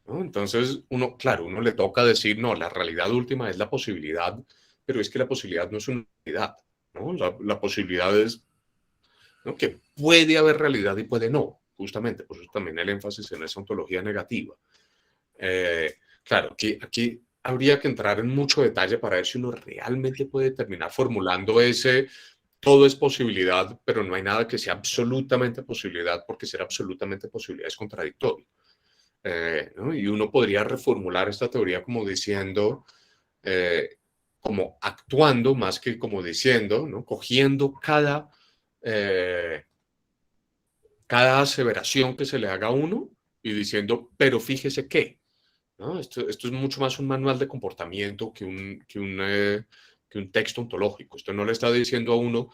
Speaker 2: ¿no? Entonces, uno le toca decir, no, la realidad última es la posibilidad, pero es que la posibilidad no es una realidad, ¿no? La posibilidad es, ¿no?, que puede haber realidad y puede no, justamente, por eso también el énfasis en esa ontología negativa. Claro, aquí habría que entrar en mucho detalle para ver si uno realmente puede terminar formulando ese todo es posibilidad, pero no hay nada que sea absolutamente posibilidad, porque ser absolutamente posibilidad es contradictorio. ¿No? Y uno podría reformular esta teoría como diciendo, como actuando más que como diciendo, ¿no? Cogiendo eh, cada aseveración que se le haga a uno y diciendo, pero fíjese que, ¿no? Esto es mucho más un manual de comportamiento que un texto ontológico. Esto no le está diciendo a uno,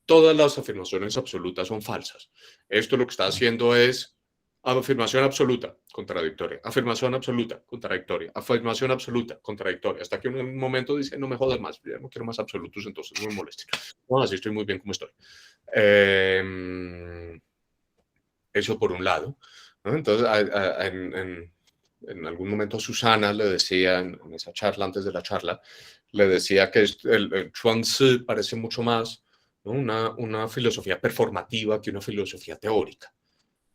Speaker 2: todas las afirmaciones absolutas son falsas. Esto lo que está haciendo es afirmación absoluta, contradictoria, afirmación absoluta, contradictoria, afirmación absoluta, contradictoria, hasta que en un momento dice, no me jodas más, ya no quiero más absolutos, entonces no me molestes. No, así estoy muy bien como estoy. Eso por un lado, ¿no? Entonces, en algún momento Susana le decía, en esa charla, antes de la charla, le decía que el Chuang-Tzu parece mucho más, ¿no? Una filosofía performativa que una filosofía teórica,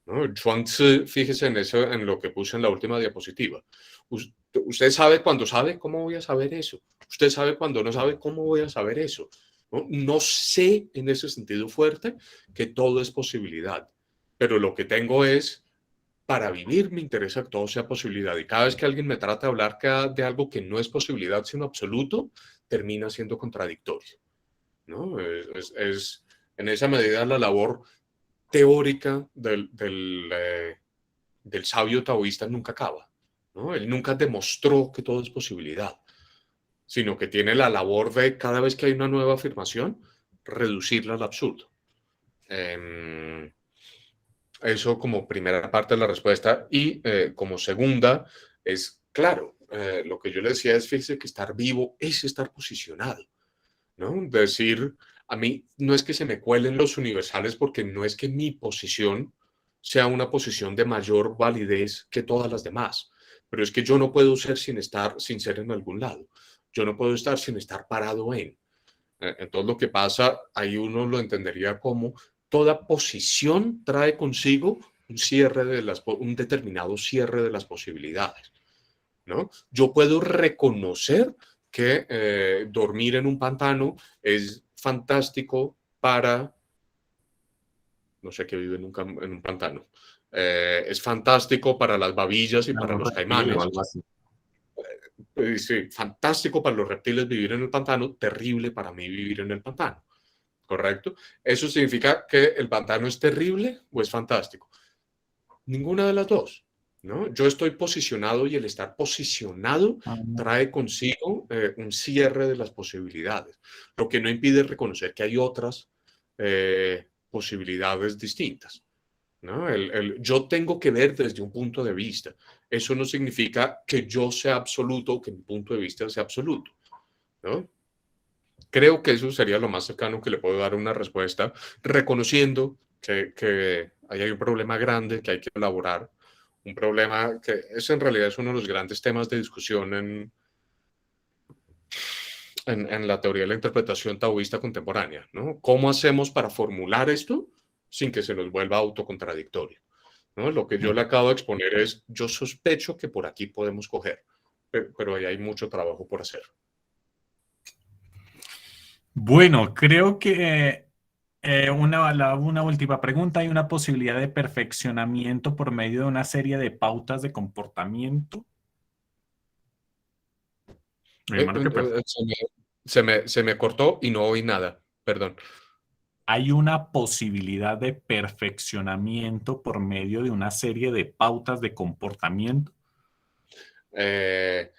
Speaker 2: ¿no? El Chuang-Tzu, fíjese en eso, en lo que puse en la última diapositiva. Usted sabe cuando sabe, ¿cómo voy a saber eso? Usted sabe cuando no sabe, ¿cómo voy a saber eso? ¿No? No sé en ese sentido fuerte que todo es posibilidad, pero lo que tengo es, para vivir me interesa que todo sea posibilidad, y cada vez que alguien me trata de hablar de algo que no es posibilidad sino absoluto, termina siendo contradictorio, ¿no? En esa medida la labor teórica del sabio taoísta nunca acaba, ¿no? Él nunca demostró que todo es posibilidad, sino que tiene la labor de, cada vez que hay una nueva afirmación, reducirla al absurdo. Eso como primera parte de la respuesta. Y como segunda, es claro, lo que yo le decía es, fíjese que estar vivo es estar posicionado, ¿no? Decir, a mí no es que se me cuelen los universales, porque no es que mi posición sea una posición de mayor validez que todas las demás, pero es que yo no puedo ser sin ser en algún lado. Yo no puedo estar sin estar parado en. Entonces lo que pasa, ahí uno lo entendería como toda posición trae consigo un determinado cierre de las posibilidades, ¿no? Yo puedo reconocer que dormir en un pantano es fantástico para, no sé qué vive en un pantano, es fantástico para las babillas y para
Speaker 1: Un
Speaker 2: los
Speaker 1: reptil o
Speaker 2: caimanes.
Speaker 1: algo así.
Speaker 2: Sí, fantástico para los reptiles vivir en el pantano, terrible para mí vivir en el pantano, ¿correcto? ¿Eso significa que el pantano es terrible o es fantástico? Ninguna de las dos, ¿no? Yo estoy posicionado, y el estar posicionado
Speaker 1: Ah, no.
Speaker 2: trae consigo un cierre de las posibilidades, lo que no impide reconocer que hay otras posibilidades distintas, ¿no? Yo tengo que ver desde un punto de vista. Eso no significa que yo sea absoluto o que mi punto de vista sea absoluto, ¿no? Creo que eso sería lo más cercano que le puedo dar una respuesta, reconociendo que ahí hay un problema grande que hay que elaborar, un problema que en realidad es uno de los grandes temas de discusión en la teoría de la interpretación taoísta contemporánea, ¿no? ¿Cómo hacemos para formular esto sin que se nos vuelva autocontradictorio? ¿No? Lo que yo le acabo de exponer es, yo sospecho que por aquí podemos coger, pero ahí hay mucho trabajo por hacer.
Speaker 1: Bueno, creo que una última pregunta. ¿Hay una posibilidad de perfeccionamiento por medio de una serie de pautas de comportamiento? Mi hermano, que
Speaker 2: Se me cortó y no oí nada, perdón.
Speaker 1: hay una posibilidad de perfeccionamiento por medio de una serie de pautas de comportamiento.
Speaker 2: Eh,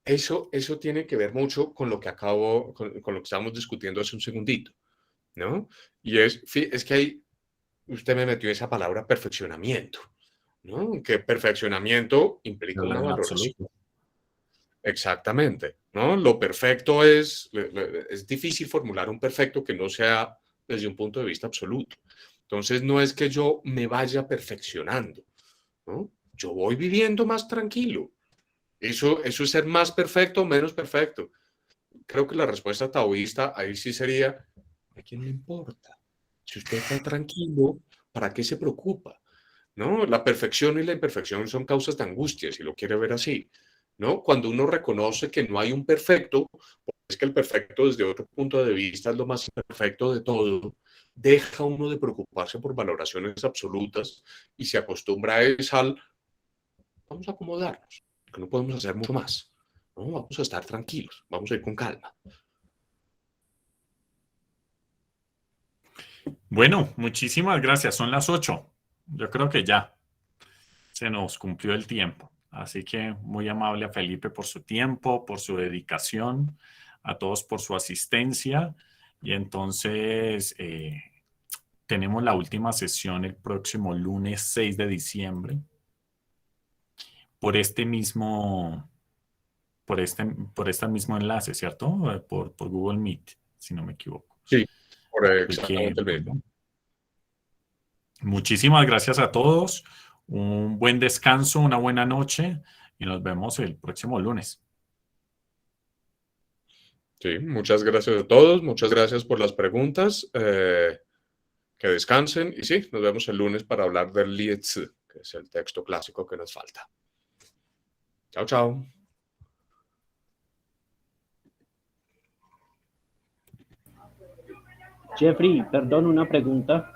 Speaker 2: eso tiene que ver mucho con lo que con lo que estábamos discutiendo hace un segundito, ¿no? Y es que ahí usted me metió esa palabra perfeccionamiento, ¿no? Que perfeccionamiento implica una
Speaker 1: En
Speaker 2: valoración.
Speaker 1: absoluto.
Speaker 2: Exactamente, ¿no? Lo perfecto es difícil formular un perfecto que no sea desde un punto de vista absoluto. Entonces, no es que yo me vaya perfeccionando, ¿no? Yo voy viviendo más tranquilo. Eso es ser más perfecto o menos perfecto. Creo que la respuesta taoísta ahí sí sería, ¿a quién le importa? Si usted está tranquilo, ¿para qué se preocupa? ¿no? La perfección y la imperfección son causas de angustia, si lo quiere ver así, ¿no? Cuando uno reconoce que no hay un perfecto, es que el perfecto desde otro punto de vista es lo más perfecto de todo, deja uno de preocuparse por valoraciones absolutas y se acostumbra a eso al, vamos a acomodarnos, que no podemos hacer mucho más, ¿no? Vamos a estar tranquilos, vamos a ir con calma.
Speaker 1: Bueno, muchísimas gracias. Son las 8. Yo creo que ya se nos cumplió el tiempo. Así que muy amable a Felipe por su tiempo, por su dedicación, a todos por su asistencia. Y entonces tenemos la última sesión el próximo lunes 6 de diciembre por este mismo, por este mismo enlace, ¿cierto? Por Google Meet, si no me equivoco.
Speaker 2: Sí, por
Speaker 1: Así que
Speaker 2: exactamente el mismo.
Speaker 1: muchísimas gracias a todos. Un buen descanso, una buena noche y nos vemos el próximo lunes.
Speaker 2: Sí, muchas gracias a todos, muchas gracias por las preguntas. Que descansen y sí, nos vemos el lunes para hablar del Lied Zi, que es el texto clásico que nos falta. Chao, chao.
Speaker 5: Jeffrey, perdón, una pregunta.